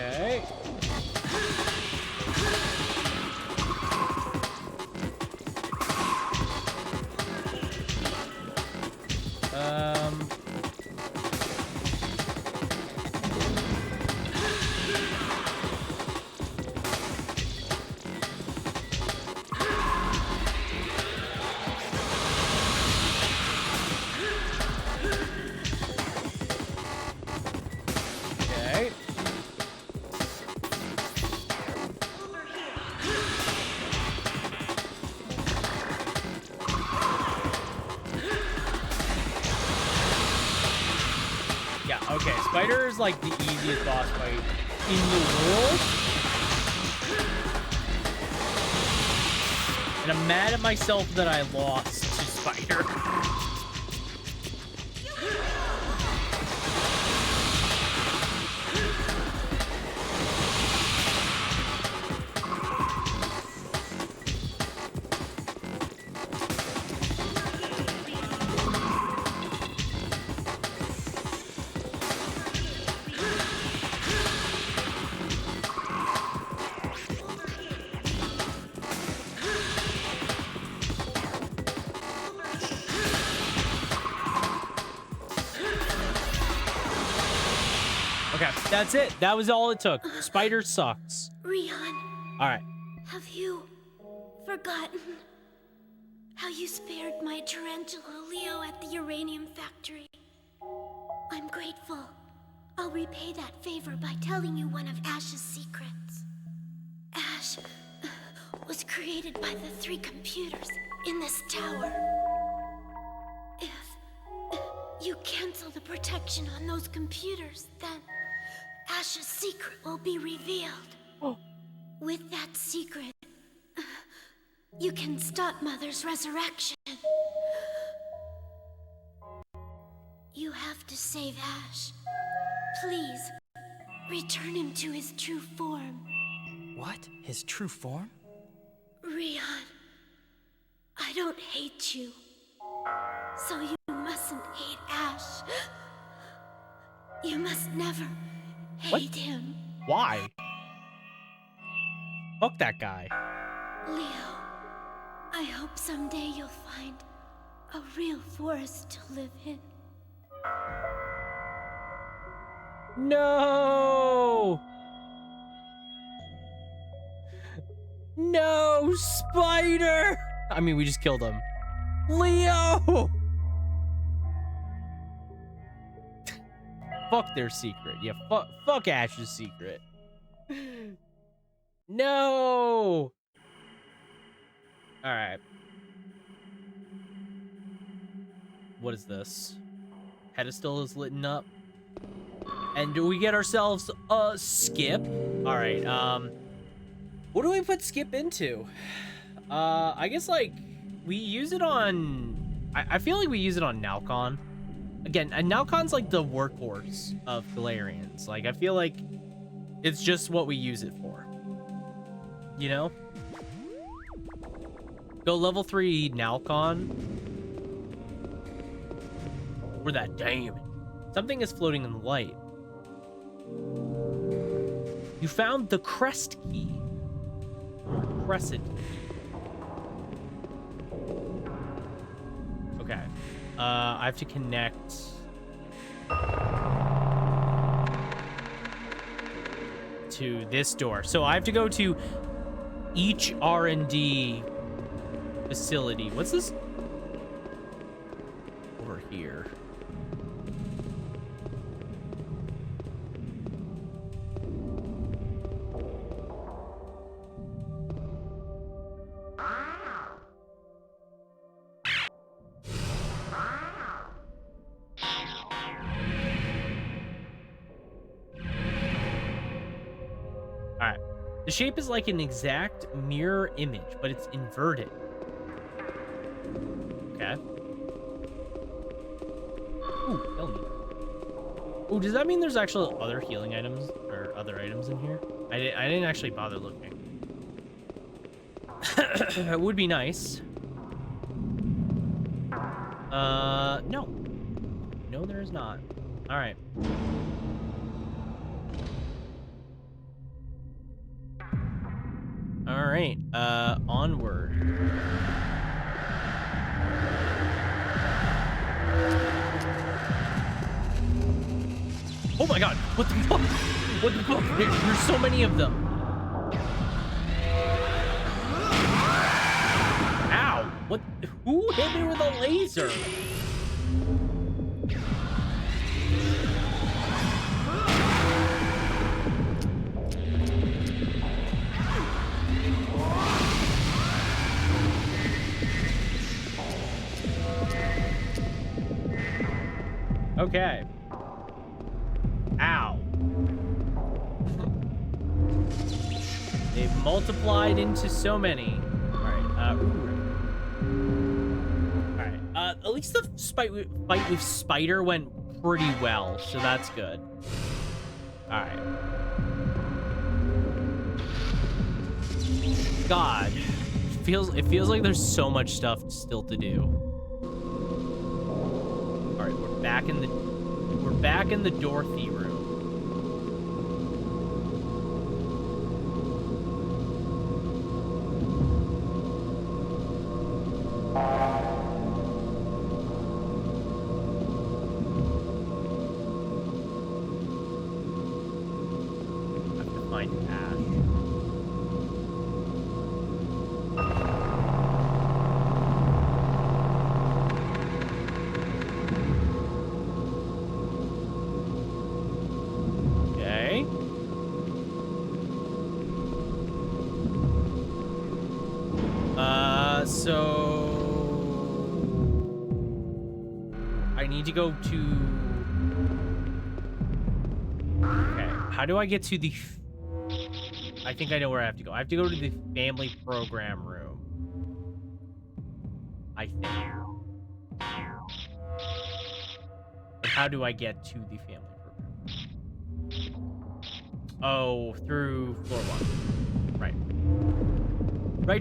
Okay. Okay. Yeah, okay. Spider is like the easiest boss fight in the world. And I'm mad at myself that I lost to Spider. Okay, that's it. That was all it took. Spider sucks. Rion, All right. have you forgotten how you spared my tarantula Leo at the uranium factory? I'm grateful. I'll repay that favor by telling you one of Ash's secrets. Ash was created by the 3 computers in this tower. If you cancel the protection on those computers, then Ash's secret will be revealed. Oh. With that secret, you can stop Mother's resurrection. You have to save Ash. Please, return him to his true form. What? His true form? Rion, I don't hate you. So you mustn't hate Ash. You must never hate him. Why? Fuck that guy. Leo, I hope someday you'll find a real forest to live in. No! No, Spider! I mean, we just killed him. Leo! Fuck their secret. Yeah, fuck Ash's secret. No! Alright. What is this? Pedestal is lit up. And do we get ourselves a skip? Alright, what do we put skip into? I guess, like, we use it on... I feel like we use it on Nalcon. Again, and Nalcon's, like, the workhorse of Galerians. Like, I feel like it's just what we use it for. You know? Go level 3 Nalcon. Or that diamond. Something is floating in the light. You found the crest key. Crescent key. Okay. I have to connect. To this door. So I have to go to each R&D facility. What's this? Over here. The shape is like an exact mirror image, but it's inverted. Okay. Ooh, tell me. Ooh, does that mean there's actually other healing items or other items in here? I didn't actually bother looking. That would be nice. No. No, there is not. All right. All right, onward. Oh my god, what the fuck? What the fuck? There's so many of them. Ow, what? Who hit me with a laser? Okay. Ow. They've multiplied into so many. Alright, Alright, at least the fight with Spider went pretty well, so that's good. Alright. God. It feels like there's so much stuff still to do. Alright, we're back in the Dorothy room. I have to find Ash. So I need to go to... Okay, how do I get to the... I think I know where I have to go. I have to go to the family program room. I think. But how do I get to the family program? Oh, through floor 1. Right. Right.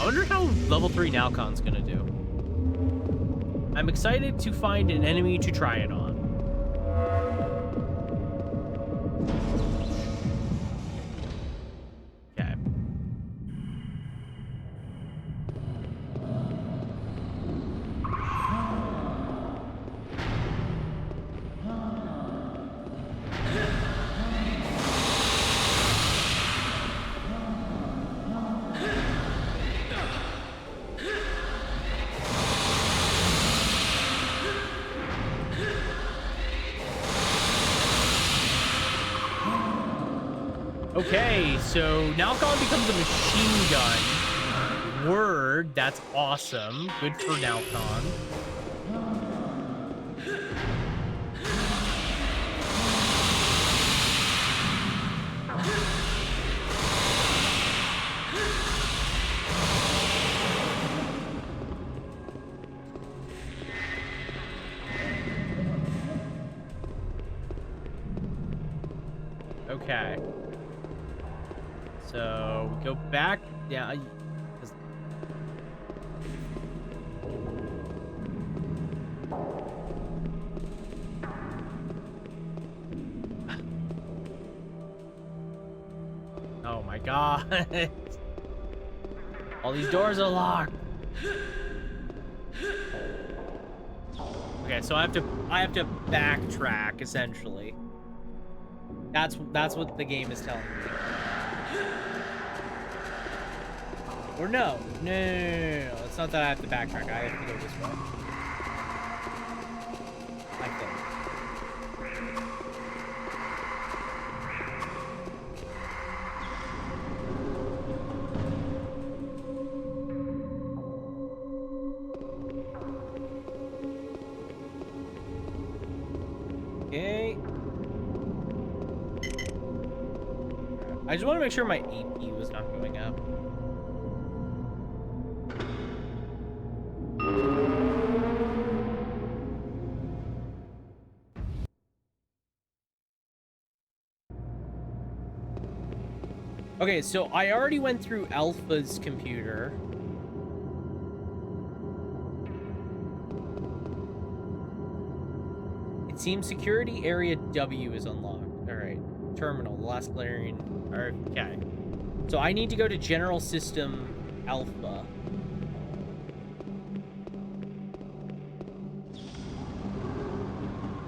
I wonder how level 3 Nalcon's gonna do. I'm excited to find an enemy to try it on. Okay. Okay, so Nalcon becomes a machine gun. Word, that's awesome. Good for Nalcon. Okay. So we go back. Yeah. Oh my god. All these doors are locked. Okay, so I have to backtrack essentially. That's what the game is telling me. Or no. No. It's not that I have to backtrack. I have to go this way. I think. Okay. I just want to make sure my AP was not going up. Okay, so I already went through Alpha's computer. It seems security area W is unlocked. All right, terminal, the last Galerian. Okay, so I need to go to General System Alpha.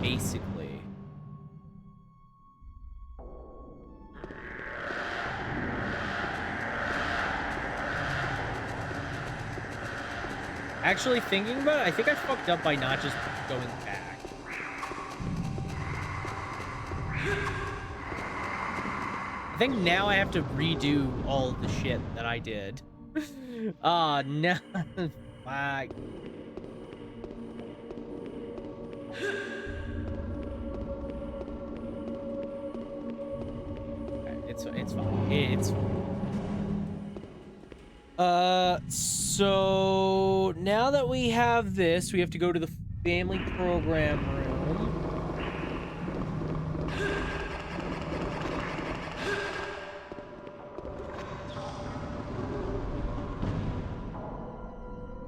Basically. Actually, thinking about it, I think I fucked up by not just going back. I think now I have to redo all of the shit that I did. Oh, no. Fuck. Okay, it's fine. It's fine. So now that we have this, we have to go to the family program room.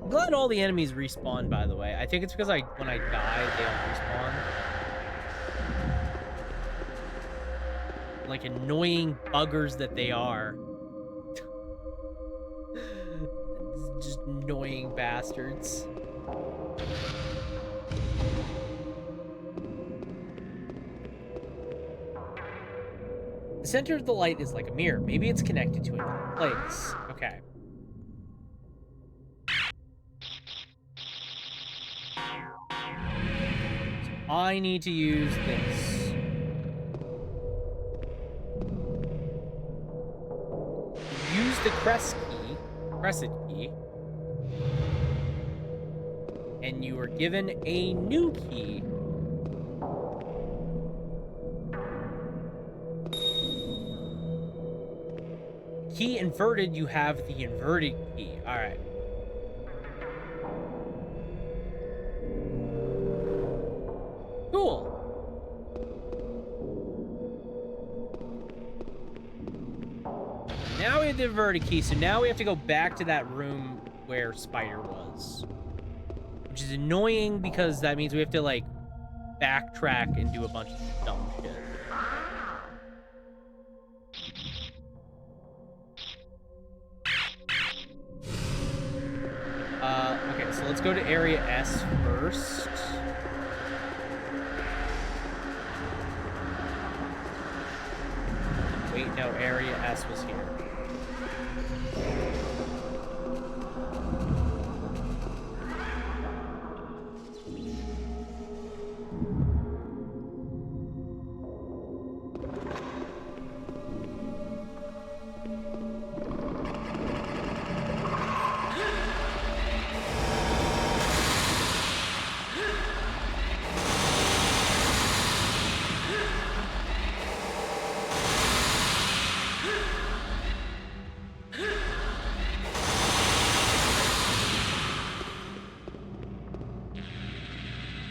I'm glad all the enemies respawn, by the way. I think it's because when I die, they all respawn. Like annoying buggers that they are. Just annoying bastards. The center of the light is like a mirror. Maybe it's connected to another place. Okay. So I need to use this. Use the crescent key. And you are given a new key. Key inverted, you have the inverted key. All right. Cool. Now we have the inverted key, so now we have to go back to that room where Spider was. Which is annoying because that means we have to, like, backtrack and do a bunch of dumb shit. Okay, so let's go to Area S first. Wait, no, Area S was here.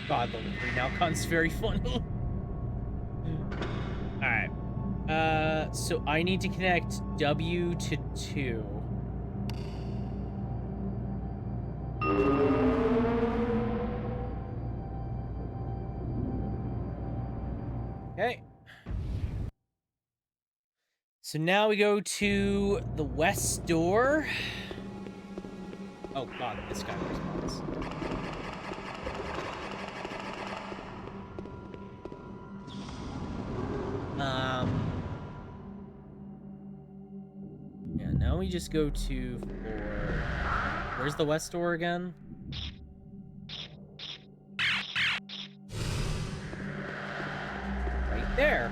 God, level 3 now con's very funny. Alright. So I need to connect W to 2. Okay. So now we go to the west door. Oh god, this guy responds. Yeah, now we just go to floor. Where's the west door again? Right there.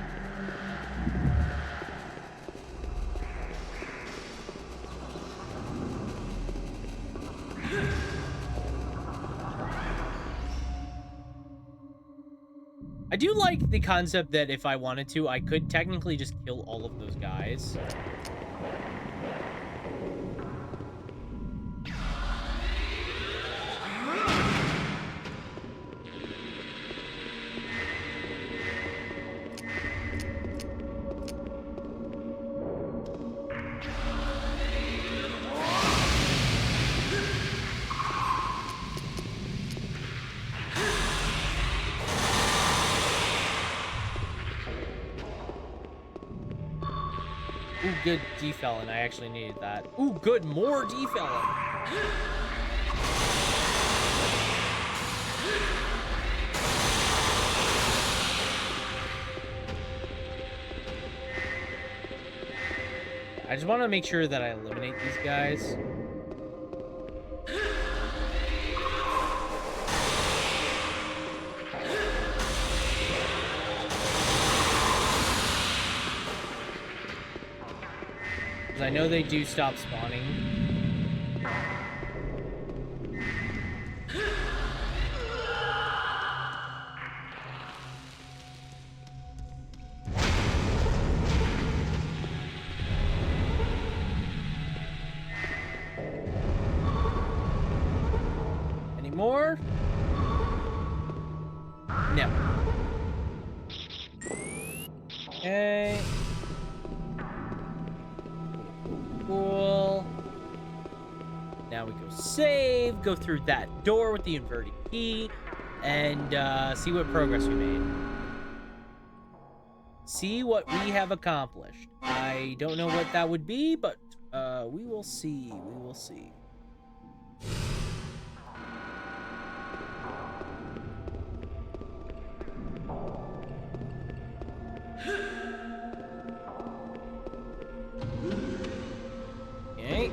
I do like the concept that if I wanted to, I could technically just kill all of those guys. Ooh, good defelon. I actually needed that. Ooh, good, more defelon. I just want to make sure that I eliminate these guys. I know they do stop spawning. Any more? No. Okay. Cool. Now we go save, go through that door with the inverted key, and see what progress we made. See what we have accomplished. I don't know what that would be, but we will see. We will see. Okay.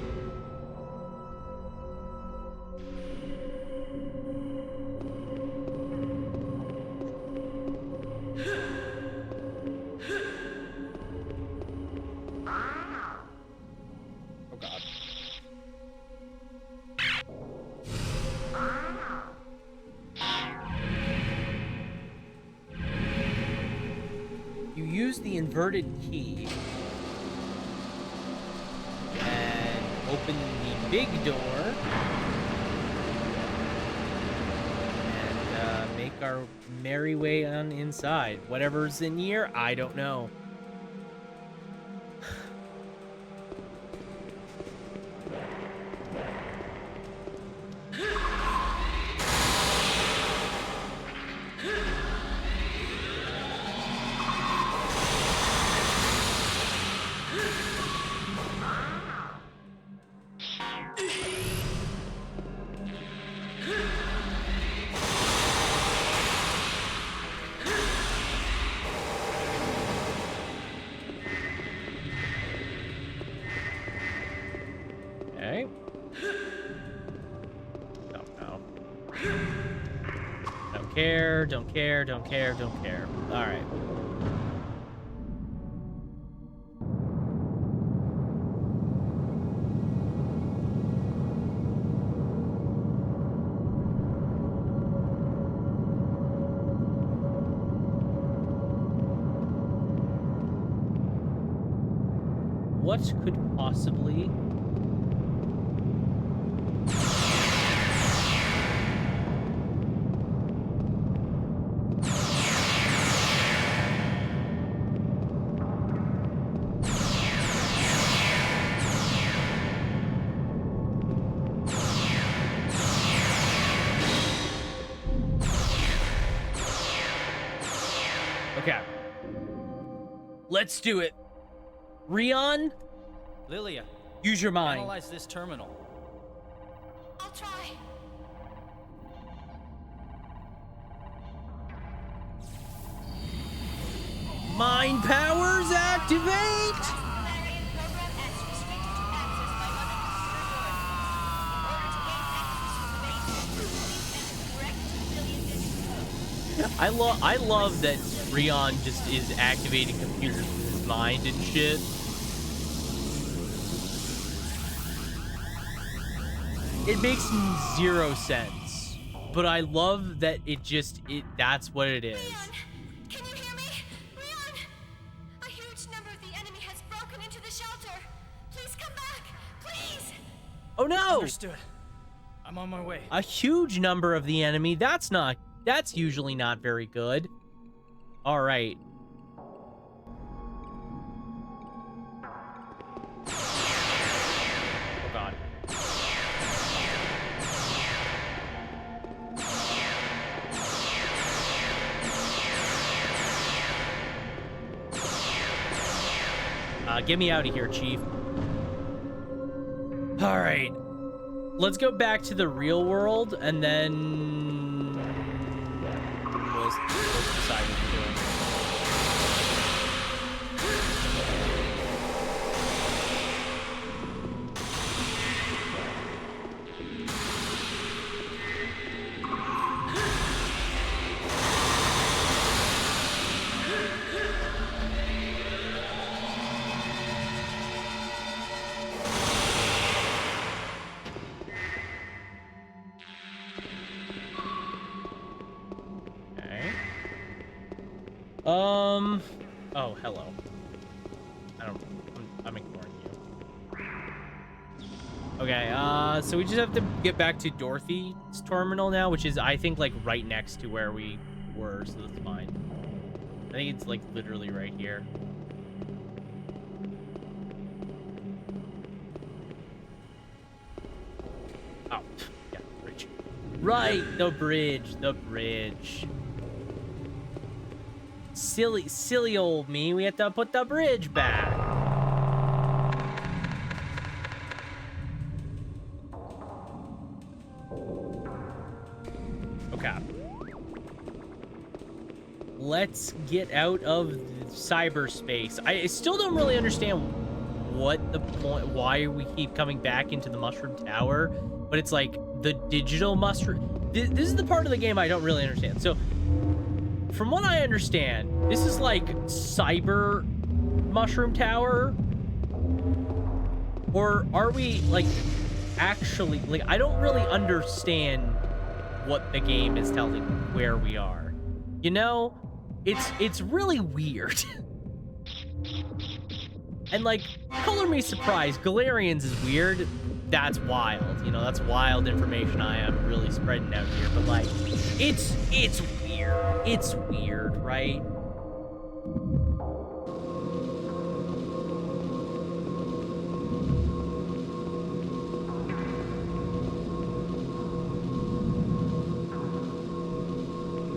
Oh god. You use the inverted key and open the big door and make our merry way on inside. Whatever's in here, I don't know. Okay. Don't know. Don't care, don't care, don't care, don't care. All right. What could possibly... Okay. Let's do it. Rion, Lilia, use your mind. analyze this terminal. I'll try. Mind powers activate! Galerian Program X restricted to access by Mother Computer Door. In order to gain access to the base, please enter correct civilian digital code. I love that Rion just is activating computers with his mind and shit. It makes zero sense, but I love that that's what it is. Leon, can you hear me? Leon! A huge number of the enemy has broken into the shelter. Please come back, please! Oh no! Understood. I'm on my way. A huge number of the enemy. That's usually not very good. All right. Oh god. Get me out of here, Chief. All right. Let's go back to the real world, and then we'll decide what we're doing. Oh, hello. I'm ignoring you. Okay, so we just have to get back to Dorothy's terminal now, which is, I think, like, right next to where we were, so that's fine. I think it's, like, literally right here. Oh, yeah, bridge. Right, the bridge. Silly old me. We have to put the bridge back. Okay. Let's get out of cyberspace. I still don't really understand what the point, why we keep coming back into the Mushroom Tower, but it's like the digital mushroom. This is the part of the game I don't really understand. So, from what I understand, this is like cyber Mushroom Tower, or are we like actually, like, I don't really understand what the game is telling me where we are. You know, it's really weird. And like, color me surprised, Galerians is weird. That's wild. You know, that's wild information I am really spreading out here. But like, it's weird. weird. It's weird, right?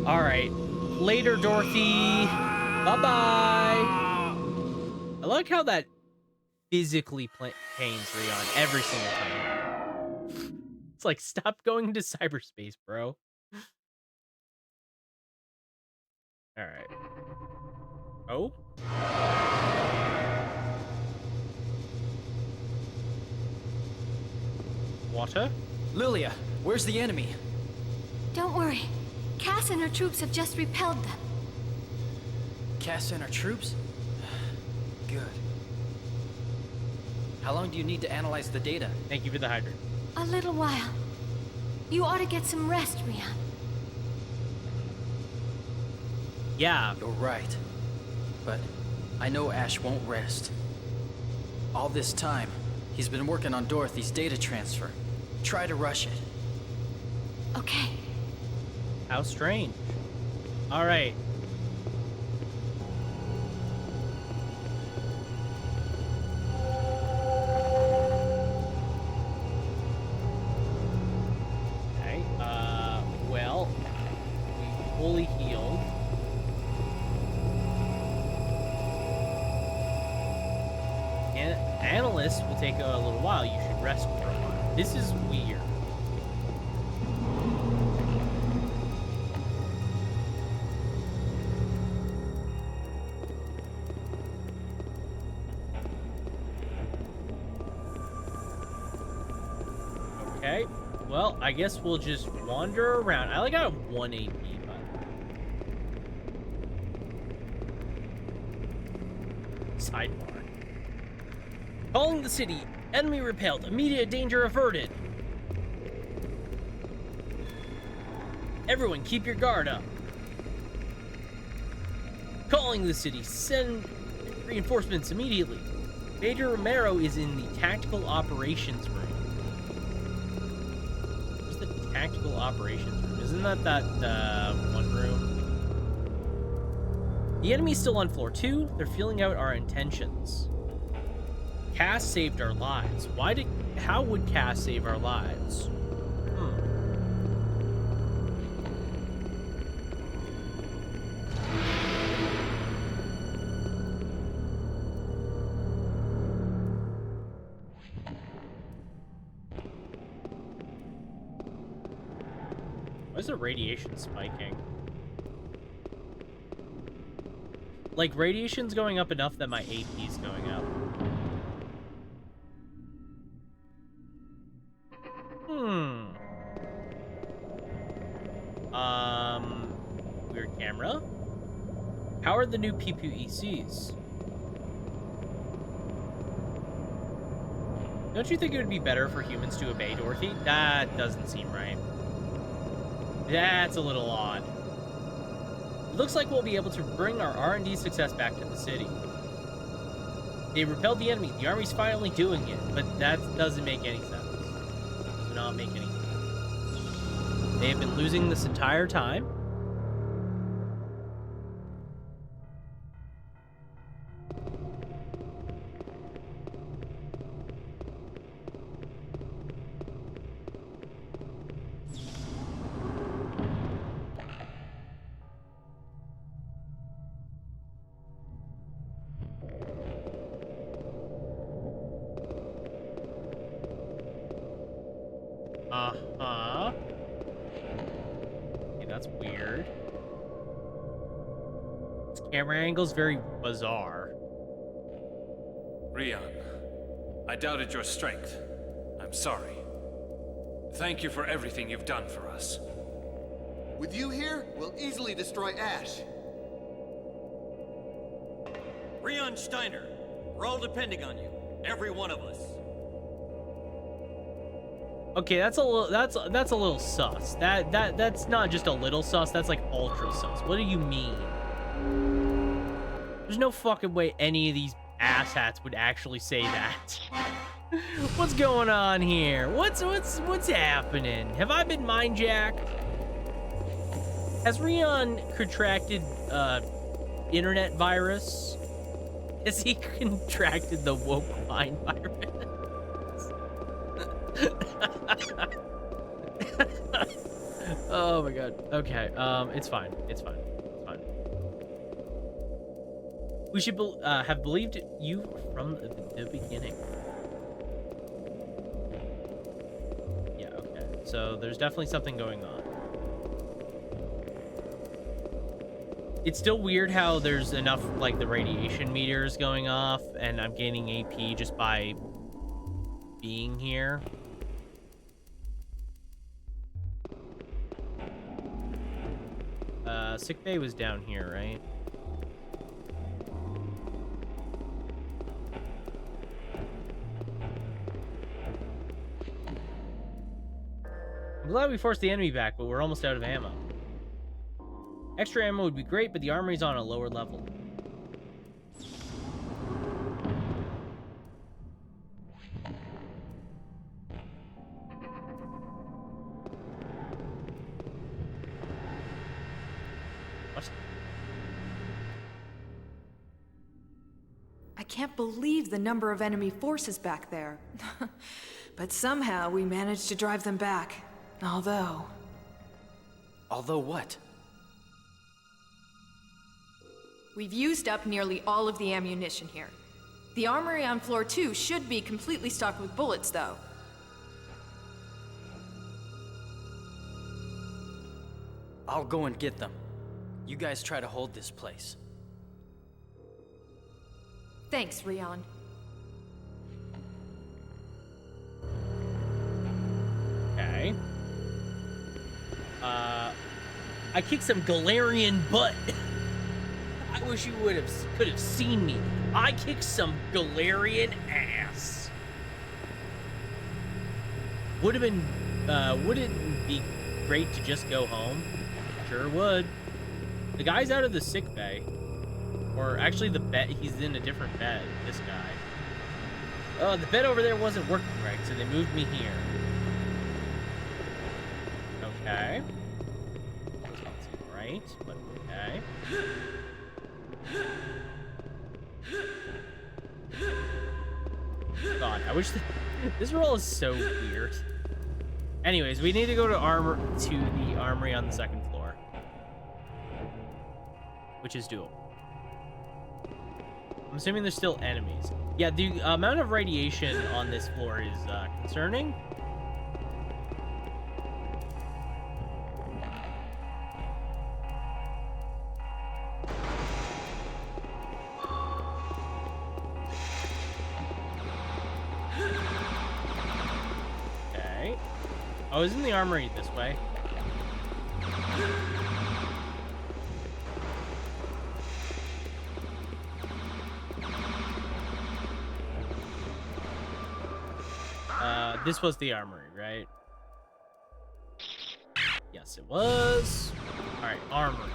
All right. Later, Dorothy. Bye-bye. I like how that physically pains Rion every single time. It's like, stop going into cyberspace, bro. All right. Oh? Water? Lilia, where's the enemy? Don't worry. Cass and her troops have just repelled them. Cass and her troops? Good. How long do you need to analyze the data? Thank you for the hydrant. A little while. You ought to get some rest, Rion. Yeah. You're right. But I know Ash won't rest. All this time, he's been working on Dorothy's data transfer. Try to rush it. Okay. How strange. All right. Okay. Well, we fully healed. And analysts will take a little while. You should rest for a while. This is weird. Okay, well, I guess we'll just wander around. I like how I have 1 AP, but... Sidebar. Calling the city. Enemy repelled. Immediate danger averted. Everyone, keep your guard up. Calling the city. Send reinforcements immediately. Major Romero is in the tactical operations room. Tactical operations room. Isn't that one room? The enemy's still on floor 2. They're feeling out our intentions. Cass saved our lives. How would Cass save our lives? Why is the radiation spiking? Like, radiation's going up enough that my AP's going up. Weird camera. How are the new PPECs? Don't you think it would be better for humans to obey Dorothy? That doesn't seem right. That's a little odd. It looks like we'll be able to bring our R&D success back to the city. They repelled the enemy. The army's finally doing it, but that doesn't make any sense. Does not make any sense. They have been losing this entire time. Uh-huh. Okay, that's weird. This camera angle's very bizarre. Rion, I doubted your strength. I'm sorry. Thank you for everything you've done for us. With you here, we'll easily destroy Ash. Rion Steiner, we're all depending on you. Every one of us. Okay, that's a little sus. That's not just a little sus, that's like ultra sus. What do you mean? There's no fucking way any of these asshats would actually say that. What's going on here? What's happening? Have I been mind jacked? Has Rion contracted internet virus? Has he contracted the woke mind virus? Oh my god. Okay. It's fine. It's fine. It's fine. We should have believed you from the beginning. Yeah. Okay. So there's definitely something going on. It's still weird how there's enough, like, the radiation meters going off, and I'm gaining AP just by being here. Sick bay was down here, right? I'm glad we forced the enemy back, but we're almost out of ammo. Extra ammo would be great, but the armory's on a lower level. What? I can't believe the number of enemy forces back there. But somehow we managed to drive them back. Although what? we've used up nearly all of the ammunition here. The armory on floor 2 should be completely stocked with bullets, though. I'll go and get them. You guys try to hold this place. Thanks, Rion. Okay. I kicked some Galerian butt. I wish you could have seen me. I kicked some Galerian ass. Wouldn't it be great to just go home? Sure would. The guy's out of the sick bay. Or actually the bed, he's in a different bed, this guy. Oh, the bed over there wasn't working right, so they moved me here. Okay. Doesn't seem right, but okay. God, I wish this roll is so weird. Anyways, we need to go to the armory on the second floor, which is doable. I'm assuming there's still enemies. Yeah, the amount of radiation on this floor is concerning. Okay. I was in the armory this way. This was the armory, right? Yes, it was. All right, armory.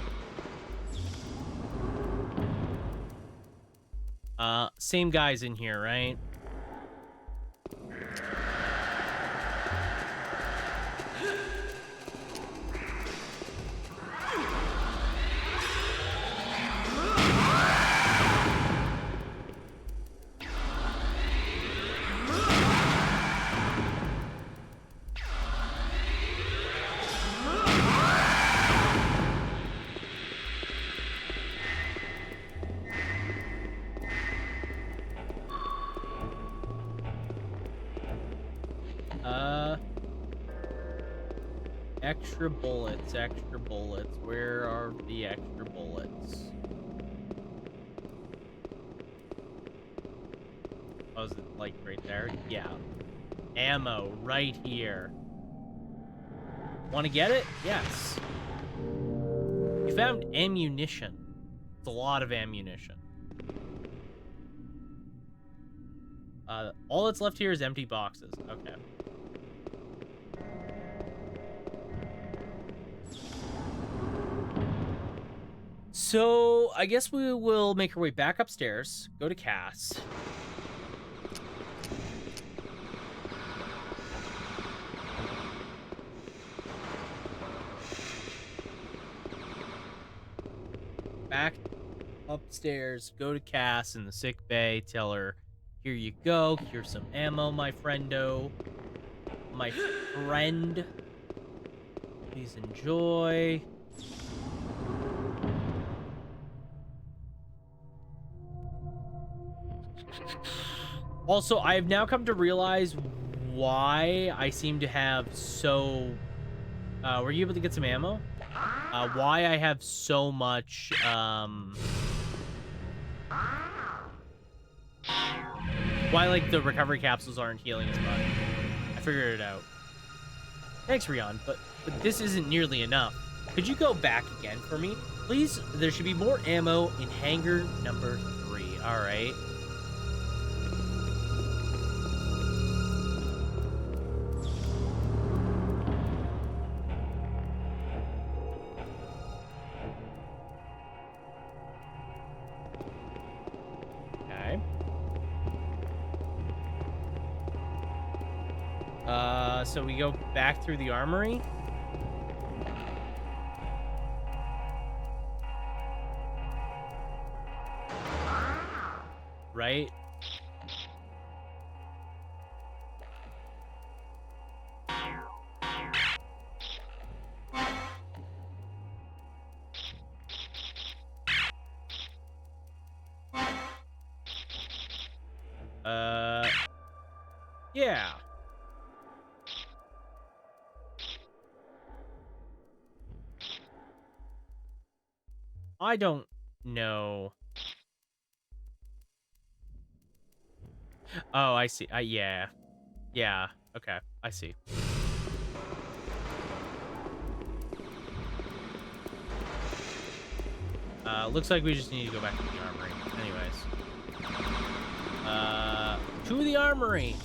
Same guys in here, right? Extra bullets, extra bullets. Where are the extra bullets? Oh, is it like right there? Yeah. Ammo right here. Want to get it? Yes. You found ammunition. It's a lot of ammunition. All that's left here is empty boxes. Okay. So, I guess we will make our way back upstairs, go to Cass. back upstairs, go to Cass in the sick bay, tell her, here you go, here's some ammo, my friendo. My friend. Please enjoy. Also, I have now come to realize why I seem to have so... were you able to get some ammo? Why I have so much, why, like, the recovery capsules aren't healing as much. I figured it out. Thanks, Rion, but this isn't nearly enough. Could you go back again for me? Please, there should be more ammo in hangar number 3. All right. Okay. So we go back through the armory. Right? Yeah. I don't know. Oh, I see. Yeah. Yeah. Okay. I see. Looks like we just need to go back to the armory. Anyways. To the armory.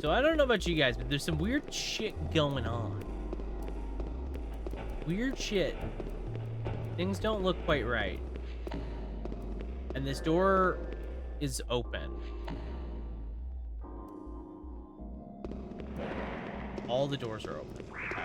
So I don't know about you guys, but there's some weird shit going on. Weird shit. Things don't look quite right. And this door is open. All the doors are open. Okay.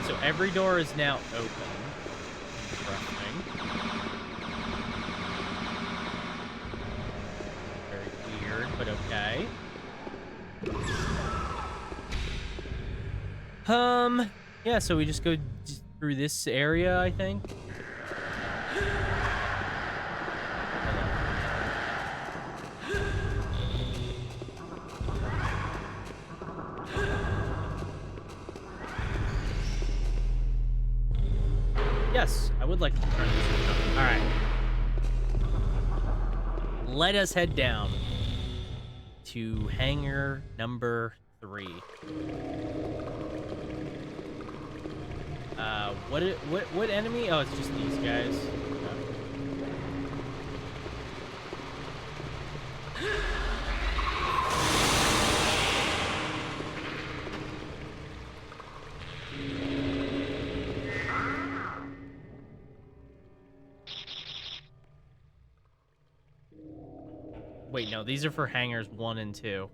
So every door is now open. Interesting. Very weird, but okay. Yeah, so we just go through this area, I think. Yes, I would like to turn this. All right. Let us head down to hangar number 3. What enemy? Oh, it's just these guys. Wait, no, these are for hangars 1 and 2.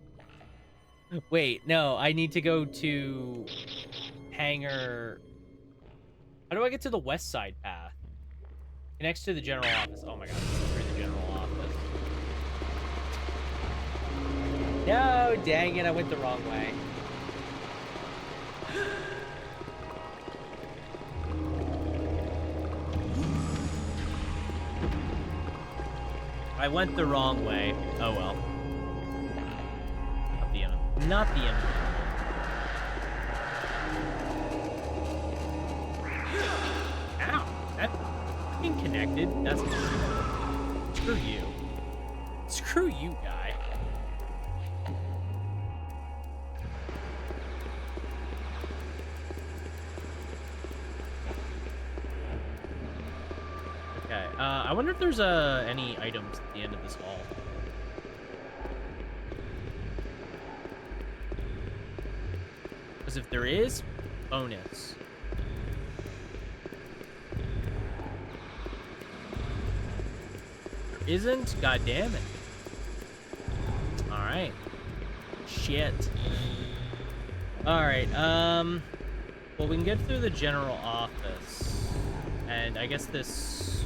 Wait, no, I need to go to hangar... How do I get to the west side path? Connects to the general office. Oh my god, this is through the general office. No, dang it, I went the wrong way. I went the wrong way. Oh well. Not the end. Not the end. Ow! That's fucking connected. That's screw you. Screw you, guy. Okay. I wonder if there's any items at the end of this hall. Because if there is, bonus. There isn't? God damn it. Alright. Shit. Alright, well, we can get through the general office. And I guess this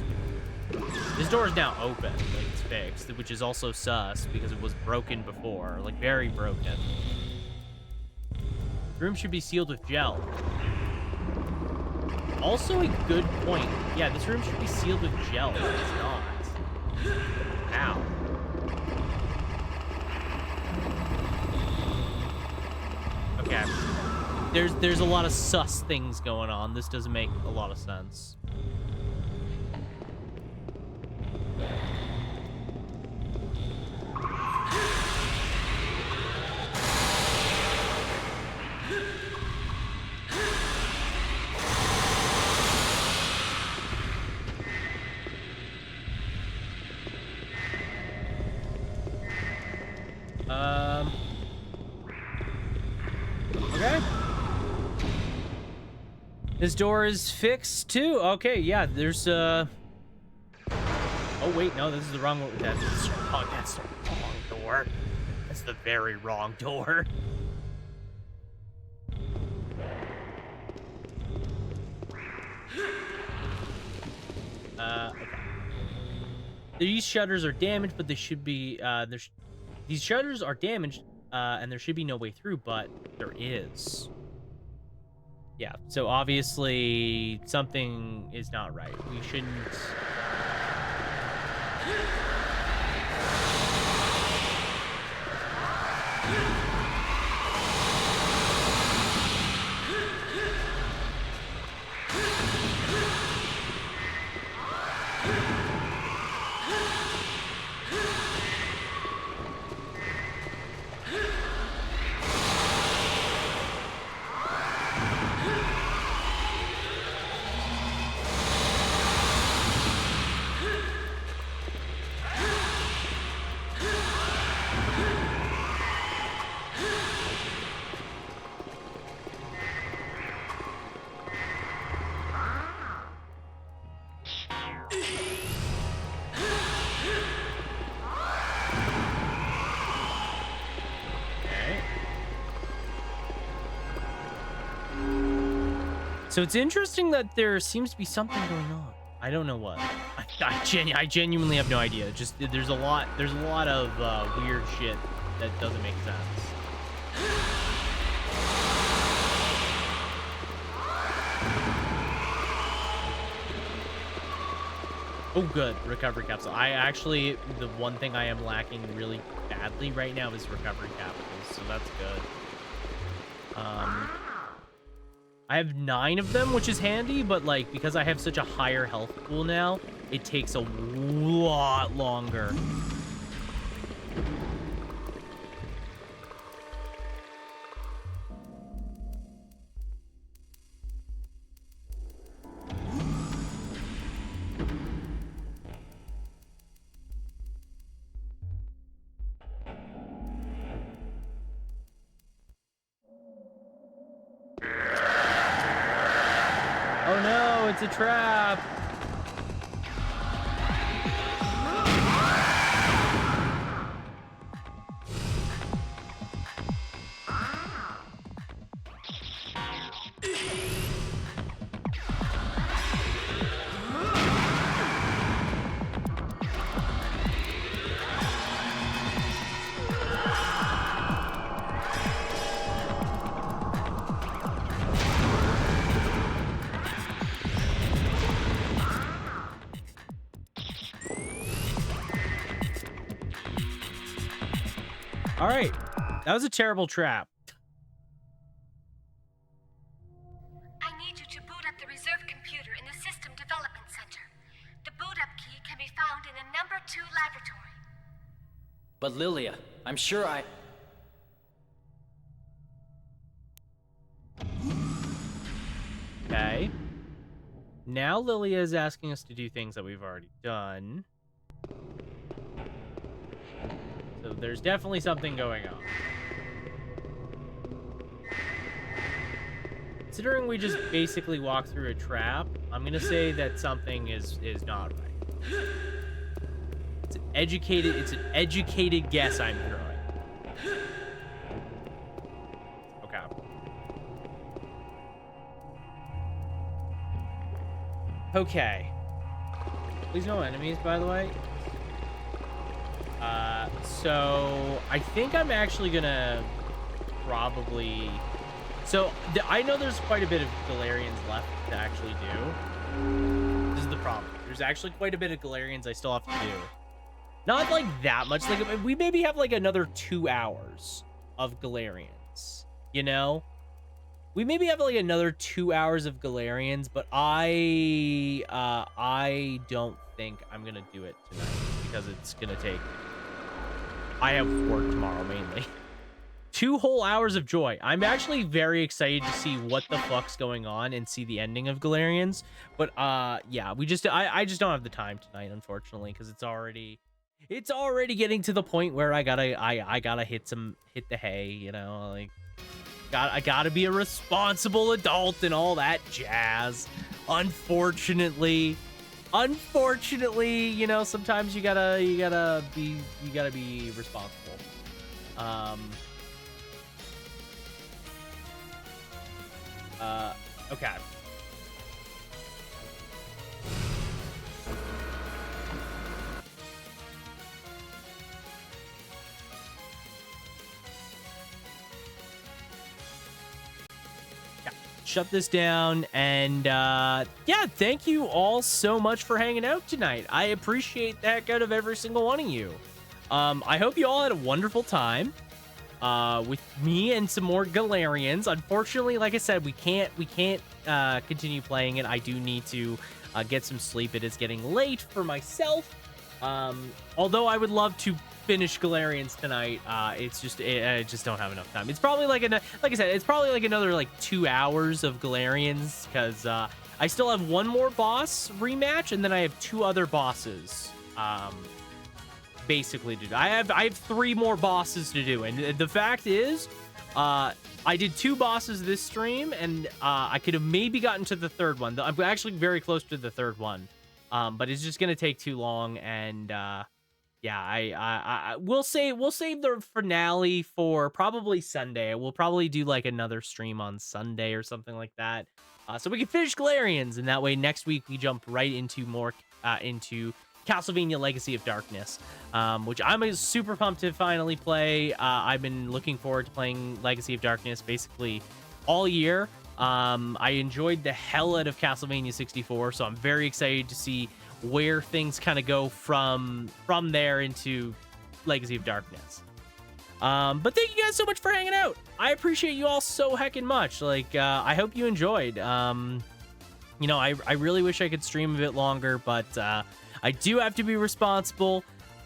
door is now open. Like, it's fixed, which is also sus because it was broken before. Like, very broken. The room should be sealed with gel. Also a good point. Yeah, this room should be sealed with gel, but it's not. Ow. Okay. There's a lot of sus things going on. This doesn't make a lot of sense. Okay. This door is fixed too. Okay, yeah, there's oh wait, no, this is the wrong one. That's the wrong door. That's the very wrong door. Okay. These shutters are damaged, but they should be these shutters are damaged, and there should be no way through, but there is. Yeah, so obviously something is not right. We shouldn't... So it's interesting that there seems to be something going on. I don't know what. I genuinely have no idea. Just there's a lot of weird shit that doesn't make sense. Oh, good. Recovery capsule. The one thing I am lacking really badly right now is recovery capsules, so that's good. I have 9 of them, which is handy, but, like, because I have such a higher health pool now, it takes a lot longer. Oh no, it's a trap. All right, that was a terrible trap. I need you to boot up the reserve computer in the System Development Center. The boot-up key can be found in the number 2 laboratory. But Lilia, I'm sure I... Okay. Now Lilia is asking us to do things that we've already done. So there's definitely something going on. considering we just basically walked through a trap, I'm gonna say that something is not right. It's an educated guess I'm throwing. Okay. Okay. Please no enemies, by the way. So I think I'm actually gonna probably... So I know there's quite a bit of Galerians left to actually do. This is the problem. There's actually quite a bit of Galerians I still have to do. Not like that much. Like we maybe have like another 2 hours of Galerians, you know? We maybe have like another 2 hours of Galerians, but I don't think I'm gonna do it tonight because it's gonna take... I have work tomorrow mainly. 2 whole hours of joy. I'm actually very excited to see what the fuck's going on and see the ending of Galerians. But yeah, I just don't have the time tonight, unfortunately, because it's already getting to the point where I gotta hit the hay, you know, like I gotta be a responsible adult and all that jazz. Unfortunately, you know, sometimes you gotta be responsible. Okay. Shut this down, and yeah, thank you all so much for hanging out tonight. I appreciate the heck out of every single one of you. I hope you all had a wonderful time with me and some more Galerians. Unfortunately, like I said, we can't continue playing it. I do need to get some sleep. It is getting late for myself. Although I would love to finish Galerians tonight, it's just I just don't have enough time. It's probably like I said, it's probably like another like 2 hours of Galerians, because I still have one more boss rematch, and then I have 2 other bosses basically to do. I have 3 more bosses to do, and the fact is I did 2 bosses this stream, and I could have maybe gotten to the 3rd one. I'm actually very close to the 3rd one, but it's just gonna take too long, and yeah, I we'll save the finale for probably Sunday. We'll probably do like another stream on Sunday or something like that, so we can finish Galerians, and that way next week we jump right into more into Castlevania Legacy of Darkness, which I'm super pumped to finally play. I've been looking forward to playing Legacy of Darkness basically all year. I enjoyed the hell out of Castlevania 64, so I'm very excited to see where things kind of go from there into Legacy of Darkness. But thank you guys so much for hanging out. I appreciate you all so heckin' much. Like, I hope you enjoyed. You know, I really wish I could stream a bit longer, but I do have to be responsible,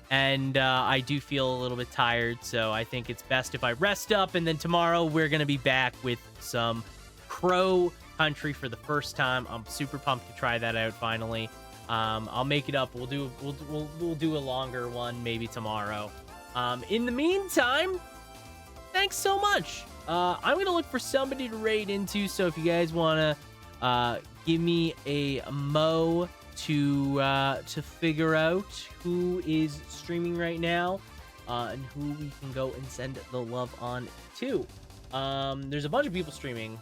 and I do feel a little bit tired, so I think it's best if I rest up, and then tomorrow we're gonna be back with some Crow Country for the first time. I'm super pumped to try that out finally. I'll make it up. We'll do a longer one maybe tomorrow. In the meantime, thanks so much. I'm gonna look for somebody to raid into, so if you guys wanna give me a mo to figure out who is streaming right now, and who we can go and send the love on to. There's a bunch of people streaming,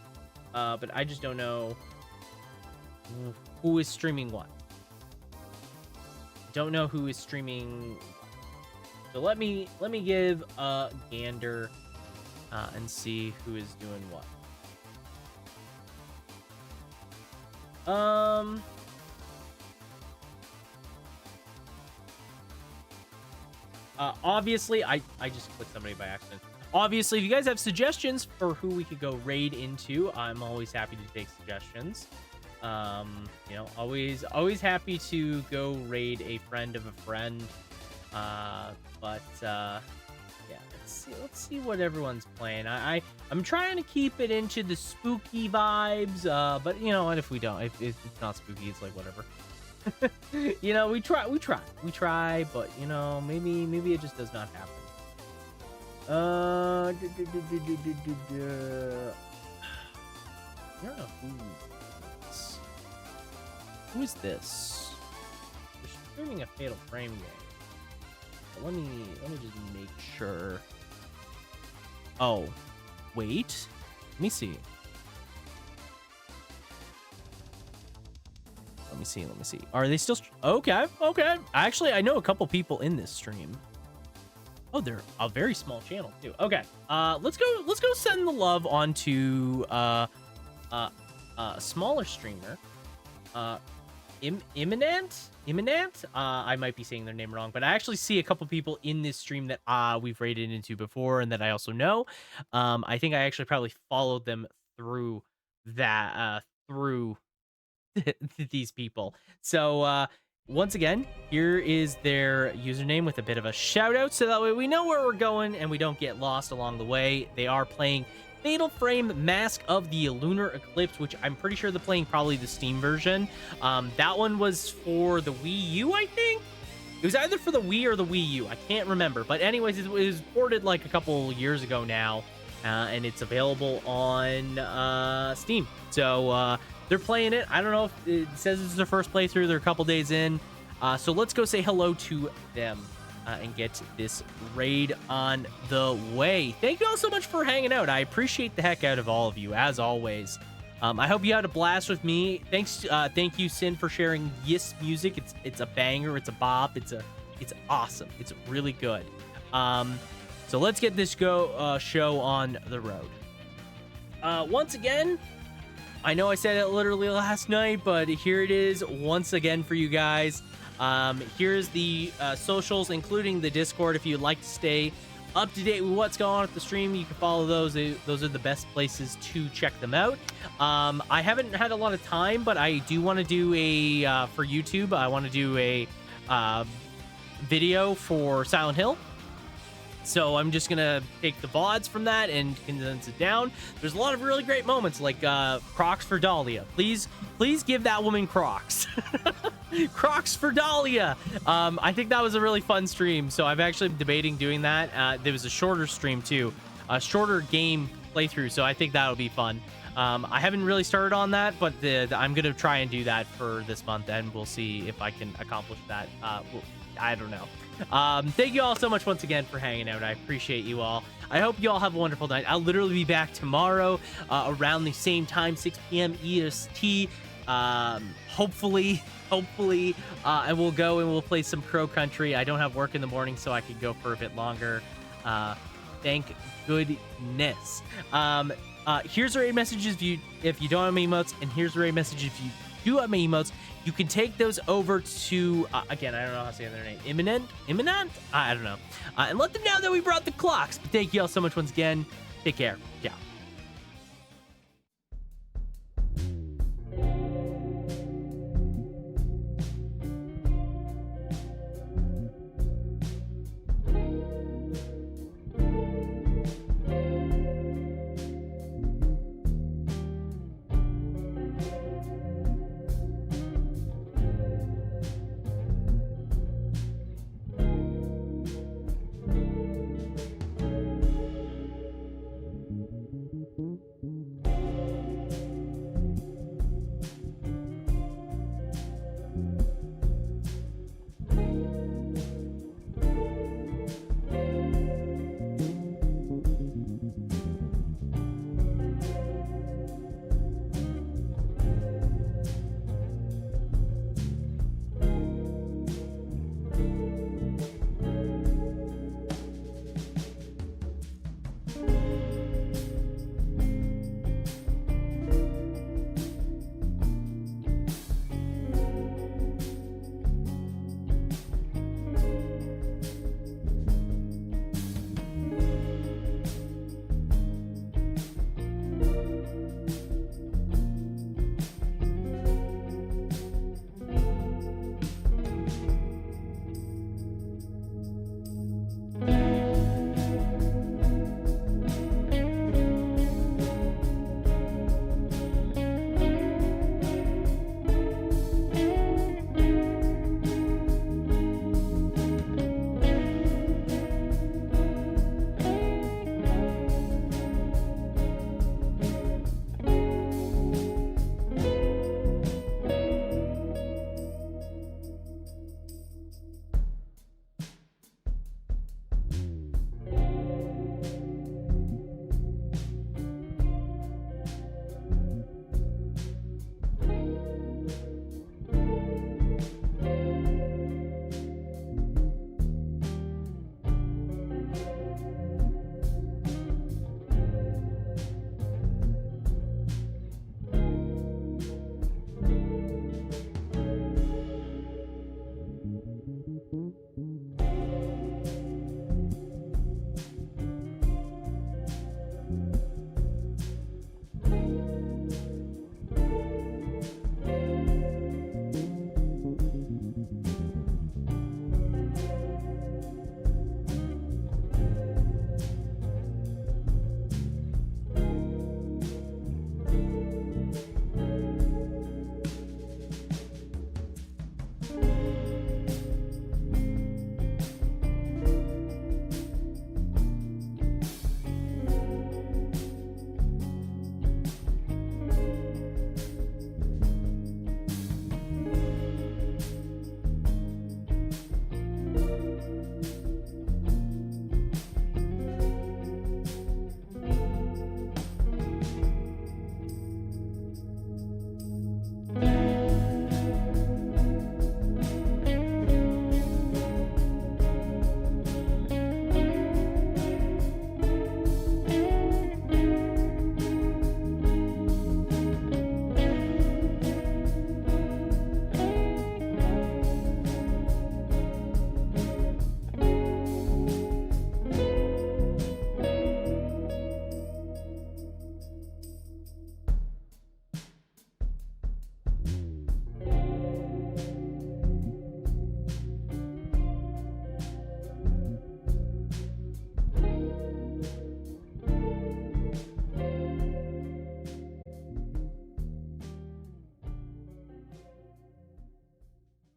but I just don't know who is streaming what. Don't know who is streaming, so let me give a gander and see who is doing what. Obviously, I just clicked somebody by accident. Obviously, if you guys have suggestions for who we could go raid into, I'm always happy to take suggestions. You know, always happy to go raid a friend of a friend. But yeah, let's see what everyone's playing. I'm trying to keep it into the spooky vibes. But you know what? If we don't, if it's not spooky, it's like whatever. You know, we try, but you know, maybe it just does not happen. I don't know Who is this? They're streaming a Fatal Frame game. But let me just make sure. Oh, wait. Let me see. Let me see. Are they still? Okay. Actually, I know a couple people in this stream. Oh, they're a very small channel too. Okay. Let's go send the love on to a smaller streamer. Imminent. I might be saying their name wrong, but I actually see a couple people in this stream that we've raided into before and that I also know. I think I actually probably followed them through that through these people. So once again, here is their username with a bit of a shout out, so that way we know where we're going and we don't get lost along the way. They are playing Fatal Frame Mask of the Lunar Eclipse, which I'm pretty sure they're playing probably the Steam version. That one was for the Wii U, I think. It was either for the Wii or the Wii U. I can't remember. But anyways, it was ported like a couple years ago now, and it's available on Steam. So they're playing it. I don't know if it says it's their first playthrough. They're a couple days in. So let's go say hello to them and get this raid on the way. Thank you all so much for hanging out. I appreciate the heck out of all of you, as always. I hope you had a blast with me. Thank you, Sin, for sharing Yes music. It's a banger. It's a bop. It's awesome. It's really good. So let's get this show on the road. Once again, I know I said it literally last night, but here it is once again for you guys. Here's the socials, including the Discord. If you'd like to stay up to date with what's going on at the stream, you can follow those. Those are the best places to check them out. I haven't had a lot of time, but I do want to do a for YouTube. I want to do a video for Silent Hill. So I'm just gonna take the VODs from that and condense it down. There's a lot of really great moments, like Crocs for Dahlia. Please give that woman Crocs. Crocs for Dahlia. I think that was a really fun stream. So I've actually been debating doing that. There was a shorter stream too, a shorter game playthrough. So I think that'll be fun. I haven't really started on that, but I'm gonna try and do that for this month, and we'll see if I can accomplish that. I don't know. Thank you all so much once again for hanging out. I appreciate you all. I hope you all have a wonderful night. I'll literally be back tomorrow around the same time, 6 p.m. EST. Hopefully, and we'll go and we'll play some Crow Country. I don't have work in the morning, so I could go for a bit longer. Thank goodness. Here's the raid messages if you don't have my emotes, and here's the raid message if you do have my emotes. You can take those over to, again, I don't know how to say their name, Imminent? I don't know. And let them know that we brought the clocks. But thank you all so much once again. Take care. Ciao.